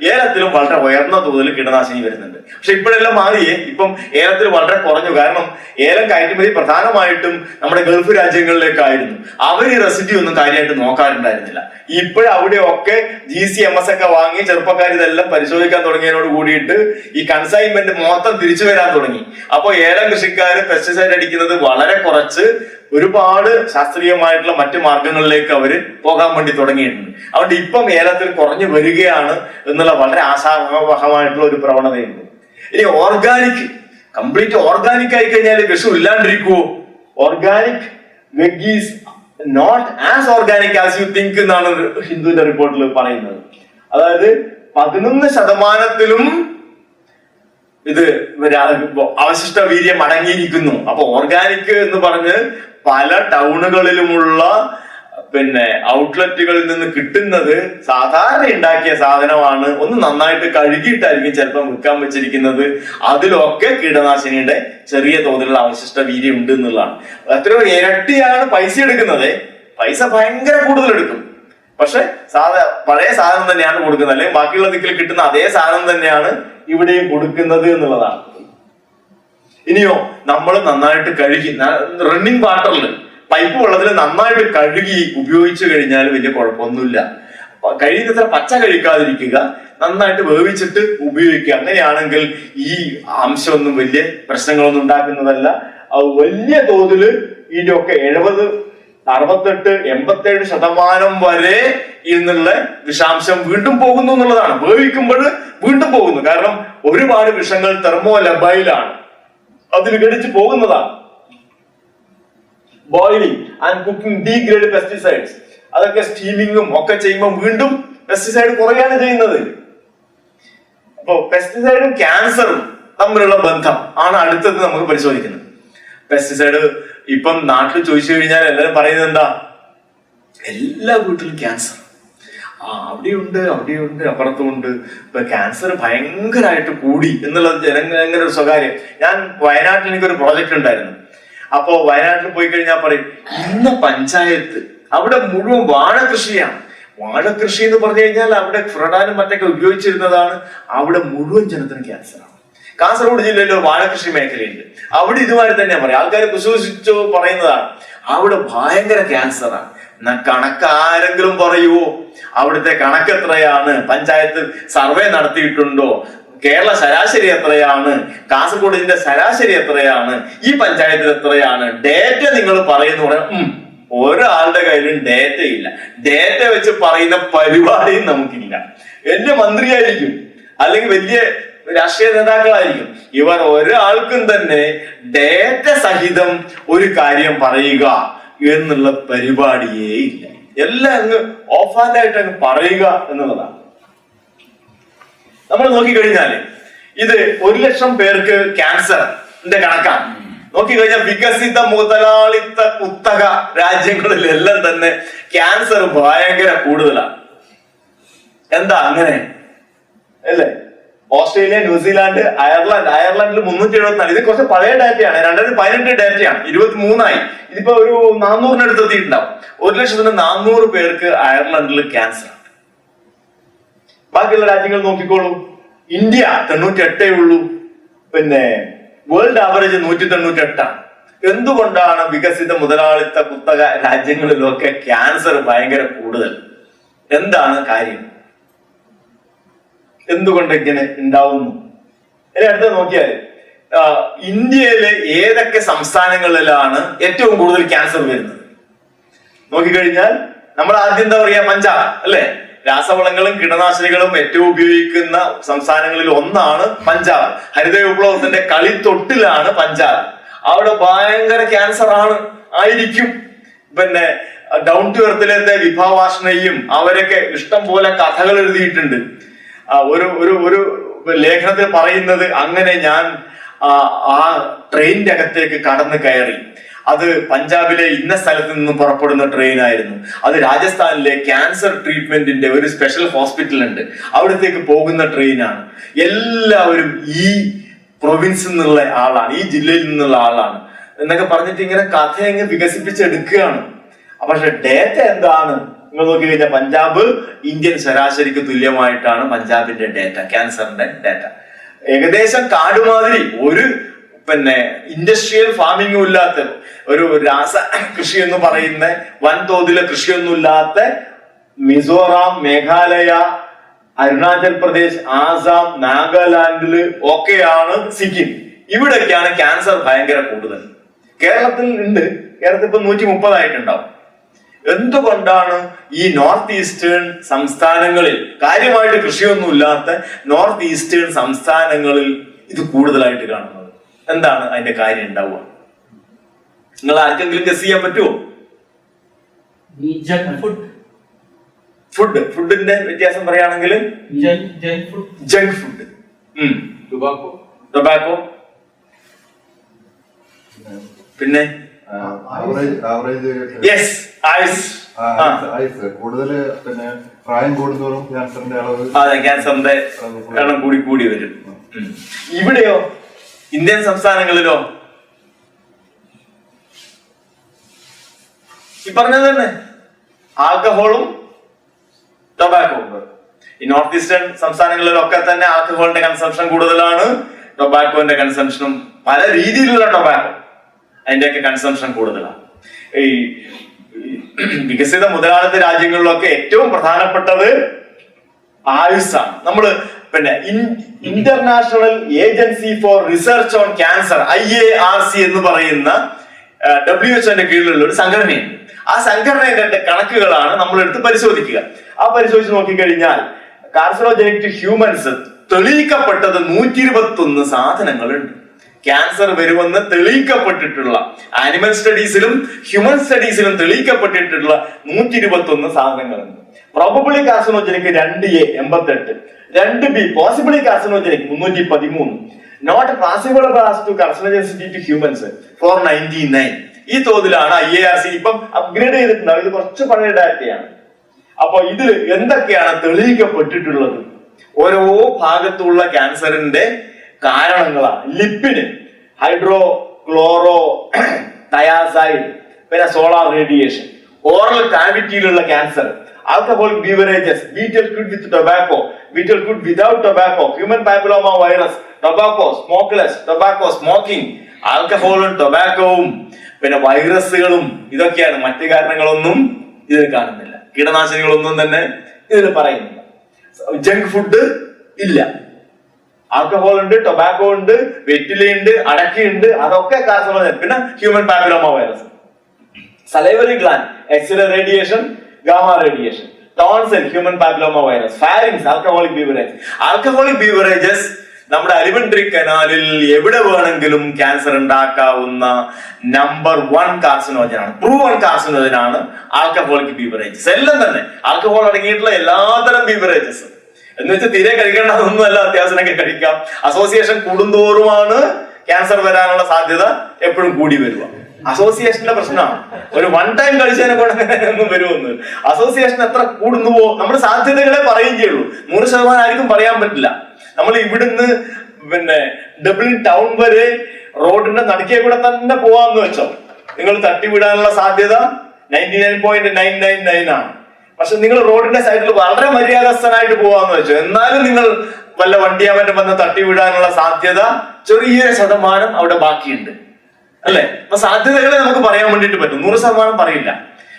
ഏലത്തിലും വളരെ ഉയർന്ന തോതിൽ കീടനാശിനി വരുന്നുണ്ട്. പക്ഷെ ഇപ്പോഴെല്ലാം മാറിയേ. ഇപ്പം ഏലത്തിൽ വളരെ കുറഞ്ഞു. കാരണം ഏലം കയറ്റുമതി പ്രധാനമായിട്ടും നമ്മുടെ ഗൾഫ് രാജ്യങ്ങളിലേക്കായിരുന്നു. അവർ ഈ റെസിഡ്യൂ ഒന്നും കാര്യമായിട്ട് നോക്കാറുണ്ടായിരുന്നില്ല. ഇപ്പോഴവിടെയൊക്കെ GCMS ഒക്കെ വാങ്ങി ചെറുപ്പക്കാർ ഇതെല്ലാം പരിശോധിക്കാൻ തുടങ്ങിയതിനോട് കൂടിയിട്ട് ഈ കൺസൈൻമെന്റ് മൊത്തം തിരിച്ചു വരാൻ തുടങ്ങി. അപ്പൊ ഏലം കൃഷിക്കാർ പെസ്റ്റിസൈഡ് അടിക്കുന്നത് വളരെ കുറച്ച് ഒരുപാട് ശാസ്ത്രീയമായിട്ടുള്ള മറ്റു മാർഗങ്ങളിലേക്ക് അവര് പോകാൻ വേണ്ടി തുടങ്ങിയിട്ടുണ്ട്. അതുകൊണ്ട് ഇപ്പം ഏലത്തിൽ കുറഞ്ഞു വരികയാണ് എന്നുള്ള വളരെ ആശാവഹമായിട്ടുള്ള ഒരു പ്രവണതയുണ്ട്. ഇനി ഓർഗാനിക്, കംപ്ലീറ്റ് ഓർഗാനിക് ആയി കഴിഞ്ഞാൽ വിഷം ഇല്ലാണ്ടിരിക്കുവോ? Organic veggies not as organic as you think എന്നാണ് ഹിന്ദുവിന്റെ റിപ്പോർട്ടിൽ പറയുന്നത്. അതായത് 11% ഇത് അവശിഷ്ട വീര്യം അടങ്ങിയിരിക്കുന്നു. അപ്പൊ ഓർഗാനിക് എന്ന് പറഞ്ഞ് പല ടൗണുകളിലുമുള്ള ഔട്ട്ലെറ്റുകളിൽ നിന്ന് കിട്ടുന്നത് സാധാരണ ഉണ്ടാക്കിയ സാധനമാണ്. ഒന്ന് നന്നായിട്ട് കഴുകിയിട്ടായിരിക്കും ചിലപ്പോൾ വിൽക്കാൻ വെച്ചിരിക്കുന്നത്. അതിലൊക്കെ കീടനാശിനിയുടെ ചെറിയ തോതിലുള്ള അവശിഷ്ട വീര്യം ഉണ്ട് എന്നുള്ളതാണ്. എത്രയോ ഇരട്ടിയാണ് പൈസ എടുക്കുന്നത്. പൈസ ഭയങ്കര കൂടുതൽ എടുക്കും. പക്ഷെ പഴയ സാധനം തന്നെയാണ് കൊടുക്കുന്നത്, അല്ലെങ്കിൽ ബാക്കിയുള്ള ദിക്കിൽ കിട്ടുന്ന അതേ സാധനം തന്നെയാണ് ഇവിടെയും കൊടുക്കുന്നത് എന്നുള്ളതാണ്. ഇനിയോ നമ്മൾ നന്നായിട്ട് കഴുകി റണ്ണിങ് വാട്ടറിൽ പൈപ്പ് വെള്ളത്തിൽ നന്നായിട്ട് കഴുകി ഉപയോഗിച്ചു കഴിഞ്ഞാൽ വലിയ കുഴപ്പമൊന്നുമില്ല. കഴിയുന്നത്ര പച്ച കഴിക്കാതിരിക്കുക, നന്നായിട്ട് വേവിച്ചിട്ട് ഉപയോഗിക്കുക. അങ്ങനെയാണെങ്കിൽ ഈ അംശമൊന്നും വലിയ പ്രശ്നങ്ങളൊന്നും ഉണ്ടാക്കുന്നതല്ല. വലിയ തോതില് ഇതിന്റെയൊക്കെ 70, 68, 87% വരെ ഇന്നുള്ള വിഷാംശം വീണ്ടും പോകുന്നു എന്നുള്ളതാണ്. വേവിക്കുമ്പോൾ വീണ്ടും പോകുന്നു. കാരണം ഒരുപാട് വിഷങ്ങൾ തെർമോലബൈലാണ്, അതിൽ ഘടിച്ചു പോകുന്നതാണ്. Boiling and cooking degrade pesticides, അതൊക്കെ സ്റ്റീമിങ്ങും ഒക്കെ ചെയ്യുമ്പോൾ വീണ്ടും പെസ്റ്റിസൈഡ് കുറയാണ് ചെയ്യുന്നത്. അപ്പൊ പെസ്റ്റിസൈഡും ക്യാൻസറും തമ്മിലുള്ള ബന്ധം ആണ് അടുത്തത് നമുക്ക് പരിശോധിക്കുന്നത്. പെസ്റ്റിസൈഡ് ഇപ്പം നാട്ടിൽ ചോദിച്ചു കഴിഞ്ഞാൽ എല്ലാവരും പറയുന്നത് എന്താ? എല്ലാ വീട്ടിലും ക്യാൻസർ. അവിടെയുണ്ട്, അപ്പുറത്തുമുണ്ട്. ഇപ്പൊ ക്യാൻസർ ഭയങ്കരമായിട്ട് കൂടി എന്നുള്ളത് ജനങ്ങളുടെ ഒരു സ്വകാര്യം. ഞാൻ വയനാട്ടിൽ എനിക്കൊരു പ്രോജക്റ്റ് ഉണ്ടായിരുന്നു. അപ്പോ വയനാട്ടിൽ പോയി കഴിഞ്ഞാൽ പറയും, ഇന്ന പഞ്ചായത്ത് അവിടെ മുഴുവൻ വാഴകൃഷിയാണ്. വാഴകൃഷി എന്ന് പറഞ്ഞു കഴിഞ്ഞാൽ അവിടെ ഫ്രഡാനും മറ്റൊക്കെ ഉപയോഗിച്ചിരുന്നതാണ്. അവിടെ മുഴുവൻ ജനത്തിനും ക്യാൻസറാണ്. കാസർഗോഡ് ജില്ലയിൽ ഒരു വാഴകൃഷി മേഖലയുണ്ട്. അവിടെ ഇതുമാതിരി തന്നെയാ പറയും. ആൾക്കാർ വിശ്വസിച്ചു പറയുന്നതാണ്, അവിടെ ഭയങ്കര ക്യാൻസറാണ്. കണക്കാരെങ്കിലും പറയുവോ? അവിടുത്തെ കണക്ക് എത്രയാണ്? പഞ്ചായത്ത് സർവേ നടത്തിയിട്ടുണ്ടോ? കേരള ശരാശരി എത്രയാണ്? കാസർഗോഡിന്റെ ശരാശരി എത്രയാണ്? ഈ പഞ്ചായത്തിൽ എത്രയാണ്? ഡേറ്റ നിങ്ങൾ പറയുന്നു പറയാം. ഒരാളുടെ കയ്യിലും ഡേറ്റ ഇല്ല. ഡേറ്റ വെച്ച് പറയുന്ന പരിപാടിയും നമുക്കില്ല. എന്റെ മന്ത്രിയായിരിക്കും, അല്ലെങ്കിൽ വലിയ രാഷ്ട്രീയ നേതാക്കളായിരിക്കും. ഇവർ ഒരാൾക്കും തന്നെ ഡേറ്റ സഹിതം ഒരു കാര്യം പറയുക എന്നുള്ള പരിപാടിയേ ഇല്ല. എല്ലാം അങ്ങ് ഓഫാൻഡായിട്ട് അങ്ങ് പറയുക എന്നുള്ളതാണ്. നമ്മൾ നോക്കിക്കഴിഞ്ഞാല് ഇത് 100,000 പേർക്ക് ക്യാൻസറിന്റെ കണക്കാണ്. നോക്കിക്കഴിഞ്ഞാൽ വികസിത മുതലാളിത്ത കുത്തക രാജ്യങ്ങളിലെല്ലാം തന്നെ ക്യാൻസർ ഭയങ്കര കൂടുതലാണ്. എന്താ അങ്ങനെ അല്ലേ? ഓസ്ട്രേലിയ, ന്യൂസിലാൻഡ്, അയർലൻഡിൽ 374. ഇത് കുറച്ച് പഴയ ഡാറ്റയാണ്, 2018 ഡാറ്റയാണ്. 23 ഇതിപ്പോ ഒരു 400 എത്തിയിട്ടുണ്ടാവും. 100,400 പേർക്ക് അയർലൻഡിൽ ക്യാൻസർ. ബാക്കിയുള്ള രാജ്യങ്ങൾ നോക്കിക്കോളൂ. ഇന്ത്യ 98 ഉള്ളൂ. World average 198. എന്തുകൊണ്ടാണ് വികസിത മുതലാളിത്ത കുത്തക രാജ്യങ്ങളിലൊക്കെ ക്യാൻസർ ഭയങ്കര കൂടുതൽ? എന്താണ് കാര്യം? എന്തുകൊണ്ട് ഇങ്ങനെ ഉണ്ടാവുന്നു? ഇനി അടുത്ത് നോക്കിയാൽ ഇന്ത്യയിലെ ഏതൊക്കെ സംസ്ഥാനങ്ങളിലാണ് ഏറ്റവും കൂടുതൽ ക്യാൻസർ വരുന്നത് നോക്കിക്കഴിഞ്ഞാൽ നമ്മൾ ആദ്യം എന്താ പറയാ? പഞ്ചാബ് അല്ലെ? രാസവളങ്ങളും കീടനാശിനികളും ഏറ്റവും ഉപയോഗിക്കുന്ന സംസ്ഥാനങ്ങളിൽ ഒന്നാണ് പഞ്ചാബ്. ഹരിത വിപ്ലവത്തിന്റെ കളിത്തൊട്ടിലാണ് പഞ്ചാബ്. അവിടെ ഭയങ്കര ക്യാൻസർ ആയിരിക്കും. ഡൗൺ ടു എർത്തിലത്തെ വിഭാവാഷ്ണയും അവരൊക്കെ ഇഷ്ടം പോലെ കഥകൾ എഴുതിയിട്ടുണ്ട്. ഒരു ലേഖനത്തിൽ പറയുന്നത്, അങ്ങനെ ഞാൻ ആ ട്രെയിനിന്റെ അകത്തേക്ക് കടന്നു കയറി. അത് പഞ്ചാബിലെ ഇന്ന സ്ഥലത്ത് നിന്ന് പുറപ്പെടുന്ന ട്രെയിൻ ആയിരുന്നു. അത് രാജസ്ഥാനിലെ ക്യാൻസർ ട്രീറ്റ്മെന്റിന്റെ ഒരു സ്പെഷ്യൽ ഹോസ്പിറ്റൽ ഉണ്ട്, അവിടത്തേക്ക് പോകുന്ന ട്രെയിനാണ്. എല്ലാവരും ഈ പ്രൊവിൻസിൽ നിന്നുള്ള ആളാണ്, ഈ ജില്ലയിൽ നിന്നുള്ള ആളാണ് എന്നൊക്കെ പറഞ്ഞിട്ട് ഇങ്ങനെ കഥ അങ്ങ് വികസിപ്പിച്ചെടുക്കുകയാണ്. പക്ഷെ ഡേറ്റ എന്താണ്? നിങ്ങൾ നോക്കി കഴിഞ്ഞാൽ പഞ്ചാബ് ഇന്ത്യൻ ശരാശരിക്ക് തുല്യമായിട്ടാണ് പഞ്ചാബിന്റെ ഡേറ്റ, ക്യാൻസറിന്റെ ഡേറ്റ. ഏകദേശം കാടുമാതിരി ഒരു ഇൻഡസ്ട്രിയൽ ഫാമിങ്ങും ഇല്ലാത്ത, ഒരു രാസ കൃഷി എന്ന് പറയുന്ന വൻതോതിലെ കൃഷിയൊന്നും ഇല്ലാത്ത മിസോറാം, മേഘാലയ, അരുണാചൽ പ്രദേശ്, ആസാം, നാഗാലാൻഡില് ഒക്കെയാണ് സിക്കിം. ഇവിടൊക്കെയാണ് ക്യാൻസർ ഭയങ്കര കൂടുതൽ. കേരളത്തിൽ ഉണ്ട്. കേരളത്തിൽ ഇപ്പൊ 130 ആയിട്ടുണ്ടാവും. എന്തുകൊണ്ടാണ് ഈ നോർത്ത് ഈസ്റ്റേൺ സംസ്ഥാനങ്ങളിൽ, കാര്യമായിട്ട് കൃഷിയൊന്നും ഇല്ലാത്ത നോർത്ത് ഈസ്റ്റേൺ സംസ്ഥാനങ്ങളിൽ ഇത് കൂടുതലായിട്ട് കാണുന്നത്? എന്താണ് അതിന്റെ കാര്യം ഉണ്ടാവുക? നിങ്ങൾ ആർക്കെങ്കിലും ഗസ് ചെയ്യാൻ പറ്റുമോ? ഫുഡിന്റെ വ്യത്യാസം പറയുകയാണെങ്കിൽ ജങ്ക് ഫുഡ്, ടൊബാക്കോ, പിന്നെ യെസ് ഐസ്. കൂടുതൽ പിന്നെ പ്രായം കൂടുന്തോറും ക്യാൻസറിന്റെ അളവ്, അതെ, ക്യാൻസറിന്റെ എണ്ണം കൂടി വരും. ഇവിടെയോ ഇന്ത്യൻ സംസ്ഥാനങ്ങളിലോ ഈ പറഞ്ഞത് തന്നെ ആൽക്കഹോളും ടൊബാക്കോ. ഈ നോർത്ത് ഈസ്റ്റേൺ സംസ്ഥാനങ്ങളിലൊക്കെ തന്നെ ആൽക്കഹോളിന്റെ കൺസംഷൻ കൂടുതലാണ്, ടൊബാക്കോന്റെ കൺസംഷനും പല രീതിയിലുള്ള ടൊബാക്കോ അതിന്റെയൊക്കെ കൺസംഷൻ കൂടുതലാണ്. ഈ വികസിത മുതലാളിത്ത രാജ്യങ്ങളിലൊക്കെ ഏറ്റവും പ്രധാനപ്പെട്ടത് ആയുസ്സാണ്. നമ്മള് പിന്നെ international agency for research on cancer IARC എന്ന് പറയുന്ന WHO കീഴിലുള്ള ഒരു സംഘടനയുണ്ട്. ആ സംഘടനയുടെ കണക്കുകളാണ് നമ്മൾ എടുത്ത് പരിശോധിക്കുക. ആ പരിശോധിച്ച് നോക്കിക്കഴിഞ്ഞാൽ കാർസിനോജനിക് ടു ഹ്യൂമൻസ് തെളിയിക്കപ്പെട്ടത് 121 സാധനങ്ങളുണ്ട്. ക്യാൻസർ വരുമെന്ന് തെളിയിക്കപ്പെട്ടിട്ടുള്ള ആനിമൽ സ്റ്റഡീസിലും ഹ്യൂമൻ സ്റ്റഡീസിലും തെളിയിക്കപ്പെട്ടിട്ടുള്ള 121 സാധനങ്ങളുണ്ട്. Probably carcinogenic 2A 88, 2B possibly carcinogenic 313, not classifiable as to carcinogenicity to humans 499. ഈ തോതിലാണ് IARC ഇപ്പം അപ്ഗ്രേഡ് ചെയ്തിട്ടുണ്ടാവും. ഇത് കുറച്ച് പഴയ ഡാറ്റയാണ്. അപ്പൊ ഇതിൽ എന്തൊക്കെയാണ് തെളിയിക്കപ്പെട്ടിട്ടുള്ളത്? ഓരോ ഭാഗത്തുള്ള ക്യാൻസറിന്റെ കാരണങ്ങളാണ്. ലിപ്പിന് ഹൈഡ്രോ ക്ലോറോ തയാസൈഡ്, പിന്നെ സോളാർ റേഡിയേഷൻ. ഓറൽ കാവിറ്റിയിലുള്ള cancer, alcoholic beverages, betel quid with tobacco, betel quid without tobacco, human papilloma virus, tobacco smokeless, tobacco smoking, ആൽക്കഹോളും ടൊബാക്കോവും പിന്നെ വൈറസുകളും ഇതൊക്കെയാണ്. മറ്റു കാരണങ്ങളൊന്നും ഇതിൽ കാണുന്നില്ല, കീടനാശിനികളൊന്നും തന്നെ ഇതിൽ പറയുന്നില്ല. ജങ്ക് ഫുഡ് ഇല്ല, ആൽക്കഹോൾ ഉണ്ട്, ടൊബാക്കോ ഉണ്ട്, വെറ്റിലയുണ്ട്, അടക്കയുണ്ട്, അതൊക്കെ കാർസിനോജൻ. പിന്നെ human papilloma virus, salivary gland, X ray radiation, gamma radiation, tonsil, human papilloma virus, pharynx, alcoholic beverage. Alcoholic beverages നമ്മുടെ അലിമെന്ററി കനാലിൽ എവിടെ വേണമെങ്കിലും ക്യാൻസർ ഉണ്ടാക്കാവുന്ന നമ്പർ 1 കാർസിനോജനാണ്, പ്രൂവൺ കാർസിനോജനാണ് ആൽക്കഹോളിക് ബീവറേജസ്. എല്ലാം തന്നെ ആൽക്കഹോൾ അടങ്ങിയിട്ടുള്ള എല്ലാതരം ബീവറേജസ് എന്ന് വെച്ചാൽ തീരെ കഴിക്കേണ്ടതൊന്നുമല്ല, അത്യാവശ്യമൊക്കെ കഴിക്കാം. അസോസിയേഷൻ കൂടുന്തോറുമാണ് ക്യാൻസർ വരാനുള്ള സാധ്യത എപ്പോഴും കൂടി വരിക. അസോസിയേഷന്റെ പ്രശ്നമാണ്. ഒരു 1 ടൈം കഴിച്ചതിനെ കൊണ്ടൊന്നും വരുമെന്ന്. അസോസിയേഷൻ എത്ര കൂടുന്നുവോ നമ്മൾ സാധ്യതകളെ പറയുകയും ചെയ്യുള്ളൂ. 100% ആർക്കും പറയാൻ പറ്റില്ല. നമ്മൾ ഇവിടുന്ന് പിന്നെ ഡബ്ലിൻ ടൗൺ വരെ റോഡിന്റെ നടുക്കേ കൂടെ തന്നെ പോവാന്ന് വെച്ചോ, നിങ്ങൾ തട്ടിവിടാനുള്ള സാധ്യത 99.999 ആണ്. പക്ഷെ നിങ്ങൾ റോഡിന്റെ സൈഡിൽ വളരെ മര്യാദസ്ഥനായിട്ട് പോവാന്ന് വെച്ചോ, എന്നാലും നിങ്ങൾ വല്ല വണ്ടിയാവന്റെ വന്ന് തട്ടിവിടാനുള്ള സാധ്യത ചെറിയ ശതമാനം അവിടെ ബാക്കിയുണ്ട്, അല്ലെ? അപ്പൊ സാധ്യതകളെ നമുക്ക് പറയാൻ വേണ്ടിട്ട് പറ്റും, 100% പറയില്ല.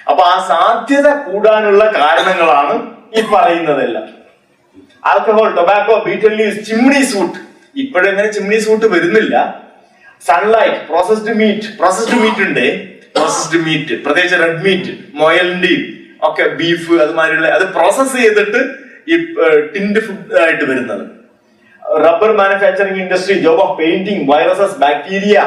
അപ്പൊ ആ സാധ്യത കൂടാനുള്ള കാരണങ്ങളാണ് ഈ പറയുന്നതെല്ലാം. Alcohol, tobacco, betel leaves, chimney soot. ഇപ്പോഴെങ്ങനെ ചിമ്നി സൂട്ട് വരുന്നില്ല. സൺലൈറ്റ്, പ്രോസസ്ഡ് മീറ്റ് ഉണ്ട്. പ്രോസസ്ഡ് മീറ്റ് പ്രത്യേകിച്ച് റെഡ് മീറ്റ്, മൊയലിന്റെയും ഒക്കെ ബീഫ് അതുമാതിരിയുള്ള അത് പ്രോസസ് ചെയ്തിട്ട് ഈ ടിൻഡ് ഫുഡ് ആയിട്ട് വരുന്നത്. Rubber manufacturing industry, job of painting, viruses, bacteria,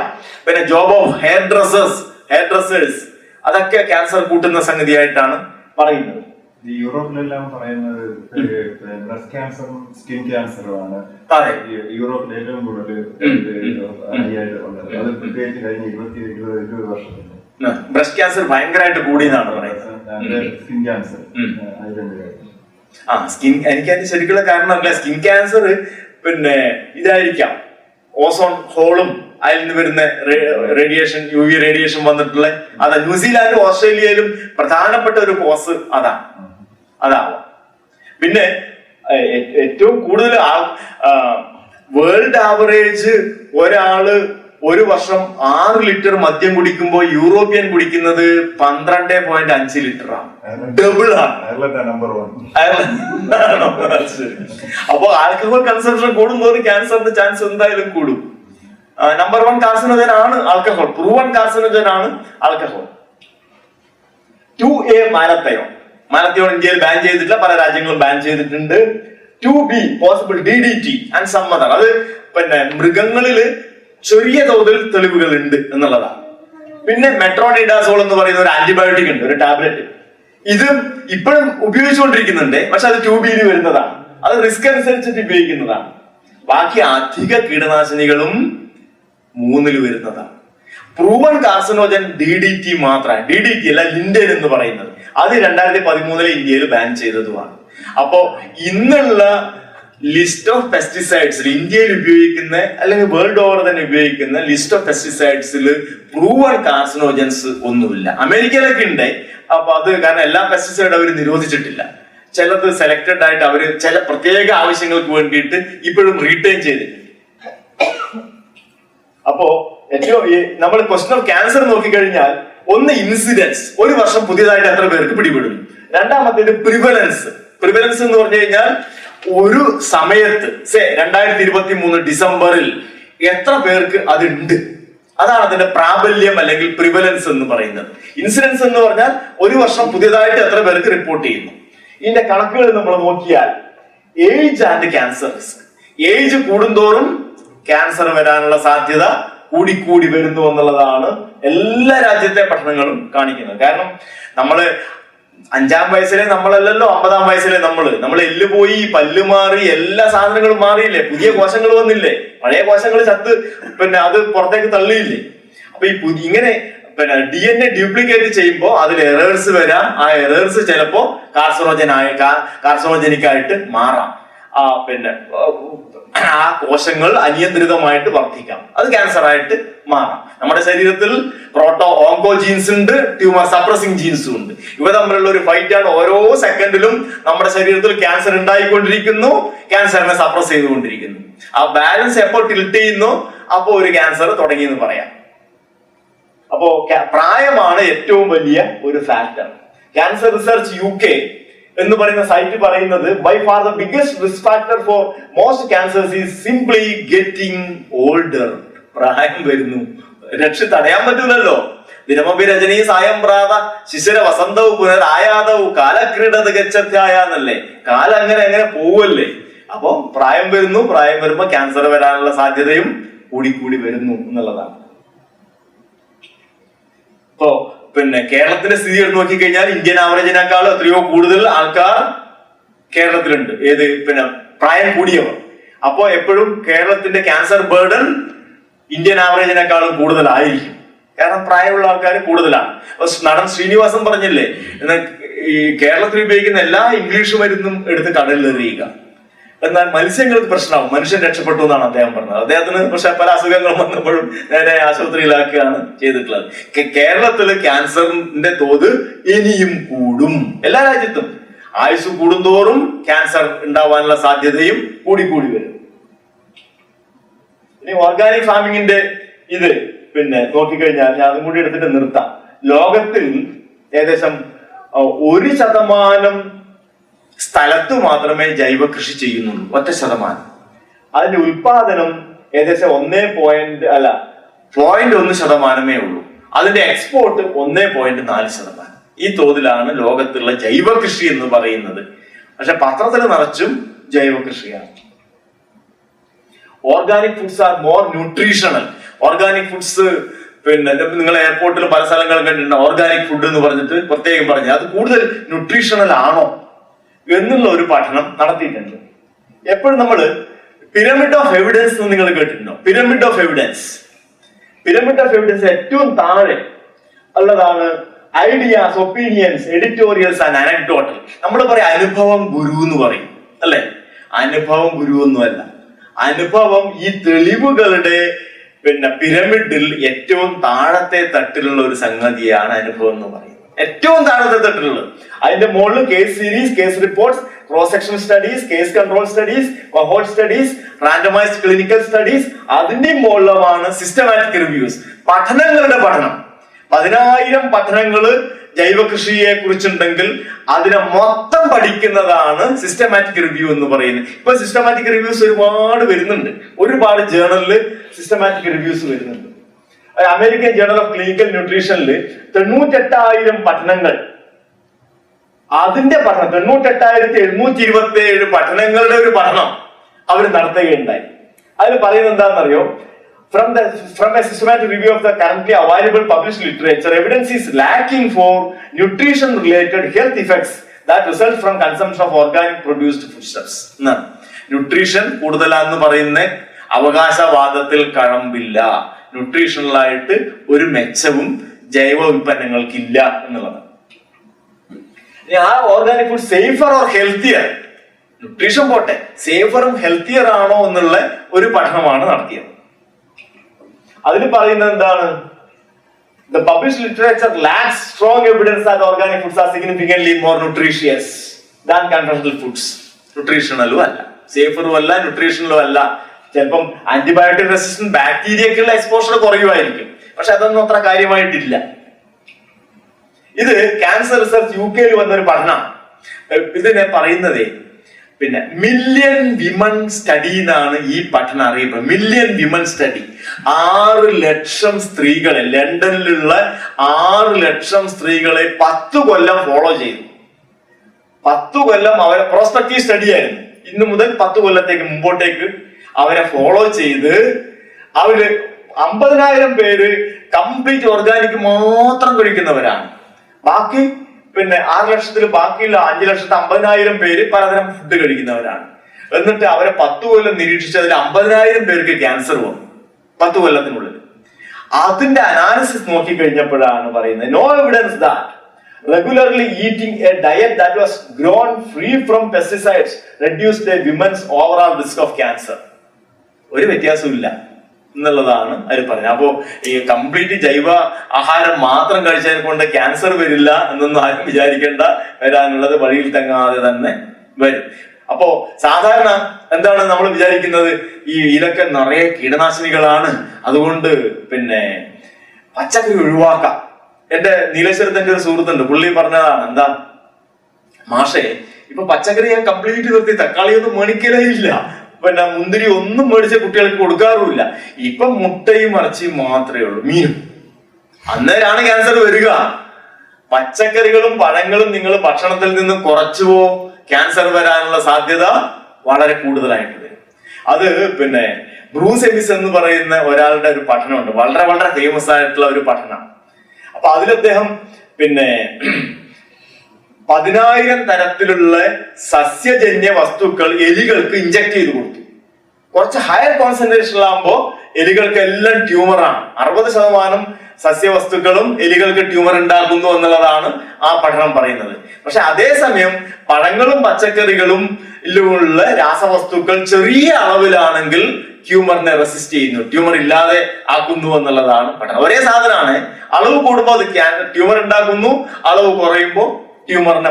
പിന്നെ ജോബ് ഓഫ് ഹെയർ ഡ്രസ്സേഴ്സ്, അതൊക്കെ ക്യാൻസർ കൂട്ടുന്ന സംഗതിയായിട്ടാണ് പറയുന്നത്. യൂറോപ്പിലെല്ലാം പറയുന്നത് ബ്രസ്റ്റ് ക്യാൻസറും സ്കിൻ ക്യാൻസറും ആണ് യൂറോപ്പിൽ ഏറ്റവും കൂടുതൽ അത് പ്രത്യേകിച്ച് കഴിഞ്ഞ 20 വർഷത്തിൽ ബ്രസ്റ്റ് ക്യാൻസർ ഭയങ്കരമായിട്ട് കൂടിയെന്നാണ് പറയുന്നത്. സ്കിൻ ക്യാൻസർ സ്കിൻ, എനിക്ക് അതിന്റെ ശരിക്കുള്ള കാരണം അറിയില്ല. സ്കിൻ ക്യാൻസർ പിന്നെ ഇതായിരിക്കാം, ഓസോൺ ഹോളും അതിൽ നിന്ന് വരുന്ന റേഡിയേഷൻ, UV റേഡിയേഷൻ വന്നിട്ടുള്ള അതാ. ന്യൂസിലാൻഡും ഓസ്ട്രേലിയയിലും പ്രധാനപ്പെട്ട ഒരു കോസ് അതാവാം. പിന്നെ ഏറ്റവും കൂടുതൽ വേൾഡ് ആവറേജ് ഒരാള് ഒരു വർഷം 6 ലിറ്റർ മദ്യം കുടിക്കുമ്പോൾ യൂറോപ്യൻ കുടിക്കുന്നത് 12.5 ലിറ്ററാണ്. ഡബിൾ ആണ്. അപ്പൊ ആൽക്കഹോൾ കൺസംഷൻ കൂടുമ്പോൾ ക്യാൻസറിന്റെ ചാൻസ് എന്തായാലും കൂടും. നമ്പർ 1 കാർസിനോജൻ ആണ് ആൽക്കഹോൾ, പ്രൂവൺ കാർസിനോജൻ ആണ് ആൽക്കഹോൾ. 2A മാലത്തയോൺ ഇന്ത്യയിൽ ബാൻ ചെയ്തിട്ടില്ല, പല രാജ്യങ്ങളും ബാൻ ചെയ്തിട്ടുണ്ട്. 2B possible DDT and some other. അത് പിന്നെ മൃഗങ്ങളില് ചെറിയ തോതിൽ തെളിവുകൾ ഉണ്ട് എന്നുള്ളതാണ്. പിന്നെ മെട്രോണിഡാസോൾ എന്ന് പറയുന്ന ഒരു ആന്റിബയോട്ടിക് ഉണ്ട്, ഒരു ടാബ്ലറ്റ്. ഇത് ഇപ്പോഴും ഉപയോഗിച്ചുകൊണ്ടിരിക്കുന്നുണ്ട്, പക്ഷെ അത് 2B വരുന്നതാണ്. അത് റിസ്ക് അനുസരിച്ചിട്ട് ഉപയോഗിക്കുന്നതാണ്. ബാക്കി അധിക കീടനാശിനികളും 3 വരുന്നതാണ്. പ്രൂവൺ കാർസിനോജൻ DDT മാത്രമാണ്. DDT അല്ല, ലിൻഡൻ എന്ന് പറയുന്നത്. അത് 2013 ഇന്ത്യയിൽ ബാൻ ചെയ്തതുമാണ്. അപ്പോ ഇന്നുള്ള ലിസ്റ്റ് ഓഫ് പെസ്റ്റിസൈഡ്സിൽ ഇന്ത്യയിൽ ഉപയോഗിക്കുന്ന അല്ലെങ്കിൽ വേൾഡ് ഓവർ തന്നെ ഉപയോഗിക്കുന്ന ലിസ്റ്റ് ഓഫ് പെസ്റ്റിസൈഡ്സിൽ പ്രൂവൺ കാർസിനോജൻസ് ഒന്നുമില്ല. അമേരിക്കയിലൊക്കെ ഉണ്ട്. അപ്പൊ അത് കാരണം എല്ലാ പെസ്റ്റിസൈഡും അവർ നിരോധിച്ചിട്ടില്ല. ചിലത് സെലക്ടഡ് ആയിട്ട് അവർ ചില പ്രത്യേക ആവശ്യങ്ങൾക്ക് വേണ്ടിയിട്ട് ഇപ്പോഴും റീറ്റെയിൻ ചെയ്തിട്ടുണ്ട്. അപ്പോ ഏറ്റവും നമ്മൾ ക്വസ്റ്റൻ ഓഫ് ക്യാൻസർ നോക്കിക്കഴിഞ്ഞാൽ, ഒന്ന് ഇൻസിഡൻസ്, ഒരു വർഷം പുതിയതായിട്ട് എത്ര പേർക്ക് പിടിപെടും. രണ്ടാമത്തേത് പ്രിവലൻസ്. പ്രിവലൻസ് എന്ന് പറഞ്ഞു കഴിഞ്ഞാൽ ഒരു സമയത്ത് 2023 ഡിസംബറിൽ എത്ര പേർക്ക് അതുണ്ട്, അതാണ് അതിന്റെ പ്രാബല്യം അല്ലെങ്കിൽ പ്രിവലൻസ് എന്ന് പറയുന്നത്. ഇൻസിഡൻസ് എന്ന് പറഞ്ഞാൽ ഒരു വർഷം പുതിയതായിട്ട് എത്ര പേർക്ക് റിപ്പോർട്ട് ചെയ്യുന്നു. ഇതിന്റെ കണക്കുകൾ നമ്മൾ നോക്കിയാൽ age and cancer risk, age കൂടുന്തോറും ക്യാൻസർ വരാനുള്ള സാധ്യത കൂടിക്കൂടി വരുന്നു എന്നുള്ളതാണ് എല്ലാ രാജ്യത്തെ പഠനങ്ങളും കാണിക്കുന്നത്. കാരണം നമ്മള് 5-ാം വയസ്സിലെ നമ്മളല്ലല്ലോ 50-ാം വയസ്സിലെ നമ്മൾ എല്ല് പോയി, പല്ല് മാറി, എല്ലാ സാധനങ്ങളും മാറിയില്ലേ, പുതിയ കോശങ്ങൾ വന്നില്ലേ, പഴയ കോശങ്ങൾ ചത്ത് അത് പുറത്തേക്ക് തള്ളിയില്ലേ. അപ്പൊ ഇങ്ങനെ DNA ഡ്യൂപ്ലിക്കേറ്റ് ചെയ്യുമ്പോൾ അതിൽ എറേഴ്സ് വരാം. ആ എറേഴ്സ് ചിലപ്പോ കാർസിനോജനിക് ആയിട്ട് മാറാം. ആ കോശങ്ങൾ അനിയന്ത്രിതമായിട്ട് വർദ്ധിക്കാം, അത് ക്യാൻസർ ആയിട്ട് മാറാം. നമ്മുടെ ശരീരത്തിൽ പ്രോട്ടോ ഓങ്കോജീൻസ് ഉണ്ട്, ട്യൂമർ സപ്രസിംഗ് ജീൻസും ഉണ്ട്. ഇവ തമ്മിലുള്ള ഒരു ഫൈറ്റ് ആണ്. ഓരോ സെക്കൻഡിലും നമ്മുടെ ശരീരത്തിൽ ക്യാൻസർ ഉണ്ടായിക്കൊണ്ടിരിക്കുന്നു, ക്യാൻസറിനെ സപ്രസ് ചെയ്തുകൊണ്ടിരിക്കുന്നു. ആ ബാലൻസ് എപ്പോ ടിൽറ്റ് ചെയ്യുന്നു, അപ്പോ ഒരു ക്യാൻസർ തുടങ്ങി എന്ന് പറയാം. അപ്പോ പ്രായമാണ് ഏറ്റവും വലിയ ഒരു ഫാക്ടർ. ക്യാൻസർ റിസർച്ച് UK എന്ന് പറയുന്ന സൈറ്റ് പറയുന്നത്, by far the biggest risk factor for most cancers is simply getting older. പ്രായം വരുന്നു, തടയാൻ പറ്റൂലല്ലോ. ദിനമപി രജനീ സായം പ്രാത ശിശിര വസന്തവും പുനരായാതവും കാലക്രീഡത ഗച്ഛത്യായെന്നല്ലേ. കാലം അങ്ങനെ പോവല്ലേ. അപ്പൊ പ്രായം വരുന്നു, പ്രായം വരുമ്പോ ക്യാൻസർ വരാനുള്ള സാധ്യതയും കൂടിക്കൂടി വരുന്നു എന്നുള്ളതാണ്. ഇപ്പോ കേരളത്തിന്റെ സ്ഥിതി എടുത്ത് നോക്കിക്കഴിഞ്ഞാൽ ഇന്ത്യൻ ആവറേജിനേക്കാളും എത്രയോ കൂടുതൽ ആൾക്കാർ കേരളത്തിലുണ്ട്. ഏത് പ്രായം കൂടിയവർ. അപ്പോ എപ്പോഴും കേരളത്തിന്റെ ക്യാൻസർ ബേർഡൻ ഇന്ത്യൻ ആവറേജിനേക്കാളും കൂടുതലായിരിക്കും. കാരണം പ്രായമുള്ള ആൾക്കാർ കൂടുതലാണ്. നടൻ ശ്രീനിവാസൻ പറഞ്ഞില്ലേ, ഈ കേരളത്തിൽ ഉപയോഗിക്കുന്ന എല്ലാ ഇംഗ്ലീഷ് മരുന്നും എടുത്ത് കടലിൽ എറിയുക, എന്നാൽ മത്സ്യങ്ങൾക്ക് പ്രശ്നമാവും, മനുഷ്യൻ രക്ഷപ്പെട്ടു എന്നാണ് അദ്ദേഹം പറഞ്ഞത്. അദ്ദേഹത്തിന് പക്ഷെ പല അസുഖങ്ങളും വന്നപ്പോഴും നേരെ ആശുപത്രിയിലാക്കുകയാണ് ചെയ്തിട്ടുള്ളത്. കേരളത്തില് ക്യാൻസറിന്റെ തോത് ഇനിയും കൂടും. എല്ലാ രാജ്യത്തും ആയുസ് കൂടുന്തോറും ക്യാൻസർ ഉണ്ടാവാനുള്ള സാധ്യതയും കൂടിക്കൂടി വരും. ഇനി ഓർഗാനിക് ഫാമിങ്ങിന്റെ ഇത് നോക്കിക്കഴിഞ്ഞാൽ, ഞാൻ അതും കൂടി എടുത്തിട്ട് നിർത്താം. ലോകത്തിൽ ഏകദേശം 1% സ്ഥലത്ത് മാത്രമേ ജൈവ കൃഷി ചെയ്യുന്നുള്ളൂ, 1%. അതിന്റെ ഉൽപാദനം ഏകദേശം 0.1% ഉള്ളൂ. അതിന്റെ എക്സ്പോർട്ട് 1.4%. ഈ തോതിലാണ് ലോകത്തുള്ള ജൈവ കൃഷി എന്ന് പറയുന്നത്. പക്ഷെ പത്രത്തിൽ നിറച്ചും ജൈവ കൃഷിയാണ്. Organic foods are more nutritional. Organic foods നിങ്ങൾ എയർപോർട്ടിൽ പല സ്ഥലങ്ങളും കണ്ടിട്ടുണ്ട്. ഓർഗാനിക് ഫുഡ് എന്ന് പറഞ്ഞിട്ട് പ്രത്യേകം പറഞ്ഞു, അത് കൂടുതൽ ന്യൂട്രീഷണൽ ആണോ എന്നുള്ള ഒരു പഠനം നടത്തിയിട്ടുണ്ട്. എപ്പോഴും നമ്മൾ പിരമിഡ് ഓഫ് എവിഡൻസ് എന്ന് നിങ്ങൾ കേട്ടിട്ടുണ്ടോ? പിരമിഡ് ഓഫ് എവിഡൻസ് ഏറ്റവും താഴെ ഉള്ളതാണ് ideas, opinions, editorials and anecdotal. നമ്മൾ പറയും അനുഭവം ഗുരു എന്ന് പറയും, അല്ലെ? അനുഭവം ഗുരു ഒന്നുമല്ല. അനുഭവം ഈ തെളിവുകളുടെ പിരമിഡിൽ ഏറ്റവും താഴത്തെ തട്ടിലുള്ള ഒരു സംഗതിയാണ് അനുഭവം എന്ന് പറയുന്നത്. ഏറ്റവും താഴത്തെ തട്ടിലുള്ളത്. അതിന്റെ മുകളിൽ case series, case reports, cross section studies, case control studies, cohort studies, randomised clinical studies. അതിന്റെ മുകളിലാണ് സിസ്റ്റമാറ്റിക് റിവ്യൂസ്, പഠനങ്ങളുടെ പഠനം. 10,000 പഠനങ്ങള് ജൈവ കൃഷിയെ കുറിച്ചുണ്ടെങ്കിൽ അതിനെ മൊത്തം പഠിക്കുന്നതാണ് സിസ്റ്റമാറ്റിക് റിവ്യൂ എന്ന് പറയുന്നത്. ഇപ്പൊ സിസ്റ്റമാറ്റിക് റിവ്യൂസ് ഒരുപാട് വരുന്നുണ്ട്. ഒരുപാട് ജേർണലില് സിസ്റ്റമാറ്റിക് റിവ്യൂസ് വരുന്നുണ്ട്. അമേരിക്കൻ ജേർണൽ ഓഫ് ക്ലിനിക്കൽ ന്യൂട്രീഷനിൽ 98,000 പഠനങ്ങൾ, അതിന്റെ പഠനം 98,727 പഠനങ്ങളുടെ ഒരു പഠനം അവർ നടത്തുകയുണ്ടായി. അതിൽ പറയുന്നത് എന്താണെന്നറിയോ? From a systematic review of the currently available published literature, evidence is lacking for nutrition-related health effects that result from consumption of organic produced foodstuffs. Nutrition കൂടുതലാന്ന് പറയുന്ന അവകാശവാദത്തിൽ കഴമ്പില്ല. ന്യൂട്രീഷണലായിട്ട് ഒരു മെച്ചവും ജൈവ ഉൽപ്പന്നങ്ങൾക്കില്ല എന്നുള്ളതാണ്. ആ organic food safer or healthier, nutrition പോട്ടെ, സേഫറും healthier ആണോ എന്നുള്ള ഒരു പഠനമാണ് നടത്തിയത്. അതിൽ പറയുന്നത് എന്താണ്? The published literature lacks strong evidence that organic foods are significantly more nutritious than conventional foods. ന്യൂട്രീഷണലും അല്ല, സേഫറും അല്ല, ന്യൂട്രീഷണലും അല്ല. ചിലപ്പം ആന്റിബയോട്ടിക് റെസിസ്റ്റന്റ് ബാക്ടീരിയക്കുള്ള എക്സ്പോഷർ കുറയുമായിരിക്കും, പക്ഷെ അതൊന്നും അത്ര കാര്യമായിട്ടില്ല. ഇത് ക്യാൻസർ റിസർച്ച് UK വന്നൊരു പഠനമാണ്. ഇതിനെ പറയുന്നതേ പിന്നെ മില്യൺ വിമൺ സ്റ്റഡി എന്നാണ് ഈ പഠനം അറിയപ്പെടുന്നത്. Million women study. 6 ലക്ഷം സ്ത്രീകളെ, ലണ്ടനിലുള്ള 6 ലക്ഷം സ്ത്രീകളെ 10 കൊല്ലം ഫോളോ ചെയ്തു. 10 കൊല്ലം അവരെ പ്രോസ്പെക്റ്റീവ് സ്റ്റഡി ആയിരുന്നു. ഇന്ന് മുതൽ 10 കൊല്ലത്തേക്ക് മുമ്പോട്ടേക്ക് അവരെ ഫോളോ ചെയ്ത് അവര് 50,000 പേര് കംപ്ലീറ്റ് ഓർഗാനിക് മാത്രം കഴിക്കുന്നവരാണ്. ബാക്കി പിന്നെ 6 ലക്ഷത്തിൽ ബാക്കിയുള്ള 5 ലക്ഷത്തി 50,000 പേര് പലതരം ഫുഡ് കഴിക്കുന്നവരാണ്. എന്നിട്ട് അവരെ 10 കൊല്ലം നിരീക്ഷിച്ച് അതിൽ 50,000 പേർക്ക് ക്യാൻസർ വന്നു 10 കൊല്ലത്തിനുള്ളിൽ. അതിന്റെ അനാലിസിസ് നോക്കി കഴിഞ്ഞപ്പോഴാണ് പറയുന്നത്, no evidence that regularly eating a diet that was grown free from pesticides reduced a women's overall risk of cancer. ഒരു വ്യത്യാസവും ഇല്ല എന്നുള്ളതാണ് അവർ പറഞ്ഞത്. അപ്പോ ഈ കംപ്ലീറ്റ് ജൈവ ആഹാരം മാത്രം കഴിച്ചതിനെ കൊണ്ട് ക്യാൻസർ വരില്ല എന്നൊന്നും ആരും വിചാരിക്കേണ്ട. വരാനുള്ളത് വഴിയിൽ തങ്ങാതെ തന്നെ വരും. അപ്പോ സാധാരണ എന്താണ് നമ്മൾ വിചാരിക്കുന്നത്, ഈ ഇലക്കെ നിറയെ കീടനാശിനികളാണ്, അതുകൊണ്ട് പിന്നെ പച്ചക്കറി ഒഴിവാക്കാം. എന്റെ നീലേശ്വരത്തിന്റെ ഒരു സുഹൃത്തുണ്ട്, പുള്ളി പറഞ്ഞതാണ്, എന്താ മാഷേ ഇപ്പൊ പച്ചക്കറി ഞാൻ കംപ്ലീറ്റ് നിർത്തി, തക്കാളി ഒന്നും മേടിക്കലേ ഇല്ല, പിന്നെ മുന്തിരി ഒന്നും മേടിച്ച കുട്ടികൾക്ക് കൊടുക്കാറുമില്ല. ഇപ്പൊ മുട്ടയും ഇറച്ചിയും മാത്രമേ ഉള്ളൂ, മീനും. അന്നേരാണ് ക്യാൻസർ വരിക. പച്ചക്കറികളും പഴങ്ങളും നിങ്ങൾ ഭക്ഷണത്തിൽ നിന്ന് കുറച്ചുവോ ക്യാൻസർ വരാനുള്ള സാധ്യത വളരെ കൂടുതലായിട്ട് വരും. അത് പിന്നെ ബ്രൂസ് എമിസ് എന്ന് പറയുന്ന ഒരാളുടെ ഒരു പഠനമുണ്ട്, വളരെ വളരെ ഫേമസ് ആയിട്ടുള്ള ഒരു പഠനമാണ്. അപ്പൊ അതിൽ അദ്ദേഹം പിന്നെ 10,000 തരത്തിലുള്ള സസ്യജന്യ വസ്തുക്കൾ എലികൾക്ക് ഇഞ്ചക്ട് ചെയ്ത് കൊടുത്തു. കുറച്ച് ഹയർ കോൺസെൻട്രേഷനിലാകുമ്പോ എലികൾക്ക് എല്ലാം ട്യൂമറാണ്. 60% സസ്യവസ്തുക്കളും എലികൾക്ക് ട്യൂമർ ഉണ്ടാക്കുന്നു എന്നുള്ളതാണ് ആ പഠനം പറയുന്നത്. പക്ഷെ അതേസമയം പഴങ്ങളും പച്ചക്കറികളും ഉള്ള രാസവസ്തുക്കൾ ചെറിയ അളവിലാണെങ്കിൽ ട്യൂമറിനെ റെസിസ്റ്റ് ചെയ്യുന്നു, ട്യൂമർ ഇല്ലാതെ ആക്കുന്നു എന്നുള്ളതാണ് പഠനം. ഒരേ സാധനമാണ്, അളവ് കൂടുമ്പോൾ അത് ട്യൂമർ ഉണ്ടാക്കുന്നു, അളവ് കുറയുമ്പോൾ ട്യൂമറിനെ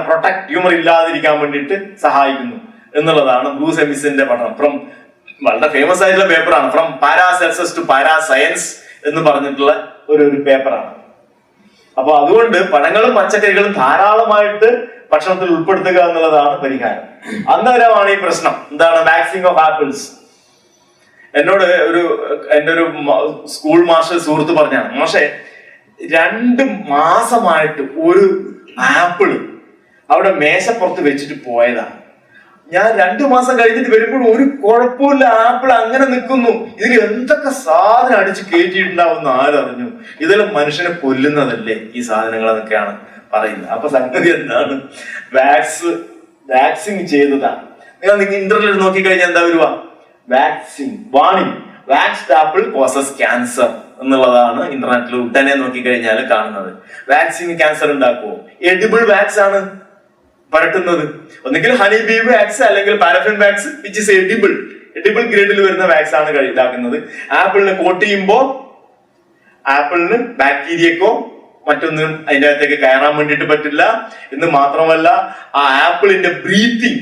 ട്യൂമർ ഇല്ലാതിരിക്കാൻ വേണ്ടിയിട്ട് സഹായിക്കുന്നു എന്നുള്ളതാണ് ബ്രൂസ് എമിസിന്റെ പഠനം. ഫ്രം വളരെ ഫേമസ് ആയിട്ടുള്ള പേപ്പറാണ്, ഫ്രം പാരാസെൽസസ് ടു പാരാസയൻസ് എന്ന് പറഞ്ഞിട്ടുള്ള ഒരു പേപ്പറാണ്. അപ്പൊ അതുകൊണ്ട് പഴങ്ങളും പച്ചക്കറികളും ധാരാളമായിട്ട് ഭക്ഷണത്തിൽ ഉൾപ്പെടുത്തുക എന്നുള്ളതാണ് പരിഹാരം. അന്നേരമാണ് ഈ പ്രശ്നം. എന്താണ് വാക്സിംഗ് ഓഫ് ആപ്പിൾസ്? എന്നോട് എന്റെ ഒരു സ്കൂൾ മാസ്റ്റർ സുഹൃത്ത് പറഞ്ഞാണ്, മാഷെ 2 മാസമായിട്ട് ഒരു ആപ്പിള് അവിടെ മേശപ്പുറത്ത് വെച്ചിട്ട് പോയതാണ്. ഞാൻ 2 മാസം കഴിഞ്ഞിട്ട് വരുമ്പോൾ ഒരു കുഴപ്പമില്ല, ആപ്പിൾ അങ്ങനെ നിൽക്കുന്നു. ഇതിൽ എന്തൊക്കെ സാധനം അടിച്ച് കയറ്റിയിട്ടുണ്ടാവുന്ന ആരറിഞ്ഞു? ഇതെല്ലാം മനുഷ്യനെ കൊല്ലുന്നതല്ലേ ഈ സാധനങ്ങൾ എന്നൊക്കെയാണ് പറയുന്നത്. അപ്പൊ സംഗതി എന്താണ്? വാക്സിൻ ചെയ്തതാണ്. നിങ്ങൾ ഇന്റർനെറ്റ് നോക്കിക്കഴിഞ്ഞാൽ എന്താ വരുക? Vaccine warning, waxed apple causes cancer എന്നുള്ളതാണ് ഇന്റർനെറ്റിൽ ഉടനെ നോക്കിക്കഴിഞ്ഞാൽ കാണുന്നത്. വാക്സിൻ ക്യാൻസർ ഉണ്ടാക്കുമോ? എഡിബിൾ വാക്സ് ആണ് പരട്ടുന്നത്. ഒന്നുകിൽ ഹണി ബീ വാക്സ് അല്ലെങ്കിൽ paraffin wax, which is edible ഗ്രേഡിൽ വരുന്ന വാക്സ് ആണ് ഇതാക്കുന്നത്. ആപ്പിളിന് കോട്ട് ചെയ്യുമ്പോൾ ആപ്പിളിന് ബാക്ടീരിയക്കോ മറ്റൊന്നും അതിന്റെ അകത്തേക്ക് കയറാൻ വേണ്ടിയിട്ട് പറ്റില്ല എന്ന് മാത്രമല്ല, ആ ആപ്പിളിന്റെ ബ്രീത്തിങ്,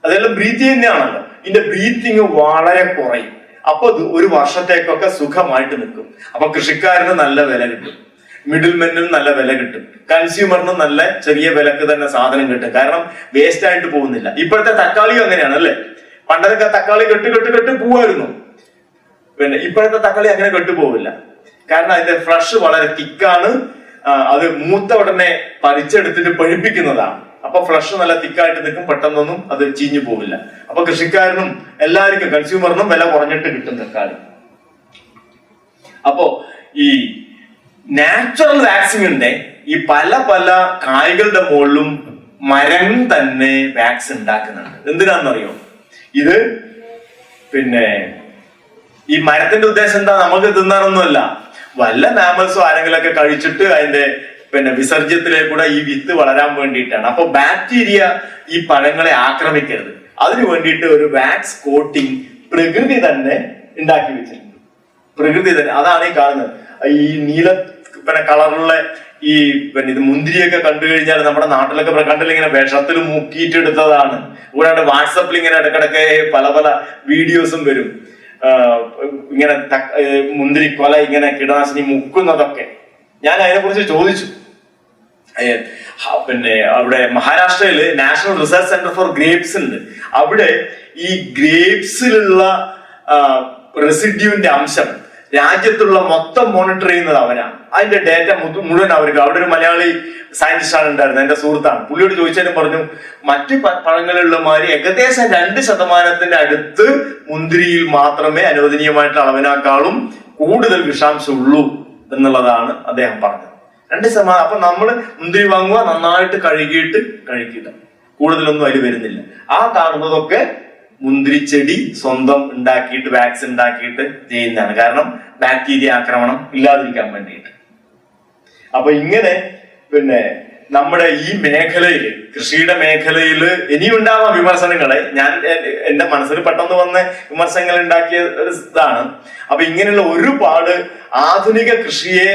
അതെല്ലാം ബ്രീത്ത് തന്നെയാണല്ലോ, ഇതിന്റെ ബ്രീത്തിങ് വളരെ കുറയും. അപ്പൊ ഒരു വർഷത്തേക്കൊക്കെ സുഖമായിട്ട് നിൽക്കും. അപ്പൊ കൃഷിക്കാരന് നല്ല വില കിട്ടും, മിഡിൽ മെന്നിന് നല്ല വില കിട്ടും, കൺസ്യൂമറിനും നല്ല ചെറിയ വിലക്ക് തന്നെ സാധനം കിട്ടും. കാരണം വേസ്റ്റ് ആയിട്ട് പോകുന്നില്ല. ഇപ്പോഴത്തെ തക്കാളിയും അങ്ങനെയാണ് അല്ലേ? പണ്ടൊക്കെ തക്കാളി കെട്ട് പോവായിരുന്നു. പിന്നെ ഇപ്പോഴത്തെ തക്കാളി അങ്ങനെ കെട്ടുപോവില്ല. കാരണം അതിന്റെ ഫ്ലഷ് വളരെ തിക്കാണ്. അത് മൂത്ത ഉടനെ പരിച്ചെടുത്തിട്ട് പഴുപ്പിക്കുന്നതാണ്. അപ്പൊ ഫ്ലഷ് നല്ല തിക്കായിട്ട് നിൽക്കും, പെട്ടെന്നൊന്നും അത് ചീഞ്ഞു പോവില്ല. അപ്പൊ കൃഷിക്കാരനും എല്ലാവർക്കും കൺസ്യൂമറിനും വില കുറഞ്ഞിട്ട് കിട്ടും തക്കാളി. അപ്പോ ഈ നാച്ചുറൽ വാക്സിനിന്റെ ഈ പല പല കായ്കളുടെ മുകളിലും മരം തന്നെ വാക്സിൻ ഉണ്ടാക്കുന്നുണ്ട്. എന്തിനാണെന്നറിയോ? ഇത് പിന്നെ ഈ മരത്തിന്റെ ഉദ്ദേശം എന്താ? നമുക്ക് തിന്നാനൊന്നുമല്ല, വല്ല മാമൽസോ ആരെങ്കിലൊക്കെ കഴിച്ചിട്ട് അതിന്റെ വിസർജ്യത്തിലേക്കൂടെ ഈ വിത്ത് വളരാൻ വേണ്ടിയിട്ടാണ്. അപ്പൊ ബാക്ടീരിയ ഈ പഴങ്ങളെ ആക്രമിക്കരുത്, അതിനു വേണ്ടിയിട്ട് ഒരു വാക്സ് കോട്ടിങ് പ്രകൃതി തന്നെ ഉണ്ടാക്കി വെച്ചിട്ടുണ്ട്. പ്രകൃതി തന്നെ, അതാണ് ഈ കാണുന്നത്. ഈ നീല കളറുള്ള ഈ ഇത് മുന്തിരിയൊക്കെ കണ്ടു കഴിഞ്ഞാൽ നമ്മുടെ നാട്ടിലൊക്കെ കണ്ടില്ല, ഇങ്ങനെ വിഷത്തിൽ മുക്കിയിട്ടെടുത്തതാണ്. കൂടാണ്ട് വാട്സപ്പിൽ ഇങ്ങനെ ഇടക്കിടക്ക് പല പല വീഡിയോസും വരും, ഇങ്ങനെ മുന്തിരി കൊല ഇങ്ങനെ കീടനാശിനി മുക്കുന്നതൊക്കെ. ഞാൻ അതിനെക്കുറിച്ച് ചോദിച്ചു. അവിടെ മഹാരാഷ്ട്രയില് national research centre for grapes ഉണ്ട്. അവിടെ ഈ ഗ്രേപ്സിലുള്ള റെസിഡ്യൂവിന്റെ അംശം രാജ്യത്തുള്ള മൊത്തം മോണിറ്റർ ചെയ്യുന്നത് അവരാണ്. അതിന്റെ ഡേറ്റ മുഴുവൻ അവർക്ക്. അവിടെ ഒരു മലയാളി സയന്റിസ്റ്റ് ആണ് ഉണ്ടായിരുന്നത്, എന്റെ സുഹൃത്താണ്. പുള്ളിയോട് ചോദിച്ചാലും പറഞ്ഞു, മറ്റു പഴങ്ങളിലുള്ള മാതിരി ഏകദേശം 2% അടുത്ത് മുന്തിരിയിൽ മാത്രമേ അനുവദനീയമായിട്ടുള്ള അളവിനേക്കാളും കൂടുതൽ വിഷാംശം ഉള്ളൂ എന്നുള്ളതാണ് അദ്ദേഹം പറഞ്ഞത്. 2%. അപ്പൊ നമ്മള് മുന്തിരി വാങ്ങുക, നന്നായിട്ട് കഴുകിയിട്ട് കഴിക്കുക, കൂടുതലൊന്നും അതിൽ വരുന്നില്ല. ആ കാണുന്നതൊക്കെ മുന്തിരി ചെടി സ്വന്തം ഉണ്ടാക്കിയിട്ട് വാക്സിൻ ഉണ്ടാക്കിയിട്ട് ചെയ്യുന്നതാണ്. കാരണം ബാക്ടീരിയ ആക്രമണം ഇല്ലാതിരിക്കാൻ വേണ്ടിയിട്ട്. അപ്പൊ ഇങ്ങനെ നമ്മുടെ ഈ മേഖലയിൽ, കൃഷിയുടെ മേഖലയിൽ ഇനിയുണ്ടാവാം വിമർശനങ്ങളെ. ഞാൻ എന്റെ മനസ്സിൽ പെട്ടെന്ന് വന്ന വിമർശനങ്ങൾ ഉണ്ടാക്കിയ ഒരു ഇതാണ്. അപ്പൊ ഇങ്ങനെയുള്ള ഒരുപാട് ആധുനിക കൃഷിയെ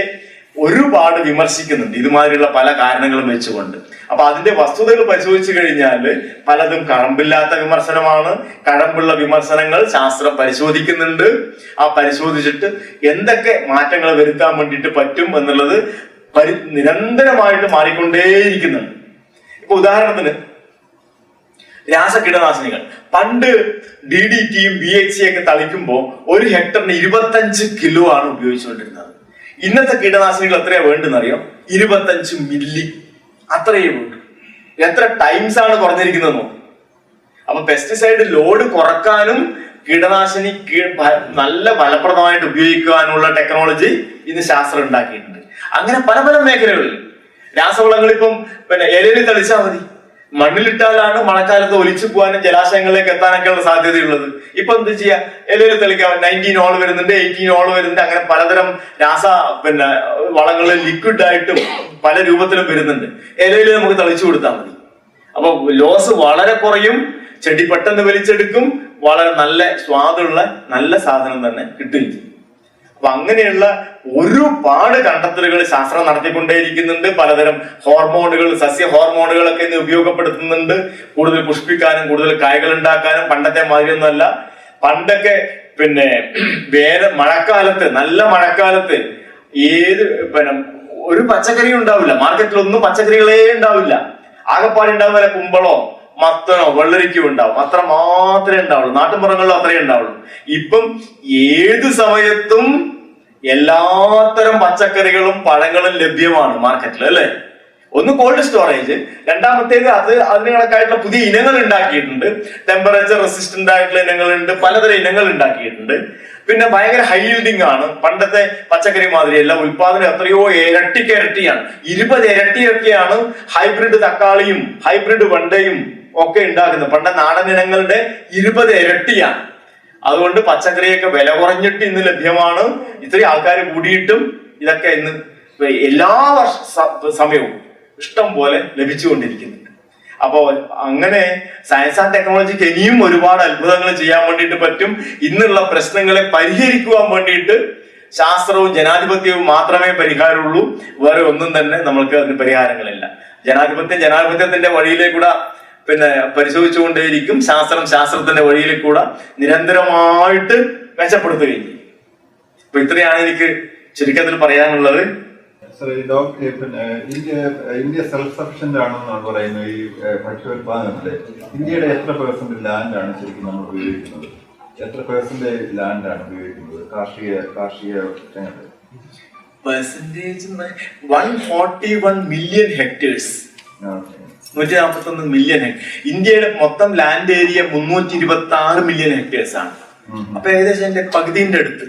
ഒരുപാട് വിമർശിക്കുന്നുണ്ട് ഇതുമാതിരിയുള്ള പല കാരണങ്ങളും വെച്ചുകൊണ്ട്. അപ്പൊ അതിന്റെ വസ്തുതകൾ പരിശോധിച്ചു കഴിഞ്ഞാൽ പലതും കഴമ്പില്ലാത്ത വിമർശനമാണ്. കഴമ്പുള്ള വിമർശനങ്ങൾ ശാസ്ത്രം പരിശോധിക്കുന്നുണ്ട്. ആ പരിശോധിച്ചിട്ട് എന്തൊക്കെ മാറ്റങ്ങൾ വരുത്താൻ വേണ്ടിയിട്ട് പറ്റും എന്നുള്ളത് നിരന്തരമായിട്ട് മാറിക്കൊണ്ടേയിരിക്കുന്നുണ്ട്. ഇപ്പൊ ഉദാഹരണത്തിന് രാസകീടനാശിനികൾ പണ്ട് DDTയും BHC ഒക്കെ തളിക്കുമ്പോൾ 1 ഹെക്ടറിന് 25 കിലോ ആണ് ഉപയോഗിച്ചുകൊണ്ടിരുന്നത്. ഇന്നത്തെ കീടനാശിനികൾ എത്രയാ വേണ്ടെന്നറിയോ? 25 മില്ലി, അത്രയേ വേണ്ടു. എത്ര ടൈംസ് ആണ് കുറഞ്ഞിരിക്കുന്നത്. അപ്പൊ പെസ്റ്റിസൈഡ് ലോഡ് കുറക്കാനും കീടനാശിനി നല്ല ഫലപ്രദമായിട്ട് ഉപയോഗിക്കാനുള്ള ടെക്നോളജി ഇന്ന് ശാസ്ത്രം ഉണ്ടാക്കിയിട്ടുണ്ട്. അങ്ങനെ പല പല മേഖലകളിൽ രാസവളങ്ങൾ ഇപ്പം ഇലയിൽ തളിച്ചാൽ മതി, മണ്ണിലിട്ടാലാണ് മഴക്കാലത്ത് ഒലിച്ചു പോകാനും ജലാശയങ്ങളിലേക്ക് എത്താനൊക്കെയുള്ള സാധ്യതയുള്ളത്. ഇപ്പൊ എന്ത് ചെയ്യാ? ഇലയിൽ തെളിക്കാം. 19 ഓൾ വരുന്നുണ്ട്, 18 ഓൾ വരുന്നുണ്ട്. അങ്ങനെ പലതരം വളങ്ങൾ ലിക്വിഡ് ആയിട്ടും പല രൂപത്തിലും വരുന്നുണ്ട്. ഇലയിൽ നമുക്ക് തളിച്ചു കൊടുത്താൽ മതി. അപ്പൊ ലോസ് വളരെ കുറയും, ചെടി പെട്ടെന്ന് വലിച്ചെടുക്കും, വളരെ നല്ല സ്വാദുള്ള നല്ല സാധനം തന്നെ കിട്ടുകയും ചെയ്യും. അപ്പൊ അങ്ങനെയുള്ള ഒരുപാട് കണ്ടെത്തലുകൾ ശാസ്ത്രം നടത്തിക്കൊണ്ടേയിരിക്കുന്നുണ്ട്. പലതരം ഹോർമോണുകൾ, സസ്യ ഹോർമോണുകളൊക്കെ ഇന്ന് ഉപയോഗപ്പെടുത്തുന്നുണ്ട്, കൂടുതൽ പുഷ്പിക്കാനും കൂടുതൽ കായ്കൾ ഉണ്ടാക്കാനും. പണ്ടത്തെ മാതിരിയൊന്നുമല്ല. പണ്ടൊക്കെ മഴക്കാലത്ത്, നല്ല മഴക്കാലത്ത് ഒരു പച്ചക്കറിയും ഉണ്ടാവില്ല, മാർക്കറ്റിലൊന്നും പച്ചക്കറികളേ ഉണ്ടാവില്ല. ആകെപ്പാടി ഉണ്ടാവില്ല കുമ്പളോ മത്തനോ വെള്ളരിക്കോ ഉണ്ടാവും, അത്ര മാത്രമേ ഉണ്ടാവുള്ളൂ. നാട്ടുമ്പുറങ്ങളിലും അത്രയേ ഉണ്ടാവുള്ളൂ. ഇപ്പം ഏത് സമയത്തും എല്ലാത്തരം പച്ചക്കറികളും പഴങ്ങളും ലഭ്യമാണ് മാർക്കറ്റിൽ, അല്ലെ? ഒന്ന് കോൾഡ് സ്റ്റോറേജ്, രണ്ടാമത്തേത് അതിന് കണക്കായിട്ടുള്ള പുതിയ ഇനങ്ങൾ ഉണ്ടാക്കിയിട്ടുണ്ട്. ടെമ്പറേച്ചർ റെസിസ്റ്റന്റ് ആയിട്ടുള്ള ഇനങ്ങളുണ്ട്, പലതരം ഇനങ്ങൾ ഉണ്ടാക്കിയിട്ടുണ്ട്. പിന്നെ ഭയങ്കര ഹൈ യീൽഡിംഗ് ആണ്. പണ്ടത്തെ പച്ചക്കറി മാതിരിയല്ല, ഉൽപാദനം എത്രയോ ഇരട്ടിയാണ്. 20 ഇരട്ടിയൊക്കെയാണ് ഹൈബ്രിഡ് തക്കാളിയും ഹൈബ്രിഡ് വെണ്ടയും ഒക്കെ ഉണ്ടാക്കുന്നത്. പണ്ട് നാടൻ ഇനങ്ങളുടെ 20 ഇരട്ടിയാണ്. അതുകൊണ്ട് പച്ചക്കറിയൊക്കെ വില കുറഞ്ഞിട്ട് ഇന്ന് ലഭ്യമാണ്. ഇത്രയും ആൾക്കാർ കൂടിയിട്ടും ഇതൊക്കെ ഇന്ന് എല്ലാ സമയവും ഇഷ്ടം പോലെ ലഭിച്ചുകൊണ്ടിരിക്കുന്നുണ്ട്. അപ്പോ അങ്ങനെ സയൻസ് ആൻഡ് ടെക്നോളജിക്ക് ഇനിയും ഒരുപാട് അത്ഭുതങ്ങൾ ചെയ്യാൻ വേണ്ടിയിട്ട് പറ്റും. ഇന്നുള്ള പ്രശ്നങ്ങളെ പരിഹരിക്കുവാൻ വേണ്ടിയിട്ട് ശാസ്ത്രവും ജനാധിപത്യവും മാത്രമേ പരിഹാരമുള്ളൂ. വേറെ ഒന്നും തന്നെ നമ്മൾക്ക് അതിന് പരിഹാരങ്ങളില്ല. ജനാധിപത്യത്തിന്റെ വഴിയിലേക്കൂടെ പരിശോധിച്ചുകൊണ്ടേയിരിക്കും. ശാസ്ത്രത്തിന്റെ വഴിയിലേക്കൂടെ നിരന്തരമായിട്ട് മെച്ചപ്പെടുത്തുകയും ചെയ്യും. അപ്പൊ ഇത്രയാണ് എനിക്ക് ചുരുക്കത്തിൽ പറയാനുള്ളത്. ഇന്ത്യ സെൽഫ് സഫിഷ്യന്റ് ആണെന്നാണ് പറയുന്നത് ഈ ഭക്ഷ്യോത്പാദനത്തില്. ഇന്ത്യയുടെ എത്ര % ലാൻഡാണ് ശരിക്കും നമ്മൾ ഉപയോഗിക്കുന്നത്? എത്ര % ലാൻഡാണ് ഉപയോഗിക്കുന്നത് കാർഷിക രംഗത്ത്? Percentage 141 million hectares, 141 million hectare. ഇന്ത്യയുടെ മൊത്തം ലാൻഡ് ഏരിയ 326 മില്യൺ ഹെക്ടേഴ്സ് ആണ്. അപ്പൊ ഏകദേശം എന്റെ പകുതിന്റെ അടുത്ത്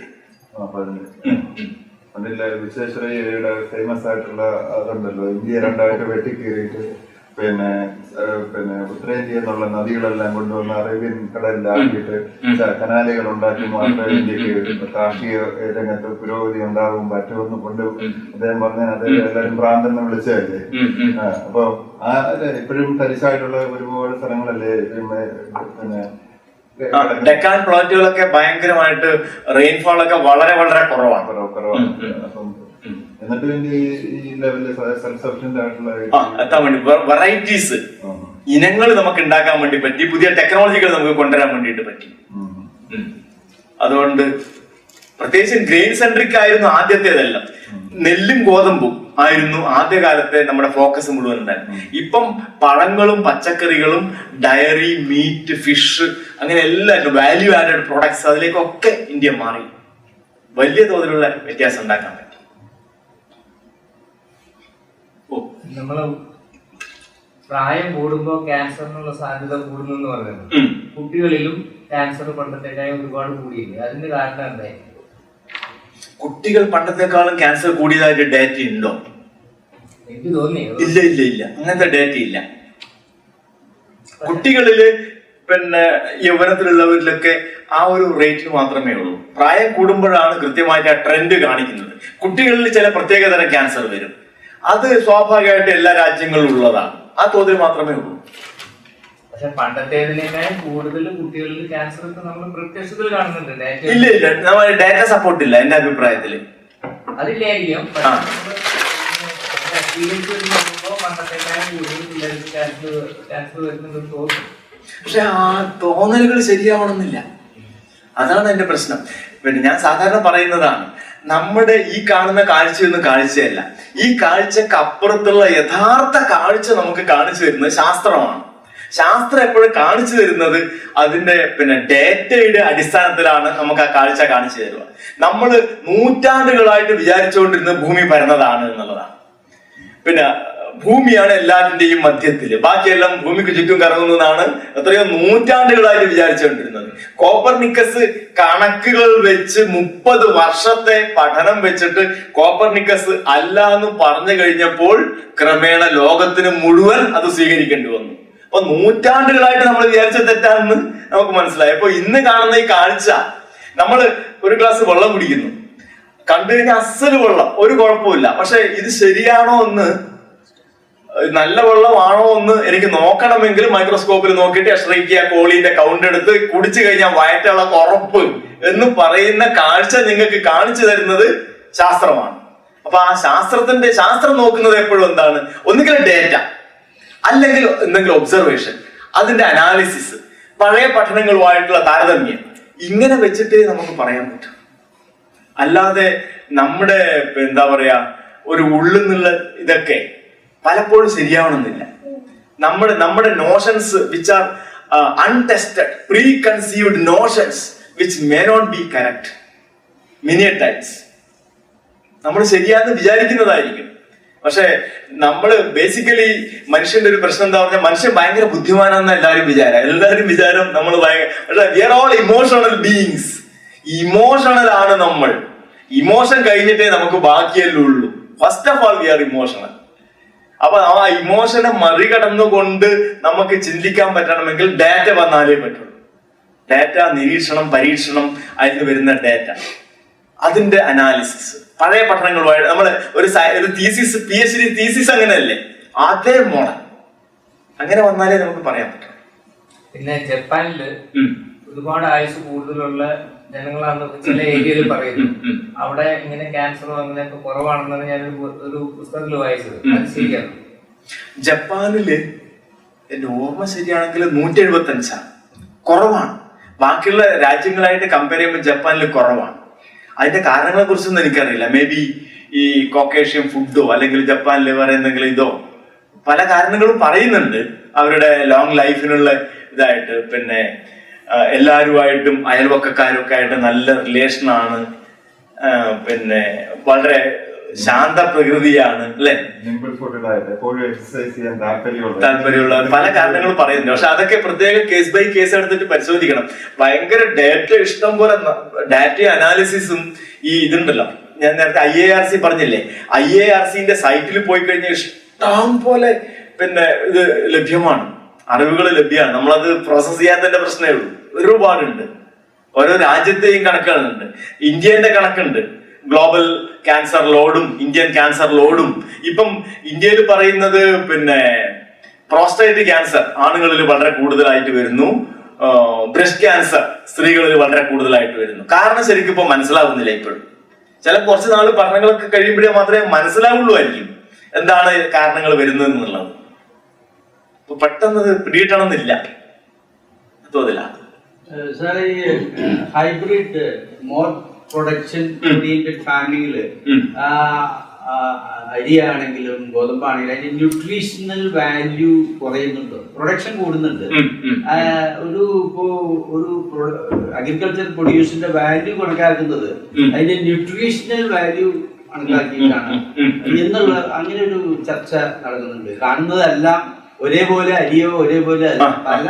അതില്ല വിശ്വേശ്വരയ്യയുടെ ഫേമസ് ആയിട്ടുള്ള അതുണ്ടല്ലോ, ഇന്ത്യ രണ്ടായിട്ട് വെട്ടിക്കീറിയിട്ട് പിന്നെ ഉത്തരേന്ത്യ എന്നുള്ള നദികളെല്ലാം കൊണ്ടുവന്ന് അറേബ്യൻ കടലിലാക്കിയിട്ട് കനാലുകൾ ഉണ്ടാക്കി മാത്രമേ ഇന്ത്യക്ക് കാർഷിക രംഗത്ത് പുരോഗതി ഉണ്ടാകും പറ്റുമെന്ന് കൊണ്ട് അദ്ദേഹം പറഞ്ഞാൽ അദ്ദേഹം എല്ലാവരും ഭ്രാന്തെന്ന് വിളിച്ചതല്ലേ. അപ്പൊ ഇപ്പോഴും തരിശായിട്ടുള്ള ഒരുപാട് സ്ഥലങ്ങളല്ലേ പിന്നെ ഡെക്കാൻ പ്ലാറ്റുകളൊക്കെ ഭയങ്കരമായിട്ട് റെയിൻഫോൾ ഒക്കെ വളരെ വളരെ കുറവാണ്. അപ്പം എന്നിട്ട് ഈ ലെവലിൽ സെൽഫ് സഫിഷ്യന്റ് ആയിട്ടുള്ള എത്താൻ വേണ്ടി വെറൈറ്റീസ് ഇനങ്ങൾ നമുക്ക് ഉണ്ടാക്കാൻ വേണ്ടി പറ്റി, പുതിയ ടെക്നോളജികൾ നമുക്ക് കൊണ്ടുവരാൻ വേണ്ടിയിട്ട് പറ്റി. അതുകൊണ്ട് പ്രത്യേകിച്ച് ഗ്രെയിൻ സെൻട്രിക് ആയിരുന്നു ആദ്യത്തേതെല്ലാം. നെല്ലും ഗോതമ്പും ആയിരുന്നു ആദ്യകാലത്തെ നമ്മുടെ ഫോക്കസ് മുഴുവൻ ഉണ്ടായിരുന്നു. ഇപ്പം പഴങ്ങളും പച്ചക്കറികളും ഡയറി, മീറ്റ്, ഫിഷ്, അങ്ങനെ എല്ലാവരും വാല്യൂ ആഡഡ് പ്രോഡക്ട്സ് അതിലേക്കൊക്കെ ഇന്ത്യ മാറി. വലിയ തോതിലുള്ള വ്യത്യാസം ഉണ്ടാക്കാൻ പറ്റി. നമ്മള് പ്രായം കൂടുമ്പോ ക്യാൻസറിനുള്ള സാധ്യത കൂടുന്നു എന്ന് പറയുന്നത് കുട്ടികളിലും ക്യാൻസർ പണ്ടത്തേക്കായി ഒരുപാട് കൂടിയില്ലേ, അതിന്റെ കാരണം എന്തായിരിക്കും? കുട്ടികൾ പണ്ടത്തെക്കാളും ക്യാൻസർ കൂടിയതായിട്ട് ഡേറ്റ ഉണ്ടോ? എനിക്ക് തോന്നി ഇല്ല ഇല്ല ഇല്ല, അങ്ങനത്തെ ഡേറ്റ ഇല്ല. കുട്ടികളില് യൗവനത്തിലുള്ളവരിലൊക്കെ ആ ഒരു റേറ്റ് മാത്രമേ ഉള്ളൂ. പ്രായം കൂടുമ്പോഴാണ് കൃത്യമായിട്ട് ആ ട്രെൻഡ് കാണിക്കുന്നത്. കുട്ടികളിൽ ചില പ്രത്യേകതരം ക്യാൻസർ വരും, അത് സ്വാഭാവികമായിട്ട് എല്ലാ രാജ്യങ്ങളിലും ഉള്ളതാണ്. ആ തോതിൽ മാത്രമേ ഉള്ളൂ. പക്ഷെ പണ്ടത്തേതിനേക്കാൾ കൂടുതൽ കുട്ടികളിൽ ക്യാൻസർ നമ്മൾ പ്രത്യക്ഷത്തിൽ കാണുന്നുണ്ട്. ഇല്ല ഇല്ല, നമ്മൾ ഡാറ്റ സപ്പോർട്ട് ഇല്ല എന്റെ അഭിപ്രായത്തില്. അതില്ലായിരിക്കും. പണ്ടത്തേക്കാൾ കൂടുതൽ പിള്ളേർക്ക് ക്യാൻസർ വരുന്നത് തോന്നുന്നു. പക്ഷെ ആ തോന്നലുകൾ ശരിയാവണമെന്നില്ല, അതാണ് എന്റെ പ്രശ്നം. ഞാൻ സാധാരണ പറയുന്നതാണ്, നമ്മുടെ ഈ കാണുന്ന കാഴ്ചയൊന്നും കാഴ്ചയല്ല. ഈ കാഴ്ചക്ക് അപ്പുറത്തുള്ള യഥാർത്ഥ കാഴ്ച നമുക്ക് കാണിച്ചു തരുന്നത് ശാസ്ത്രമാണ്. ശാസ്ത്രം എപ്പോഴും കാണിച്ചു തരുന്നത് അതിന്റെ ഡേറ്റയുടെ അടിസ്ഥാനത്തിലാണ് നമുക്ക് ആ കാഴ്ച കാണിച്ചു തരുക. നമ്മൾ നൂറ്റാണ്ടുകളായിട്ട് വിചാരിച്ചുകൊണ്ടിരുന്നത് ഭൂമി പരന്നതാണ് എന്നുള്ളതാണ്. ഭൂമിയാണ് എല്ലാറ്റിന്റെയും മധ്യത്തില്, ബാക്കിയെല്ലാം ഭൂമിക്ക് ചുറ്റും കറങ്ങുന്നതാണ് എത്രയോ നൂറ്റാണ്ടുകളായിട്ട് വിചാരിച്ചുകൊണ്ടിരുന്നത്. കോപ്പർനിക്കസ് കണക്കുകൾ വെച്ച് 30 വർഷത്തെ പഠനം വെച്ചിട്ട് കോപ്പർനിക്കസ് അല്ല എന്ന് പറഞ്ഞു കഴിഞ്ഞപ്പോൾ ക്രമേണ ലോകത്തിന് മുഴുവൻ അത് സ്വീകരിക്കേണ്ടി വന്നു. അപ്പൊ നൂറ്റാണ്ടുകളായിട്ട് നമ്മൾ വിചാരിച്ചത് തെറ്റാണെന്ന് നമുക്ക് മനസ്സിലായി. അപ്പൊ ഇന്ന് കാണുന്ന ഈ കാഴ്ച, നമ്മൾ ഒരു ഗ്ലാസ് വെള്ളം കുടിക്കുന്നു, കണ്ടു കഴിഞ്ഞാൽ അസല് വെള്ളം, ഒരു കുഴപ്പമില്ല. പക്ഷെ ഇത് ശരിയാണോ എന്ന്, നല്ല വെള്ളമാണോ എന്ന് എനിക്ക് നോക്കണമെങ്കിൽ മൈക്രോസ്കോപ്പിൽ നോക്കിയിട്ട് എഷ്റൈക്കിയ കോളിന്റെ കൗണ്ട് എടുത്ത് കുടിച്ചു കഴിഞ്ഞാൽ വയറ്റുള്ള ഉറപ്പ് എന്ന് പറയുന്ന കാഴ്ച നിങ്ങൾക്ക് കാണിച്ചു തരുന്നത് ശാസ്ത്രമാണ്. അപ്പൊ ആ ശാസ്ത്രം നോക്കുന്നത് എപ്പോഴും എന്താണ്? ഒന്നുകിൽ ഡേറ്റ, അല്ലെങ്കിൽ എന്തെങ്കിലും ഒബ്സർവേഷൻ, അതിന്റെ അനാലിസിസ്, പഴയ പഠനങ്ങളുമായിട്ടുള്ള താരതമ്യം, ഇങ്ങനെ വെച്ചിട്ടേ നമുക്ക് പറയാൻ പറ്റും. അല്ലാതെ നമ്മുടെ ഒരു ഉള്ളിൽ നിന്നുള്ള ഇതൊക്കെ പലപ്പോഴും ശരിയാവണമെന്നില്ല. നമ്മുടെ notions which are untested, preconceived notions which may not be correct many times. നമ്മൾ ശരിയാന്ന് വിചാരിക്കുന്നതായിരിക്കും. പക്ഷെ നമ്മള് ബേസിക്കലി മനുഷ്യന്റെ ഒരു പ്രശ്നം എന്താ പറഞ്ഞാൽ, മനുഷ്യൻ ഭയങ്കര ബുദ്ധിമാനാണെന്ന് എല്ലാവരും വിചാരം നമ്മൾ we are all emotional beings. Emotional ആണ് നമ്മൾ. ഇമോഷൻ കഴിഞ്ഞിട്ടേ നമുക്ക് ബാക്കിയല്ലേ ഉള്ളൂ. First of all we are emotional. അപ്പൊ ആ ഇമോഷനെ മറികടന്നുകൊണ്ട് നമുക്ക് ചിന്തിക്കാൻ പറ്റണമെങ്കിൽ ഡാറ്റ വന്നാലേ പറ്റുള്ളൂ. ഡാറ്റ, നിരീക്ഷണം, പരീക്ഷണം, അതിന് വരുന്ന ഡാറ്റ, അതിന്റെ അനാലിസിസ്, പഴയ പഠനങ്ങളുമായിട്ട് നമ്മൾ ഒരു തീസിസ്, PhD തീസിസ് അങ്ങനെയല്ലേ, അതേ മോഡൽ അങ്ങനെ വന്നാലേ നമുക്ക് പറയാൻ പറ്റും. പിന്നെ ജപ്പാനില് ഒരുപാട് ആയുസ് കൂടുതലുള്ള ജനങ്ങളാണ് ചില ഏരിയയിൽ പറയുന്നത്. അവിടെ ഇങ്ങനെ ക്യാൻസറോ അങ്ങനെയൊക്കെ കുറവാണെന്നാണ് ഞാൻ ഒരു പുസ്തകത്തിൽ വായിച്ചത്. അത് ശരിയാണ്? ജപ്പാനില് എന്റെ ഓർമ്മ ശരിയാണെങ്കിൽ 175 കുറവാണ്. ബാക്കിയുള്ള രാജ്യങ്ങളായിട്ട് കമ്പയർ ചെയ്യുമ്പോൾ ജപ്പാനിൽ കുറവാണ്. അതിന്റെ കാരണങ്ങളെ കുറിച്ചൊന്നും എനിക്കറിയില്ല. മേ ബി ഈ കോക്കേഷ്യൻ ഫുഡോ അല്ലെങ്കിൽ ജപ്പാനിൽ വേറെ എന്തെങ്കിലും ഇതോ, പല കാരണങ്ങളും പറയുന്നുണ്ട്. അവരുടെ ലോങ് ലൈഫിനുള്ള ഇതായിട്ട് എല്ലാവരുമായിട്ടും അയൽവക്കക്കാരും ഒക്കെ ആയിട്ട് നല്ല റിലേഷനാണ്. വളരെ ശാന്ത പ്രകൃതിയാണ് അല്ലെ, താല്പര്യമുള്ള പല കാരണങ്ങളും പറയുന്നുണ്ട്. പക്ഷെ അതൊക്കെ പ്രത്യേക കേസ് ബൈ കേസ് എടുത്തിട്ട് പരിശോധിക്കണം. ഭയങ്കര ഡാറ്റ, ഇഷ്ടം പോലെ ഡാറ്റ അനാലിസിസും ഈ ഇതുണ്ടല്ലോ, ഞാൻ നേരത്തെ IARC പറഞ്ഞില്ലേ, IARCന്റെ സൈറ്റിൽ പോയി കഴിഞ്ഞാൽ ഇഷ്ടം പോലെ പിന്നെ ഇത് ലഭ്യമാണ്, അറിവുകൾ ലഭ്യമാണ്. നമ്മളത് പ്രോസസ് ചെയ്യാൻ തന്നെ പ്രശ്നമേ ഉള്ളൂ. ഒരുപാടുണ്ട്, ഓരോ രാജ്യത്തെയും കണക്കുകളുണ്ട്. ഇന്ത്യന്റെ കണക്കുണ്ട്, ഗ്ലോബൽ ക്യാൻസർ ലോഡും ഇന്ത്യൻ ക്യാൻസർ ലോഡും. ഇപ്പം ഇന്ത്യയിൽ പറയുന്നത് പിന്നെ പ്രോസ്റ്റേറ്റ് ക്യാൻസർ ആണുങ്ങളിൽ വളരെ കൂടുതലായിട്ട് വരുന്നു, ബ്രസ്റ്റ് ക്യാൻസർ സ്ത്രീകളിൽ വളരെ കൂടുതലായിട്ട് വരുന്നു. കാരണം ശരിക്കും ഇപ്പൊ മനസ്സിലാവുന്നില്ല. ഇപ്പോഴും കുറച്ച് നാൾ പഠനങ്ങളൊക്കെ കഴിയുമ്പോഴേ മാത്രമേ മനസ്സിലാവുള്ളൂ ആയിരിക്കും എന്താണ് കാരണങ്ങൾ വരുന്നത് എന്നുള്ളത്. പെട്ടെന്ന് പിടികിട്ടണമെന്നില്ല തോന്നില്ല. സാർ, ഈ ഹൈബ്രിഡ് മോർ പ്രൊഡക്ഷൻ ഓറിയന്റഡ് ഫാമിങ്ങില് അരിയാണെങ്കിലും ഗോതമ്പാണെങ്കിലും അതിന്റെ ന്യൂട്രീഷണൽ വാല്യൂ കുറയുന്നുണ്ടോ? പ്രൊഡക്ഷൻ കൂടുന്നുണ്ട്. ഒരു അഗ്രികൾച്ചർ പ്രൊഡ്യൂസിന്റെ വാല്യൂ കണക്കാക്കുന്നത് അതിന്റെ ന്യൂട്രീഷണൽ വാല്യൂ കണക്കാക്കിയിട്ടാണ് എന്നുള്ള അങ്ങനെ ഒരു ചർച്ച നടക്കുന്നുണ്ട്. കാണുന്നതെല്ലാം ഒരേപോലെ അരിയോ ഒരേപോലെ പല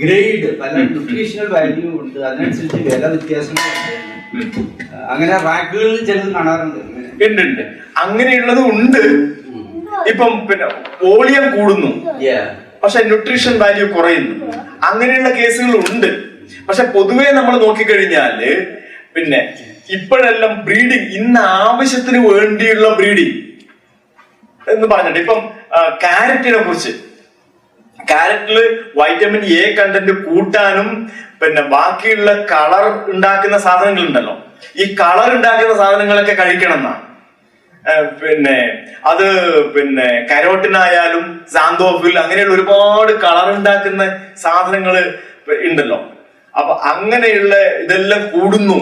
ഗ്രേഡ്, പല ന്യൂട്രീഷണൽ വാല്യൂ ഉണ്ട്, അതിനനുസരിച്ച് വില വ്യത്യാസങ്ങളുണ്ട്. അങ്ങനെ റാക്കുകളിൽ ചിലത് കാണാറുണ്ട്. ഉണ്ട്, അങ്ങനെയുള്ളത് ഉണ്ട്. ഇപ്പം പിന്നെ വോളിയം കൂടുന്നു, പക്ഷെ ന്യൂട്രീഷൻ വാല്യൂ കുറയുന്നു. അങ്ങനെയുള്ള കേസുകൾ ഉണ്ട്. പക്ഷെ പൊതുവെ നമ്മൾ നോക്കിക്കഴിഞ്ഞാല് പിന്നെ ഇപ്പോഴെല്ലാം ബ്രീഡിങ്, ഇന്ന് ആവശ്യത്തിന് വേണ്ടിയുള്ള ബ്രീഡിങ് എന്ന് പറഞ്ഞിട്ട് ഇപ്പം ക്യാരറ്റിനെ കുറിച്ച്, ക്യാരറ്റില് വൈറ്റമിൻ A കണ്ടന്റ് കൂട്ടാനും പിന്നെ ബാക്കിയുള്ള കളർ ഉണ്ടാക്കുന്ന സാധനങ്ങൾ ഉണ്ടല്ലോ, ഈ കളർ ഉണ്ടാക്കുന്ന സാധനങ്ങളൊക്കെ കഴിക്കണം എന്നാണ്. പിന്നെ അത് പിന്നെ കരോട്ടിനായാലും സാന്തോഫിൽ അങ്ങനെയുള്ള ഒരുപാട് കളർ ഉണ്ടാക്കുന്ന സാധനങ്ങൾ ഉണ്ടല്ലോ. അപ്പൊ അങ്ങനെയുള്ള ഇതെല്ലാം കൂടുന്നു.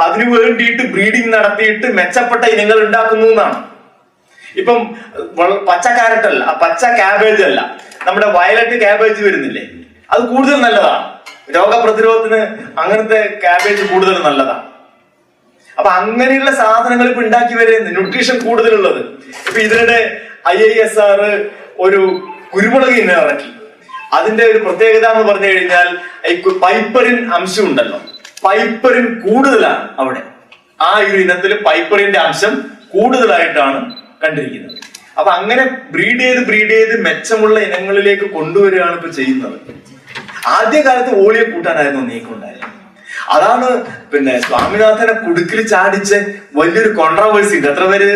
അതിനു വേണ്ടിയിട്ട് ബ്രീഡിങ് നടത്തിയിട്ട് മെച്ചപ്പെട്ട ഇനങ്ങൾ ഉണ്ടാക്കുന്നു എന്നാണ്. ഇപ്പം പച്ച ക്യാരറ്റ് അല്ല, പച്ച ക്യാബേജ് അല്ല, നമ്മുടെ വയലറ്റ് ക്യാബേജ് വരുന്നില്ലേ, അത് കൂടുതൽ നല്ലതാണ് രോഗപ്രതിരോധത്തിന്. അങ്ങനത്തെ ക്യാബേജ് കൂടുതൽ നല്ലതാണ്. അപ്പൊ അങ്ങനെയുള്ള സാധനങ്ങൾ ഇപ്പൊ ഉണ്ടാക്കി വരുന്നത്, ന്യൂട്രീഷൻ കൂടുതലുള്ളത്. ഇപ്പൊ ഇതിനിടെ IISR ഒരു കുരുമുളക് ഇനം ഇറക്കി. അതിന്റെ ഒരു പ്രത്യേകത എന്ന് പറഞ്ഞു കഴിഞ്ഞാൽ പൈപ്പറിൻ അംശം ഉണ്ടല്ലോ, പൈപ്പറിൻ കൂടുതലാണ് അവിടെ. ആ ഒരു ഇനത്തിൽ പൈപ്പറിന്റെ അംശം കൂടുതലായിട്ടാണ് കണ്ടിരിക്കുന്നത്. അപ്പൊ അങ്ങനെ ബ്രീഡ് ചെയ്ത് മെച്ചമുള്ള ഇനങ്ങളിലേക്ക് കൊണ്ടുവരികയാണ് ഇപ്പൊ ചെയ്യുന്നത്. ആദ്യകാലത്ത് വോളിയം കൂട്ടാനായിരുന്നു നീക്കമുണ്ടായത്. അതാണ് പിന്നെ സ്വാമിനാഥനെ കുടുക്കിൽ ചാടിച്ച് വലിയൊരു കോൺട്രവേഴ്സി ഉണ്ട്. എത്ര പേര്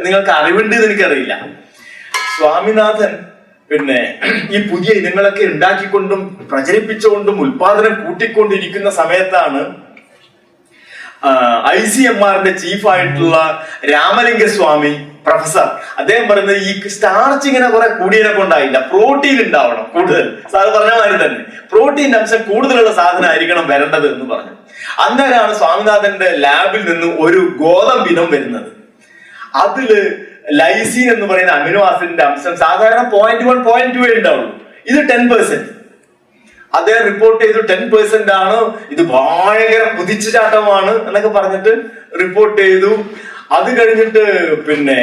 നിങ്ങൾക്ക് അറിവുണ്ട് എന്ന് എനിക്കറിയില്ല. സ്വാമിനാഥൻ പിന്നെ ഈ പുതിയ ഇനങ്ങളൊക്കെ ഉണ്ടാക്കിക്കൊണ്ടും പ്രചരിപ്പിച്ചുകൊണ്ടും ഉൽപാദനം കൂട്ടിക്കൊണ്ടിരിക്കുന്ന സമയത്താണ് ICMRന്റെ ചീഫായിട്ടുള്ള രാമലിംഗസ്വാമി പ്രൊഫസർ അദ്ദേഹം പറയുന്നത് ഈ സ്റ്റാർച്ച് ഇങ്ങനെ കുറെ കൂടിയതിനെ കൊണ്ടായില്ല, പ്രോട്ടീൻ ഉണ്ടാവണം കൂടുതൽ. സാറ് പറഞ്ഞ മാതിരി തന്നെ പ്രോട്ടീന്റെ അംശം കൂടുതലുള്ള സാധനമായിരിക്കണം വരേണ്ടത് എന്ന് പറഞ്ഞു. അന്നേരമാണ് സ്വാമിനാഥന്റെ ലാബിൽ നിന്ന് ഒരു ഗോതമ്പിനം വരുന്നത്. അതില് ലൈസീൻ എന്ന് പറയുന്ന അമിനോ ആസിഡിന്റെ അംശം സാധാരണ 0.1, 0.2 ഉണ്ടാവുള്ളൂ. ഇത് 10%. അദ്ദേഹം റിപ്പോർട്ട് ചെയ്തു 10% ആണ്, ഇത് ഭയങ്കര കുതിച്ചുചാട്ടമാണ് എന്നൊക്കെ പറഞ്ഞിട്ട് റിപ്പോർട്ട് ചെയ്തു. അത് കഴിഞ്ഞിട്ട് പിന്നെ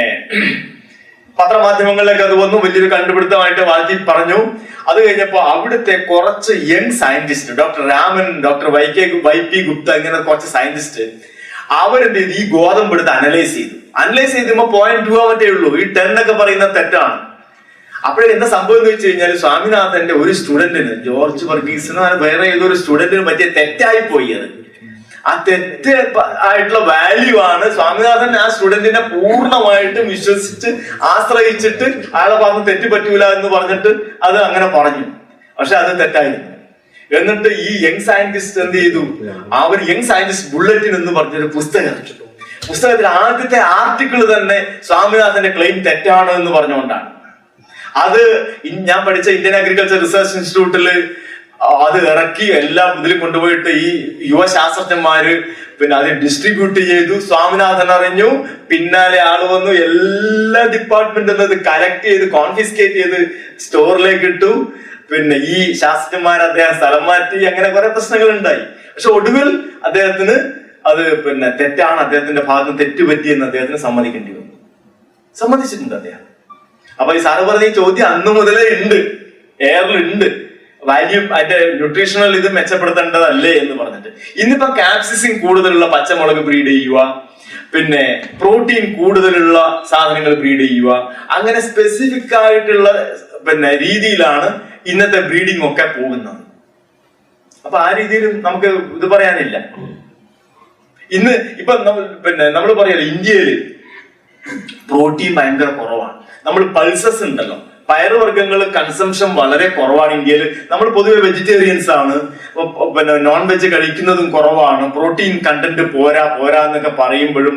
പത്രമാധ്യമങ്ങളിലേക്ക് അത് വന്നു, വലിയൊരു കണ്ടുപിടുത്തമായിട്ട് വാഴ്ത്തി പറഞ്ഞു. അത് കഴിഞ്ഞപ്പോ അവിടുത്തെ കുറച്ച് young scientist, doctor Raman, doctor YP Gupta, ഇങ്ങനെ കുറച്ച് സയന്റിസ്റ്റ് അവരെന്ത് ചെയ്തു, ഈ ഗോതമ്പ് എടുത്ത് അനലൈസ് ചെയ്തുമ്പോ 0.2 മറ്റേ ഉള്ളൂ. ഈ 10 ഒക്കെ പറയുന്നത് തെറ്റാണ്. അപ്പോഴേ എന്താ സംഭവം എന്ന് വെച്ച് കഴിഞ്ഞാൽ സ്വാമിനാഥന്റെ ഒരു സ്റ്റുഡന്റിന്, ജോർജ് വർഗീസിനോ വേറെ ഏതൊരു സ്റ്റുഡന്റിന് പറ്റിയ തെറ്റായി പോയി. ആ തെറ്റ് ആയിട്ടുള്ള വാല്യൂ ആണ് സ്വാമിനാഥൻ ആ സ്റ്റുഡന്റിനെ പൂർണ്ണമായിട്ടും വിശ്വസിച്ച് ആശ്രയിച്ചിട്ട് അയാളെ പറഞ്ഞ് തെറ്റ് പറ്റൂല എന്ന് പറഞ്ഞിട്ട് അത് അങ്ങനെ പറഞ്ഞു. പക്ഷെ അത് തെറ്റായിരുന്നു. എന്നിട്ട് ഈ യങ് സയന്റിസ്റ്റ് എന്ത് ചെയ്തു, അവർ യങ് സയന്റിസ്റ്റ് ബുള്ളറ്റിൻ എന്ന് പറഞ്ഞൊരു പുസ്തകം ഇറക്കി. പുസ്തകത്തിൽ ആദ്യത്തെ ആർട്ടിക്കിൾ തന്നെ സ്വാമിനാഥന്റെ ക്ലെയിം തെറ്റാണ് എന്ന് പറഞ്ഞുകൊണ്ടാണ്. അത് ഞാൻ പഠിച്ച ഇന്ത്യൻ അഗ്രികൾച്ചർ റിസർച്ച് ഇൻസ്റ്റിറ്റ്യൂട്ടില് അത് ഇറക്കി എല്ലാം ഇതിൽ കൊണ്ടുപോയിട്ട് ഈ യുവശാസ്ത്രജ്ഞന്മാര് പിന്നെ അത് ഡിസ്ട്രിബ്യൂട്ട് ചെയ്തു. സ്വാമിനാഥൻ അറിഞ്ഞു, പിന്നാലെ ആള് വന്നു, എല്ലാ ഡിപ്പാർട്ട്മെന്റിൽ അത് കളക്ട് ചെയ്ത് കോൺഫിസ്കേറ്റ് ചെയ്ത് സ്റ്റോറിലേക്ക് ഇട്ടു. പിന്നെ ഈ ശാസ്ത്രജ്ഞന്മാർ അദ്ദേഹം സ്ഥലം മാറ്റി, അങ്ങനെ കുറെ പ്രശ്നങ്ങൾ ഉണ്ടായി. പക്ഷെ ഒടുവിൽ അദ്ദേഹത്തിന് അത് പിന്നെ തെറ്റാണ്, അദ്ദേഹത്തിന്റെ ഭാഗത്ത് തെറ്റുപറ്റിയെന്ന് അദ്ദേഹത്തിന് സമ്മതിക്കേണ്ടി വന്നു. സമ്മതിച്ചിട്ടുണ്ട് അദ്ദേഹം. അപ്പൊ ഈ സാറ് പറഞ്ഞ ഈ ചോദ്യം അന്ന് മുതലേ ഉണ്ട്, എയറിലുണ്ട്. വാല്യൂ അതിന്റെ ന്യൂട്രീഷണൽ ഇത് മെച്ചപ്പെടുത്തേണ്ടതല്ലേ എന്ന് പറഞ്ഞിട്ട്. ഇന്നിപ്പോ കാപ്സിസിൻ കൂടുതലുള്ള പച്ചമുളക് ബ്രീഡ് ചെയ്യുക, പിന്നെ പ്രോട്ടീൻ കൂടുതലുള്ള സാധനങ്ങൾ ബ്രീഡ് ചെയ്യുക, അങ്ങനെ സ്പെസിഫിക് ആയിട്ടുള്ള പിന്നെ രീതിയിലാണ് ഇന്നത്തെ ബ്രീഡിംഗ് ഒക്കെ പോകുന്നത്. അപ്പൊ ആ രീതിയിൽ നമുക്ക് ഇത് പറയാനില്ല. ഇന്ന് ഇപ്പൊ നമ്മൾ പറയാലോ ഇന്ത്യയില് പ്രോട്ടീൻ ഭയങ്കര കുറവാണ്. നമ്മൾ പൾസസ് ഉണ്ടല്ലോ, പയറുവർഗ്ഗങ്ങൾ കൺസംഷൻ വളരെ കുറവാണ് ഇന്ത്യയിൽ. നമ്മൾ പൊതുവെ വെജിറ്റേറിയൻസ് ആണ്, പിന്നെ നോൺ വെജ് കഴിക്കുന്നതും കുറവാണ്, പ്രോട്ടീൻ കണ്ടന്റ് പോരാ എന്നൊക്കെ പറയുമ്പോഴും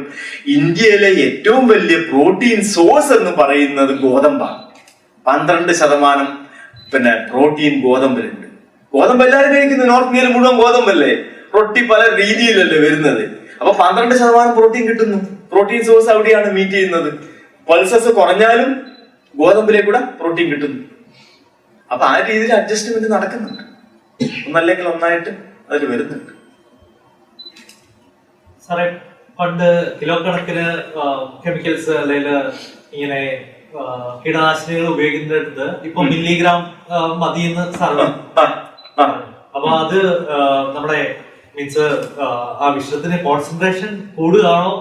ഇന്ത്യയിലെ ഏറ്റവും വലിയ പ്രോട്ടീൻ സോഴ്സ് എന്ന് പറയുന്നത് ഗോതമ്പാണ്. 12% പിന്നെ പ്രോട്ടീൻ ഗോതമ്പിലുണ്ട്. ഗോതമ്പ് എല്ലാവരും കഴിക്കുന്നത്, നോർത്ത് ഇന്ത്യയിൽ മുഴുവൻ ഗോതമ്പല്ലേ, റൊട്ടി പല രീതിയിലല്ലേ വരുന്നത്. അപ്പൊ 12% പ്രോട്ടീൻ കിട്ടുന്നു. പ്രോട്ടീൻ സോഴ്സ് അവിടെയാണ് മീറ്റ് ചെയ്യുന്നത്. പൾസസ് കുറഞ്ഞാലും ഗോതമ്പിലേക്കൂടെ പ്രോട്ടീൻ കിട്ടുന്നു. അപ്പൊ ആ രീതിയിൽ അഡ്ജസ്റ്റ്മെന്റ് നടക്കുന്നുണ്ട്, ഒന്നല്ലെങ്കിൽ ഒന്നായിട്ട് അതിൽ വരുന്നുണ്ട്. സാറേ, പണ്ട് കിലോ കണക്കിന് കെമിക്കൽസ് അല്ലെങ്കിൽ ഇങ്ങനെ കീടനാശിനികൾ ഉപയോഗിക്കുന്നിടത്ത് ഇപ്പൊ മില്ലിഗ്രാം മതിയെന്ന് സാറ്. അപ്പൊ അത് നമ്മുടെ മീൻസ് ആ വിഷത്തിന് കോൺസെൻട്രേഷൻ കൂടുകയാണോ,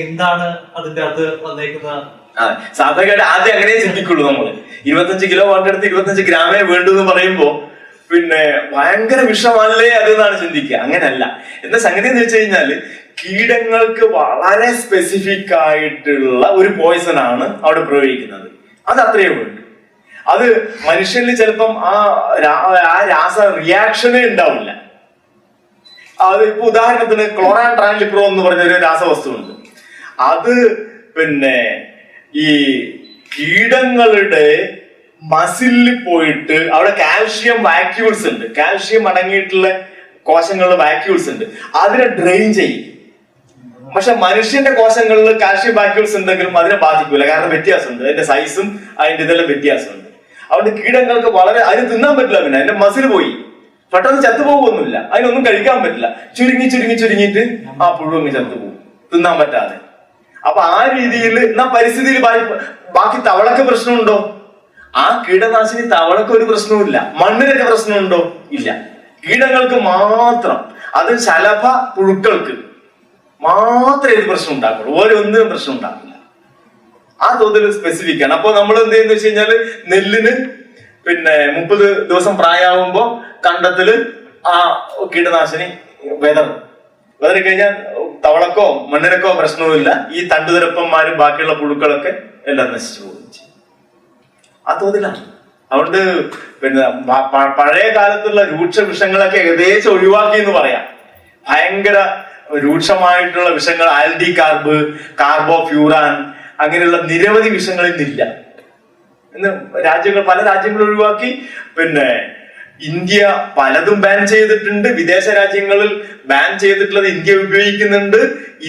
എന്താണ് അതിന്റെ അകത്ത് വന്നേക്കുന്ന? സാധാരണ ആദ്യം അങ്ങനെ ചിന്തിക്കുള്ളൂ നമ്മള്. 25 കിലോ വാട്ടെടുത്ത് 25 ഗ്രാമേ വേണ്ടു എന്ന് പറയുമ്പോ പിന്നെ ഭയങ്കര വിഷമല്ലേ അത് എന്നാണ് ചിന്തിക്കുക. അങ്ങനല്ല. എന്താ സംഗതി എന്ന് വെച്ച് കഴിഞ്ഞാല് കീടങ്ങൾക്ക് വളരെ സ്പെസിഫിക് ആയിട്ടുള്ള ഒരു പോയിസൺ ആണ് അവിടെ പ്രയോഗിക്കുന്നത്. അത് അത്രയേ വേണ്ടു. അത് മനുഷ്യനിൽ ചിലപ്പം ആ രാസ റിയാക്ഷനേ ഉണ്ടാവില്ല. അത് ഇപ്പൊ ഉദാഹരണത്തിന് ക്ലോറാൻ ട്രാൻലിപ്രോ എന്ന് പറഞ്ഞൊരു രാസവസ്തു ഉണ്ട്. അത് പിന്നെ ഈ കീടങ്ങളുടെ മസിലിൽ പോയിട്ട് അവിടെ കാൽഷ്യം വാക്യൂൾസ് ഉണ്ട്, കാൽഷ്യം അടങ്ങിയിട്ടുള്ള കോശങ്ങളുടെ വാക്യൂൾസ് ഉണ്ട്, അതിനെ ഡ്രെയിൻ ചെയ്യും. പക്ഷെ മനുഷ്യന്റെ കോശങ്ങളിൽ കാൽഷ്യം വാക്യൂൾസ് ഉണ്ടെങ്കിലും അതിനെ ബാധിക്കൂല, കാരണം വ്യത്യാസമുണ്ട്, അതിന്റെ സൈസും അതിന്റെ ഇതെല്ലാം വ്യത്യാസമുണ്ട്. അതുകൊണ്ട് കീടങ്ങൾക്ക് വളരെ അതിന് തിന്നാൻ പറ്റില്ല, പിന്നെ അതിന്റെ മസിൽ പോയി പെട്ടെന്ന് ചത്തുപോകുന്നില്ല, അതിനൊന്നും കഴിക്കാൻ പറ്റില്ല, ചുരുങ്ങിയിട്ട് ആ പുഴുങ്ങി ചത്തുപോകും തിന്നാൻ പറ്റാതെ. അപ്പൊ ആ രീതിയിൽ എന്നാ പരിസ്ഥിതിയിൽ ബാക്കി തവളക്ക് പ്രശ്നമുണ്ടോ? ആ കീടനാശിനി തവളക്ക് ഒരു പ്രശ്നവുമില്ല. മണ്ണിനൊക്കെ പ്രശ്നമുണ്ടോ? ഇല്ല. കീടങ്ങൾക്ക് മാത്രം, അത് ശലഭ പുഴുക്കൾക്ക് മാത്രമേ ഇത് പ്രശ്നം ഉണ്ടാക്കുള്ളൂ, ഓരോന്നിനും പ്രശ്നം ഉണ്ടാക്കില്ല. ആ തോതിൽ സ്പെസിഫിക് ആണ്. അപ്പൊ നമ്മൾ എന്ത് ചെയ്യുന്ന വെച്ച് കഴിഞ്ഞാല് നെല്ലിന് പിന്നെ 30 ദിവസം പ്രായമാകുമ്പോ കണ്ടത്തില് ആ കീടനാശിനി വെതറി കഴിഞ്ഞാൽ തവളക്കോ മണ്ണിനക്കോ പ്രശ്നവുമില്ല. ഈ തണ്ടുതിരപ്പന്മാരും ബാക്കിയുള്ള പുഴുക്കളൊക്കെ എല്ലാം നശിച്ചു പോകും. ആ തോതിലാണ്. അതുകൊണ്ട് പിന്നെ പഴയ കാലത്തുള്ള രൂക്ഷ വിഷങ്ങളൊക്കെ ഏകദേശം ഒഴിവാക്കി എന്ന് പറയാം. ഭയങ്കര രൂക്ഷമായിട്ടുള്ള വിഷങ്ങൾ, ആൽഡി കാർബ്, കാർബോഫ്യൂറാൻ, അങ്ങനെയുള്ള നിരവധി വിഷങ്ങൾ ഇന്നില്ല. ഇന്ന് പല രാജ്യങ്ങളും ഒഴിവാക്കി. പിന്നെ ഇന്ത്യ പലതും ബാൻ ചെയ്തിട്ടുണ്ട്. വിദേശ രാജ്യങ്ങളിൽ ബാൻ ചെയ്തിട്ടുള്ളത് ഇന്ത്യ ഉപയോഗിക്കുന്നുണ്ട്,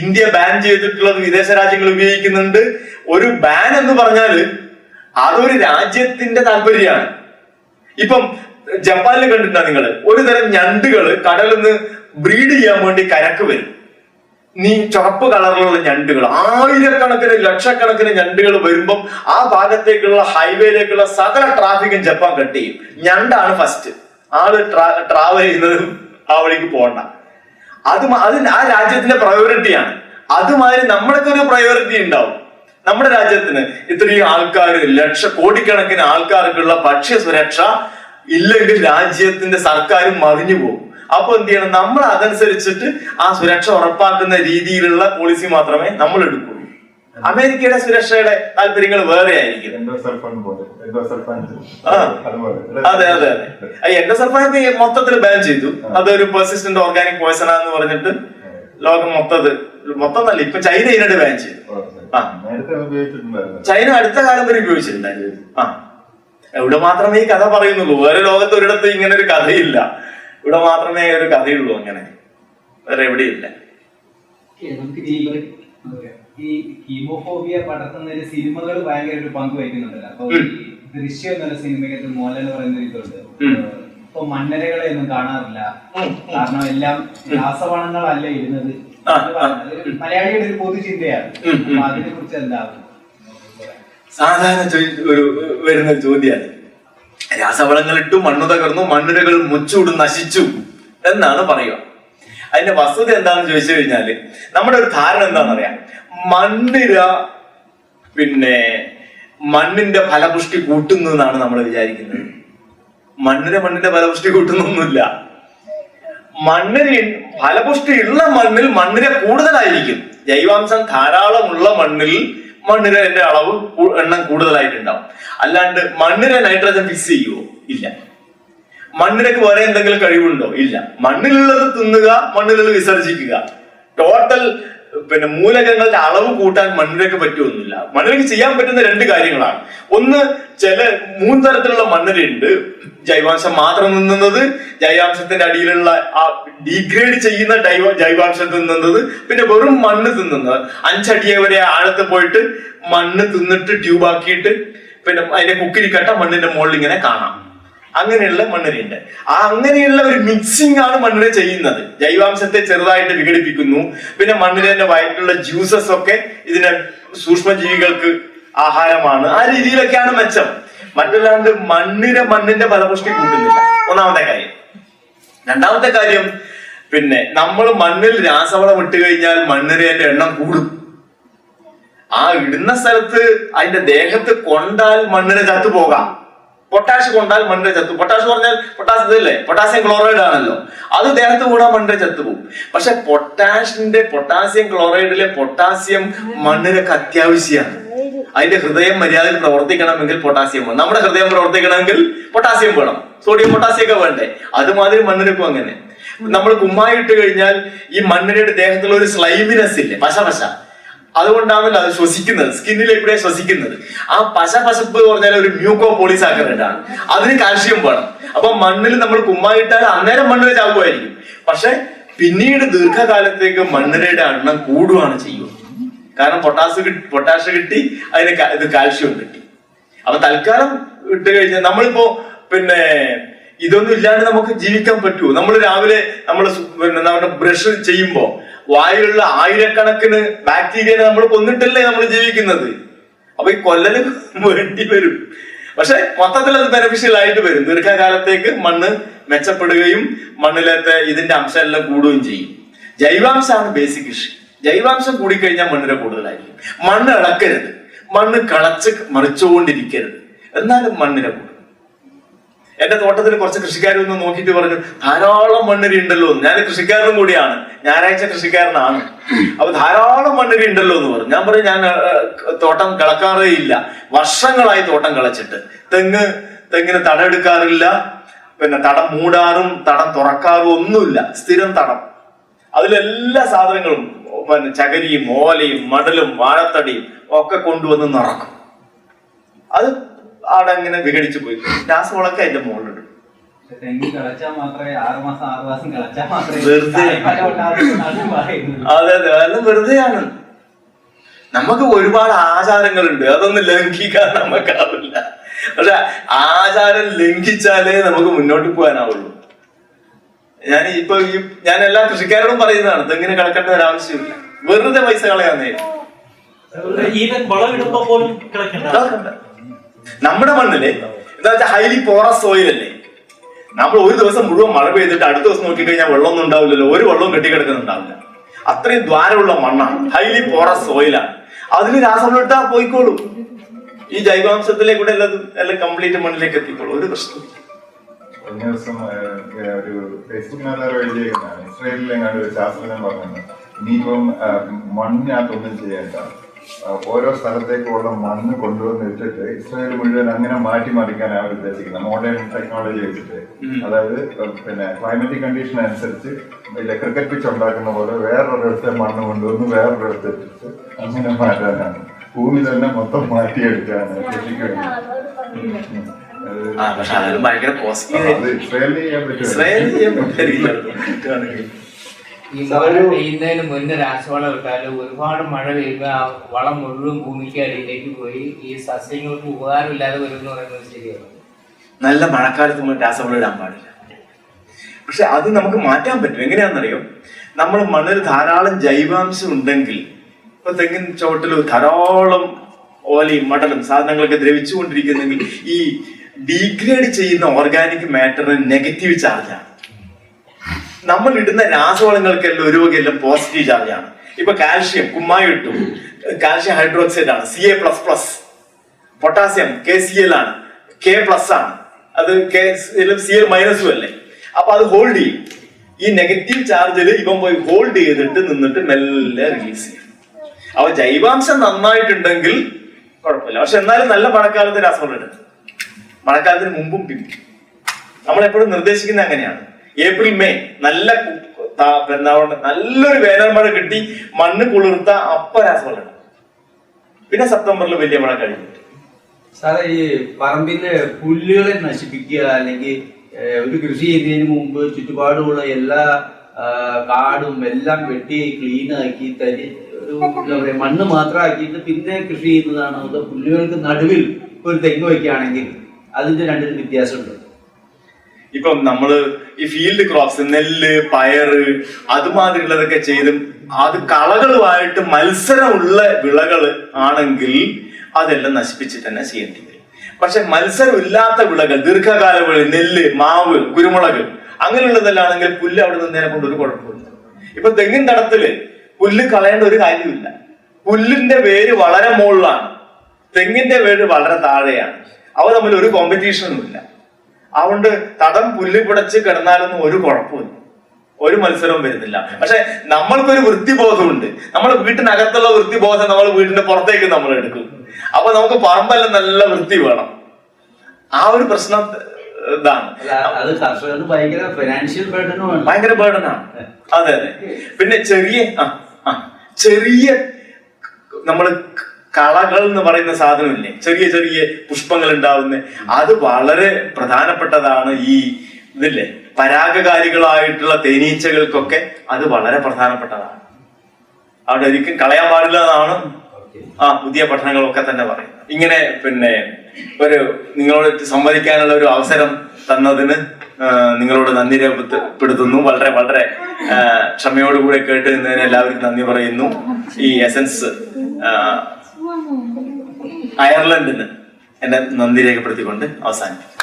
ഇന്ത്യ ബാൻ ചെയ്തിട്ടുള്ളത് വിദേശ രാജ്യങ്ങൾ ഉപയോഗിക്കുന്നുണ്ട്. ഒരു ബാൻ എന്ന് പറഞ്ഞാല് അതൊരു രാജ്യത്തിന്റെ താല്പര്യമാണ്. ഇപ്പം ജപ്പാനിൽ കണ്ടിട്ടുണ്ടോ നിങ്ങള്? ഒരു തരം ഞണ്ടുകള് കടലിൽ നിന്ന് ബ്രീഡ് ചെയ്യാൻ വേണ്ടി കരക്ക് വരും. ചുവപ്പ് കളറിലുള്ള ഞണ്ടുകൾ, ആയിരക്കണക്കിന് ലക്ഷക്കണക്കിന് ഞണ്ടുകൾ വരുമ്പം ആ ഭാഗത്തേക്കുള്ള ഹൈവേയിലേക്കുള്ള സകല ട്രാഫിക്കും ജപ്പാൻ കട്ട് ചെയ്യും. ഞണ്ടാണ് ഫസ്റ്റ് ആള് ട്രാവൽ ചെയ്യുന്നത്, ആ വഴിക്ക് പോകണ്ട. അത് ആ രാജ്യത്തിന്റെ പ്രയോറിറ്റിയാണ്. അതുമാതിരി നമ്മളൊക്കെ ഒരു പ്രയോറിറ്റി ഉണ്ടാവും. നമ്മുടെ രാജ്യത്തിന് ഇത്രയും ആൾക്കാർ, കോടിക്കണക്കിന് ആൾക്കാർക്കുള്ള ഭക്ഷ്യ സുരക്ഷ ഇല്ലെങ്കിൽ രാജ്യത്തിന്റെ സർക്കാരും മറിഞ്ഞു പോകും. അപ്പൊ എന്ത് ചെയ്യണം? നമ്മൾ അതനുസരിച്ചിട്ട് ആ സുരക്ഷ ഉറപ്പാക്കുന്ന രീതിയിലുള്ള പോളിസി മാത്രമേ നമ്മൾ എടുക്കുള്ളൂ. അമേരിക്കയുടെ സുരക്ഷയുടെ താല്പര്യങ്ങൾ വേറെ ആയിരിക്കും. അതെ. എൻഡോസൾഫാൻ മൊത്തത്തിൽ ബാൻ ചെയ്തു. അതൊരു പെർസിസ്റ്റന്റ് ഓർഗാനിക് പോയ്സൺ ആണെന്ന് പറഞ്ഞിട്ട് ലോകം മൊത്തം ഇപ്പൊ ചൈന ഇതിനായിട്ട് ബാൻ ചെയ്തു. ചൈന അടുത്ത കാലം വരെ ഉപയോഗിച്ചിട്ടുണ്ടായിരുന്നു. ഇവിടെ മാത്രമേ ഈ കഥ പറയുന്നുള്ളൂ. വേറെ ലോകത്ത് ഒരിടത്ത് ഇങ്ങനെ ഒരു കഥയില്ല. ഇവിടെ മാത്രമേ ഒരു കഥയുള്ളൂ, അങ്ങനെ വേറെ എവിടെയില്ല. ഈ കീമോഫോബിയ പടർത്തുന്ന സിനിമകൾ ഭയങ്കര ഒരു പങ്ക് വഹിക്കുന്നുണ്ടല്ലോ. അപ്പൊ ദൃശ്യം എന്നുള്ള സിനിമയ്ക്ക് മോഹൻലാൽ എന്ന് പറയുന്ന ഇതുണ്ട്. ഇപ്പൊ മണ്ണരകളെ ഒന്നും കാണാറില്ല, കാരണം എല്ലാം രാസവളങ്ങളല്ല ഇരുന്നത്. മലയാളിയുടെ ഒരു പൊതുചിന്തയാണ്. അപ്പൊ അതിനെ കുറിച്ച് എന്താ? സാധാരണ വരുന്ന ഒരു ചോദ്യമാണ്, രാസവളങ്ങളിട്ടു, മണ്ണു തകർന്നു, മണ്ണിരകൾ മുച്ചൂട് നശിച്ചു എന്നാണ് പറയുക. അതിന്റെ വസ്തുത എന്താണെന്ന് ചോദിച്ചു കഴിഞ്ഞാല് നമ്മുടെ ഒരു ധാരണ എന്താണെന്നറിയാം, മണ്ണിര പിന്നെ മണ്ണിന്റെ ഫലപുഷ്ടി കൂട്ടുന്നു എന്നാണ് നമ്മൾ വിചാരിക്കുന്നത്. മണ്ണിന്റെ ഫലപുഷ്ടി കൂട്ടുന്നൊന്നുമില്ല. ഫലപുഷ്ടി ഉള്ള മണ്ണിൽ മണ്ണിര കൂടുതലായിരിക്കും. ജൈവാംശം ധാരാളമുള്ള മണ്ണിൽ മണ്ണിരന്റെ അളവ് എണ്ണം കൂടുതലായിട്ടുണ്ടാവും. അല്ലാണ്ട് മണ്ണിര നൈട്രജൻ ഫിക്സ് ചെയ്യുവോ? ഇല്ല. മണ്ണിരക്ക് വേറെ എന്തെങ്കിലും കഴിവുണ്ടോ? ഇല്ല. മണ്ണിലുള്ളത് തിന്നുക, മണ്ണിലുള്ളത് വിസർജിക്കുക. ടോട്ടൽ പിന്നെ മൂലകങ്ങളുടെ അളവ് കൂട്ടാൻ മണ്ണിരക്ക് പറ്റുമൊന്നുമില്ല. മണ്ണിരക്ക് ചെയ്യാൻ പറ്റുന്ന 2 കാര്യങ്ങളാണ്. ഒന്ന്, 3 തരത്തിലുള്ള മണ്ണിരയുണ്ട്. ജൈവാംശം മാത്രം നിന്നുന്നത്, ജൈവാംശത്തിന്റെ അടിയിലുള്ള ആ ഡീഗ്രേഡ് ചെയ്യുന്ന ജൈവാംശം തിന്നുന്നത്, പിന്നെ വെറും മണ്ണ് തിന്നുന്നത്. 5 അടി വരെ ആഴത്ത് പോയിട്ട് മണ്ണ് തിന്നിട്ട് ട്യൂബാക്കിയിട്ട് പിന്നെ അതിന്റെ കുക്കിരിക്കട്ട മണ്ണിന്റെ മുകളിൽ ഇങ്ങനെ കാണാം. അങ്ങനെയുള്ള മണ്ണിരയുണ്ട്. അങ്ങനെയുള്ള ഒരു മിക്സിംഗ് ആണ് മണ്ണിര ചെയ്യുന്നത്. ജൈവാംശത്തെ ചെറുതായിട്ട് വിഘടിപ്പിക്കുന്നു. പിന്നെ മണ്ണിരന്റെ വയറ്റിലുള്ള ജ്യൂസസ് ഒക്കെ ഇതിനെ സൂക്ഷ്മജീവികൾക്ക് ആഹാരമാണ്. ആ രീതിയിലൊക്കെയാണ് മെച്ചം. മറ്റല്ലാണ്ട് മണ്ണിന്റെ ഫലപുഷ്ടി കൂട്ടുന്നില്ല. ഒന്നാമത്തെ കാര്യം. രണ്ടാമത്തെ കാര്യം, പിന്നെ നമ്മൾ മണ്ണിൽ രാസവളം ഇട്ട് കഴിഞ്ഞാൽ മണ്ണിരന്റെ എണ്ണം കൂടും. ആ ഇടുന്ന സ്ഥലത്ത് അതിന്റെ ദേഹത്ത് കൊണ്ടാൽ മണ്ണിര ചത്തുപോകാം. പൊട്ടാഷ് കൊണ്ടാൽ മണ്ണിര ചത്തു. പൊട്ടാഷ് പറഞ്ഞാൽ പൊട്ടാസ് ഇതല്ലേ, പൊട്ടാസ്യം ക്ലോറൈഡ് ആണല്ലോ. അത് ദേഹത്ത് കൂടാൻ മണ്ണിര ചത്തുപോകും. പക്ഷെ പൊട്ടാസ്യം ക്ലോറൈഡിലെ പൊട്ടാസ്യം മണ്ണിരക്ക് അത്യാവശ്യമാണ്. അതിന്റെ ഹൃദയം മര്യാദയിൽ പ്രവർത്തിക്കണമെങ്കിൽ പൊട്ടാസ്യം വേണം. നമ്മുടെ ഹൃദയം പ്രവർത്തിക്കണമെങ്കിൽ പൊട്ടാസ്യം വേണം. സോഡിയം പൊട്ടാസ്യം ഒക്കെ വേണ്ടേ? അതുമാതിരി മണ്ണിരക്കും അങ്ങനെ. നമ്മൾ കുമ്മായി ഇട്ട് കഴിഞ്ഞാൽ ഈ മണ്ണിരയുടെ ദേഹത്തുള്ള ഒരു സ്ലൈമിനെസ് ഇല്ലേ, പശ, അതുകൊണ്ടാണല്ലോ അത് ശ്വസിക്കുന്നത്, സ്കിന്നിലേക്കൂടെ ശ്വസിക്കുന്നത്. ആ പശപ്പ് എന്ന് പറഞ്ഞാൽ ഒരു മ്യൂക്കോ പോളിസാക്കറൈഡ് ആണ്. അതിന് കാൽഷ്യം വേണം. അപ്പൊ മണ്ണിൽ നമ്മൾ കുമ്മായിട്ടാൽ അന്നേരം മണ്ണിര ചാവുമായിരിക്കും. പക്ഷെ പിന്നീട് ദീർഘകാലത്തേക്ക് മണ്ണിരയുടെ എണ്ണം കൂടുകയാണ് ചെയ്യുക. കാരണം പൊട്ടാഷ് കിട്ടി, അതിന് ഇത് കാൽഷ്യം കിട്ടി. അപ്പൊ തൽക്കാലം ഇട്ട് കഴിഞ്ഞാൽ നമ്മളിപ്പോ പിന്നെ ഇതൊന്നും ഇല്ലാണ്ട് നമുക്ക് ജീവിക്കാൻ പറ്റുമോ? നമ്മൾ രാവിലെ നമ്മുടെ ബ്രഷ് ചെയ്യുമ്പോ വായിലുള്ള ആയിരക്കണക്കിന് ബാക്ടീരിയനെ നമ്മൾ കൊന്നിട്ടല്ലേ നമ്മൾ ജീവിക്കുന്നത്. അപ്പൊ ഈ കൊല്ലല് വേണ്ടി വരും. പക്ഷെ മൊത്തത്തിൽ അത് ബെനിഫിഷ്യൽ ആയിട്ട് വരും. ദീർഘകാലത്തേക്ക് മണ്ണ് മെച്ചപ്പെടുകയും മണ്ണിലത്തെ ഇതിന്റെ അംശം എല്ലാം കൂടുകയും ചെയ്യും. ജൈവാംശമാണ് ബേസിക് ഇഷ്യൂ. ജൈവാംശം കൂടിക്കഴിഞ്ഞാൽ മണ്ണിര കൂടുതലായിരിക്കും. മണ്ണ് ഇളക്കരുത്, മണ്ണ് കളച്ച് മറിച്ചുകൊണ്ടിരിക്കരുത്, എന്നാലും മണ്ണിര കൂടും. എന്റെ തോട്ടത്തിൽ കുറച്ച് കൃഷിക്കാരൊന്ന് നോക്കിയിട്ട് പറഞ്ഞു, ധാരാളം മണ്ണിര ഉണ്ടല്ലോ. ഞാൻ കൃഷിക്കാരനും കൂടിയാണ്, ഞായറാഴ്ച കൃഷിക്കാരനാണ്. അപ്പൊ ധാരാളം മണ്ണിര ഉണ്ടല്ലോ എന്ന് പറഞ്ഞു. ഞാൻ പറയും, ഞാൻ തോട്ടം കിളക്കാറേ ഇല്ല. വർഷങ്ങളായി തോട്ടം കിളച്ചിട്ട്. തെങ്ങിന് തടം എടുക്കാറില്ല, പിന്നെ തടം മൂടാറും തടം തുറക്കാറും ഒന്നുമില്ല. സ്ഥിരം തടം. അതിലെല്ലാ സാധനങ്ങളും, പിന്നെ ചകരിയും ഓലയും മടലും വാഴത്തടിയും ഒക്കെ കൊണ്ടുവന്ന് നിറക്കും. അത് അവിടെ അങ്ങനെ വിഘടിച്ചു പോയി. രാസവളമൊക്കെ അതിന്റെ മുകളിലുണ്ട്. തെങ്ങ് കിളച്ചാൽ മാത്രമേ 6 മാസം കിളച്ചാൽ മാത്രമേ വെറുതെ. അതെ, അതെല്ലാം വെറുതെയാണ്. നമുക്ക് ഒരുപാട് ആചാരങ്ങളുണ്ട്, അതൊന്നും ലംഘിക്കാൻ നമുക്കാവില്ല. പക്ഷെ ആചാരം ലംഘിച്ചാലേ നമുക്ക് മുന്നോട്ട് പോകാനാവുള്ളൂ. ഞാൻ എല്ലാ കൃഷിക്കാരോടും പറയുന്നതാണ്, തെങ്ങിന് കിളക്കേണ്ട ഒരാവശ്യമില്ല. വെറുതെ പൈസ കളയാന്നേ. നമ്മുടെ മണ്ണില് എന്താ വെച്ചാൽ ഹൈലി പോറസ് സോയിൽ അല്ലേ. നമ്മൾ ഒരു ദിവസം മുഴുവൻ മഴ പെയ്തിട്ട് അടുത്ത ദിവസം നോക്കിക്കഴിഞ്ഞാൽ വെള്ളമൊന്നും ഉണ്ടാവില്ലല്ലോ. ഒരു വെള്ളവും കെട്ടിക്കിടക്കുന്നുണ്ടാവില്ല. അത്രയും ദ്വാരമുള്ള മണ്ണാണ്, ഹൈലി പോറസ് സോയിലാണ്. അതിന് രാസവളം ഇട്ടാ പോയിക്കോളൂ. ഈ ജൈവാംശത്തിലേക്കൂടെ എല്ലാം കംപ്ലീറ്റ് മണ്ണിലേക്ക് എത്തിക്കോളൂ. ഒരു പ്രശ്നമില്ല. കഴിഞ്ഞ ദിവസം ഒരു ഫേസ്ബുക്കിനകത്ത് എഴുതിയേക്കുന്നതാണ്, ഇസ്രായേലിലെങ്ങാണ്ട് ഒരു ശാസ്ത്രജ്ഞൻ പറഞ്ഞത്, ഇനിയിപ്പം മണ്ണിനകത്തൊന്നും ചെയ്യേണ്ട, ഓരോ സ്ഥലത്തേക്കുള്ള മണ്ണ് കൊണ്ടുവന്ന് വെച്ചിട്ട് ഇസ്രായേൽ മുഴുവൻ അങ്ങനെ മാറ്റിമറിക്കാൻ അവർ ഉദ്ദേശിക്കുന്നത്, മോഡേൺ ടെക്നോളജി വെച്ചിട്ട്. അതായത് പിന്നെ ക്ലൈമറ്റിക് കണ്ടീഷൻ അനുസരിച്ച് ക്രിക്കറ്റ് പിച്ച് ഉണ്ടാക്കുന്ന പോലെ വേറൊരിടത്തെ മണ്ണ് കൊണ്ടുവന്ന് വേറൊരിടത്ത് വെച്ചിട്ട് അങ്ങനെ മാറ്റാനാണ്. ഭൂമി തന്നെ മൊത്തം മാറ്റിയെടുക്കാനാണ് കൃഷിക്ക് വേണ്ടി. അത് ഇസ്രായേലിന് ചെയ്യാൻ പറ്റും. ഈ മഴ പെയ്യുന്നതിന് മുന്നേ രാസവളം ഇട്ടാല് ഒരുപാട് മഴ പെയ്യുമ്പോൾ ആ വളം മുഴുവൻ ഭൂമിക്ക് അടിയിലേക്ക് പോയി ഈ സസ്യങ്ങൾക്ക് ഉപകാരമില്ലാതെ വരും എന്ന് പറയുന്നത് ശരിയാണ്. നല്ല മഴക്കാലത്ത് രാസവളം ഇടാൻ പാടില്ല. പക്ഷെ അത് നമുക്ക് മാറ്റാൻ പറ്റും. എങ്ങനെയാണെന്നറിയോ? നമ്മൾ മണ്ണിൽ ധാരാളം ജൈവാംശം ഉണ്ടെങ്കിൽ, ഇപ്പൊ തെങ്ങിൻ ചുവട്ടിൽ ധാരാളം ഓലയും മടലും സാധനങ്ങളൊക്കെ ദ്രവിച്ചുകൊണ്ടിരിക്കുന്നെങ്കിൽ ഈ ഡീഗ്രേഡ് ചെയ്യുന്ന ഓർഗാനിക് മാറ്ററിന് നെഗറ്റീവ് ചാർജാണ്. നമ്മൾ ഇടുന്ന രാസവളങ്ങൾക്കെല്ലാം ഒരു വകയെല്ലാം പോസിറ്റീവ് ചാർജാണ്. ഇപ്പൊ കാൽഷ്യം കുമ്മായി ഇട്ടു, കാൽഷ്യം ഹൈഡ്രോക്സൈഡ് ആണ്, Ca++. പൊട്ടാസ്യം KCl ആണ്, K+ ആണ്, അത് Cl- അല്ലേ. അപ്പൊ അത് ഹോൾഡ് ചെയ്യും. ഈ നെഗറ്റീവ് ചാർജിൽ ഇവൻ പോയി ഹോൾഡ് ചെയ്തിട്ട് നിന്നിട്ട് മെല്ലെ റിലീസ് ചെയ്യും. അപ്പൊ ജൈവാംശം നന്നായിട്ടുണ്ടെങ്കിൽ കുഴപ്പമില്ല. പക്ഷെ എന്നാലും നല്ല മഴക്കാലത്ത് രാസവളം ഇടുന്നത്, മഴക്കാലത്തിന് മുമ്പും പിമ്പും. നമ്മളെപ്പോഴും നിർദ്ദേശിക്കുന്നത് അങ്ങനെയാണ്. ഏപ്രിൽ മെയ് നല്ല നല്ലൊരു വേനൽ മഴ കിട്ടി, മണ്ണ് കുളിർത്ത അപ്പ രാസവളം ഇടണം. പിന്നെ സെപ്റ്റംബറിൽ വലിയ മഴ കഴിഞ്ഞു. സാറേ, ഈ പറമ്പിലെ പുല്ലുകളെ നശിപ്പിക്കുക അല്ലെങ്കിൽ ഒരു കൃഷി ചെയ്യുന്നതിന് മുമ്പ് ചുറ്റുപാടുമുള്ള എല്ലാ കാടും എല്ലാം വെട്ടി ക്ലീൻ ആക്കി ഒരു എന്താ പറയുക മണ്ണ് മാത്രമാക്കിയിട്ട് പിന്നെ കൃഷി ചെയ്യുന്നതാണ്. അത് പുല്ലുകൾക്ക് നടുവിൽ ഒരു തെങ്ങ് വയ്ക്കുകയാണെങ്കിൽ അതിന്റെ രണ്ടിനും വ്യത്യാസമുണ്ട്. ഇപ്പം നമ്മള് ഈ ഫീൽഡ് ക്രോപ്സ്, നെല്ല്, പയറ് അതുമാതിരിയുള്ളതൊക്കെ ചെയ്തും അത് കളകളുമായിട്ട് മത്സരമുള്ള വിളകൾ ആണെങ്കിൽ അതെല്ലാം നശിപ്പിച്ച് തന്നെ ചെയ്യേണ്ടി വരും. പക്ഷെ മത്സരമില്ലാത്ത വിളകൾ, ദീർഘകാല വിള, നെല്ല്, മാവ്, കുരുമുളക് അങ്ങനെയുള്ളതെല്ലാണെങ്കിൽ പുല്ല് അവിടെ നിന്നതിനെ കൊണ്ട് ഒരു കുഴപ്പമില്ല. ഇപ്പൊ തെങ്ങിൻ തടത്തില് പുല്ല് കളയേണ്ട ഒരു കാര്യമില്ല. പുല്ലിന്റെ വേര് വളരെ മുകളിലാണ്, തെങ്ങിന്റെ വേര് വളരെ താഴെയാണ്. അവ തമ്മിൽ ഒരു കോമ്പറ്റീഷനും ഇല്ല. അതുകൊണ്ട് തടം പുല്ല് പിടച്ച് കിടന്നാലൊന്നും ഒരു കുഴപ്പമില്ല, ഒരു മത്സരവും വരുന്നില്ല. പക്ഷെ നമ്മൾക്കൊരു വൃത്തിബോധമുണ്ട്. നമ്മൾ വീട്ടിനകത്തുള്ള വൃത്തിബോധം നമ്മൾ വീടിന്റെ പുറത്തേക്ക് നമ്മൾ എടുക്കും. അപ്പൊ നമുക്ക് പറമ്പെല്ലാം നല്ല വൃത്തി വേണം. ആ ഒരു പ്രശ്നം ഇതാണ്. അത് കർഷകർക്ക് ഭയങ്കര ഫിനാൻഷ്യൽ ബർഡനുമാണ്, ഭയങ്കര ബർഡനാണ്. അതെ അതെ. പിന്നെ ചെറിയ നമ്മള് കളകൾ എന്ന് പറയുന്ന സാധനമില്ലേ, ചെറിയ ചെറിയ പുഷ്പങ്ങൾ ഉണ്ടാവുന്ന, അത് വളരെ പ്രധാനപ്പെട്ടതാണ്. ഈ ഇതില്ലേ പരാഗകാരികളായിട്ടുള്ള തേനീച്ചകൾക്കൊക്കെ അത് വളരെ പ്രധാനപ്പെട്ടതാണ്. അവിടെ ഒരിക്കലും കളയാൻ പാടില്ല എന്നാണ് പുതിയ പഠനങ്ങളൊക്കെ തന്നെ പറയുന്നത്. ഇങ്ങനെ പിന്നെ നിങ്ങളോട് സംവദിക്കാനുള്ള ഒരു അവസരം തന്നതിന് നിങ്ങളോട് നന്ദി രേഖപ്പെടുത്തുന്നു. വളരെ വളരെ ക്ഷമയോടുകൂടെ കേട്ട് നിന്നതിന് എല്ലാവർക്കും നന്ദി പറയുന്നു. ഈ എസൻസ് അയർലൻഡിന് എന്നെ നന്ദി രേഖപ്പെടുത്തിക്കൊണ്ട് അവസാനിപ്പിക്കും.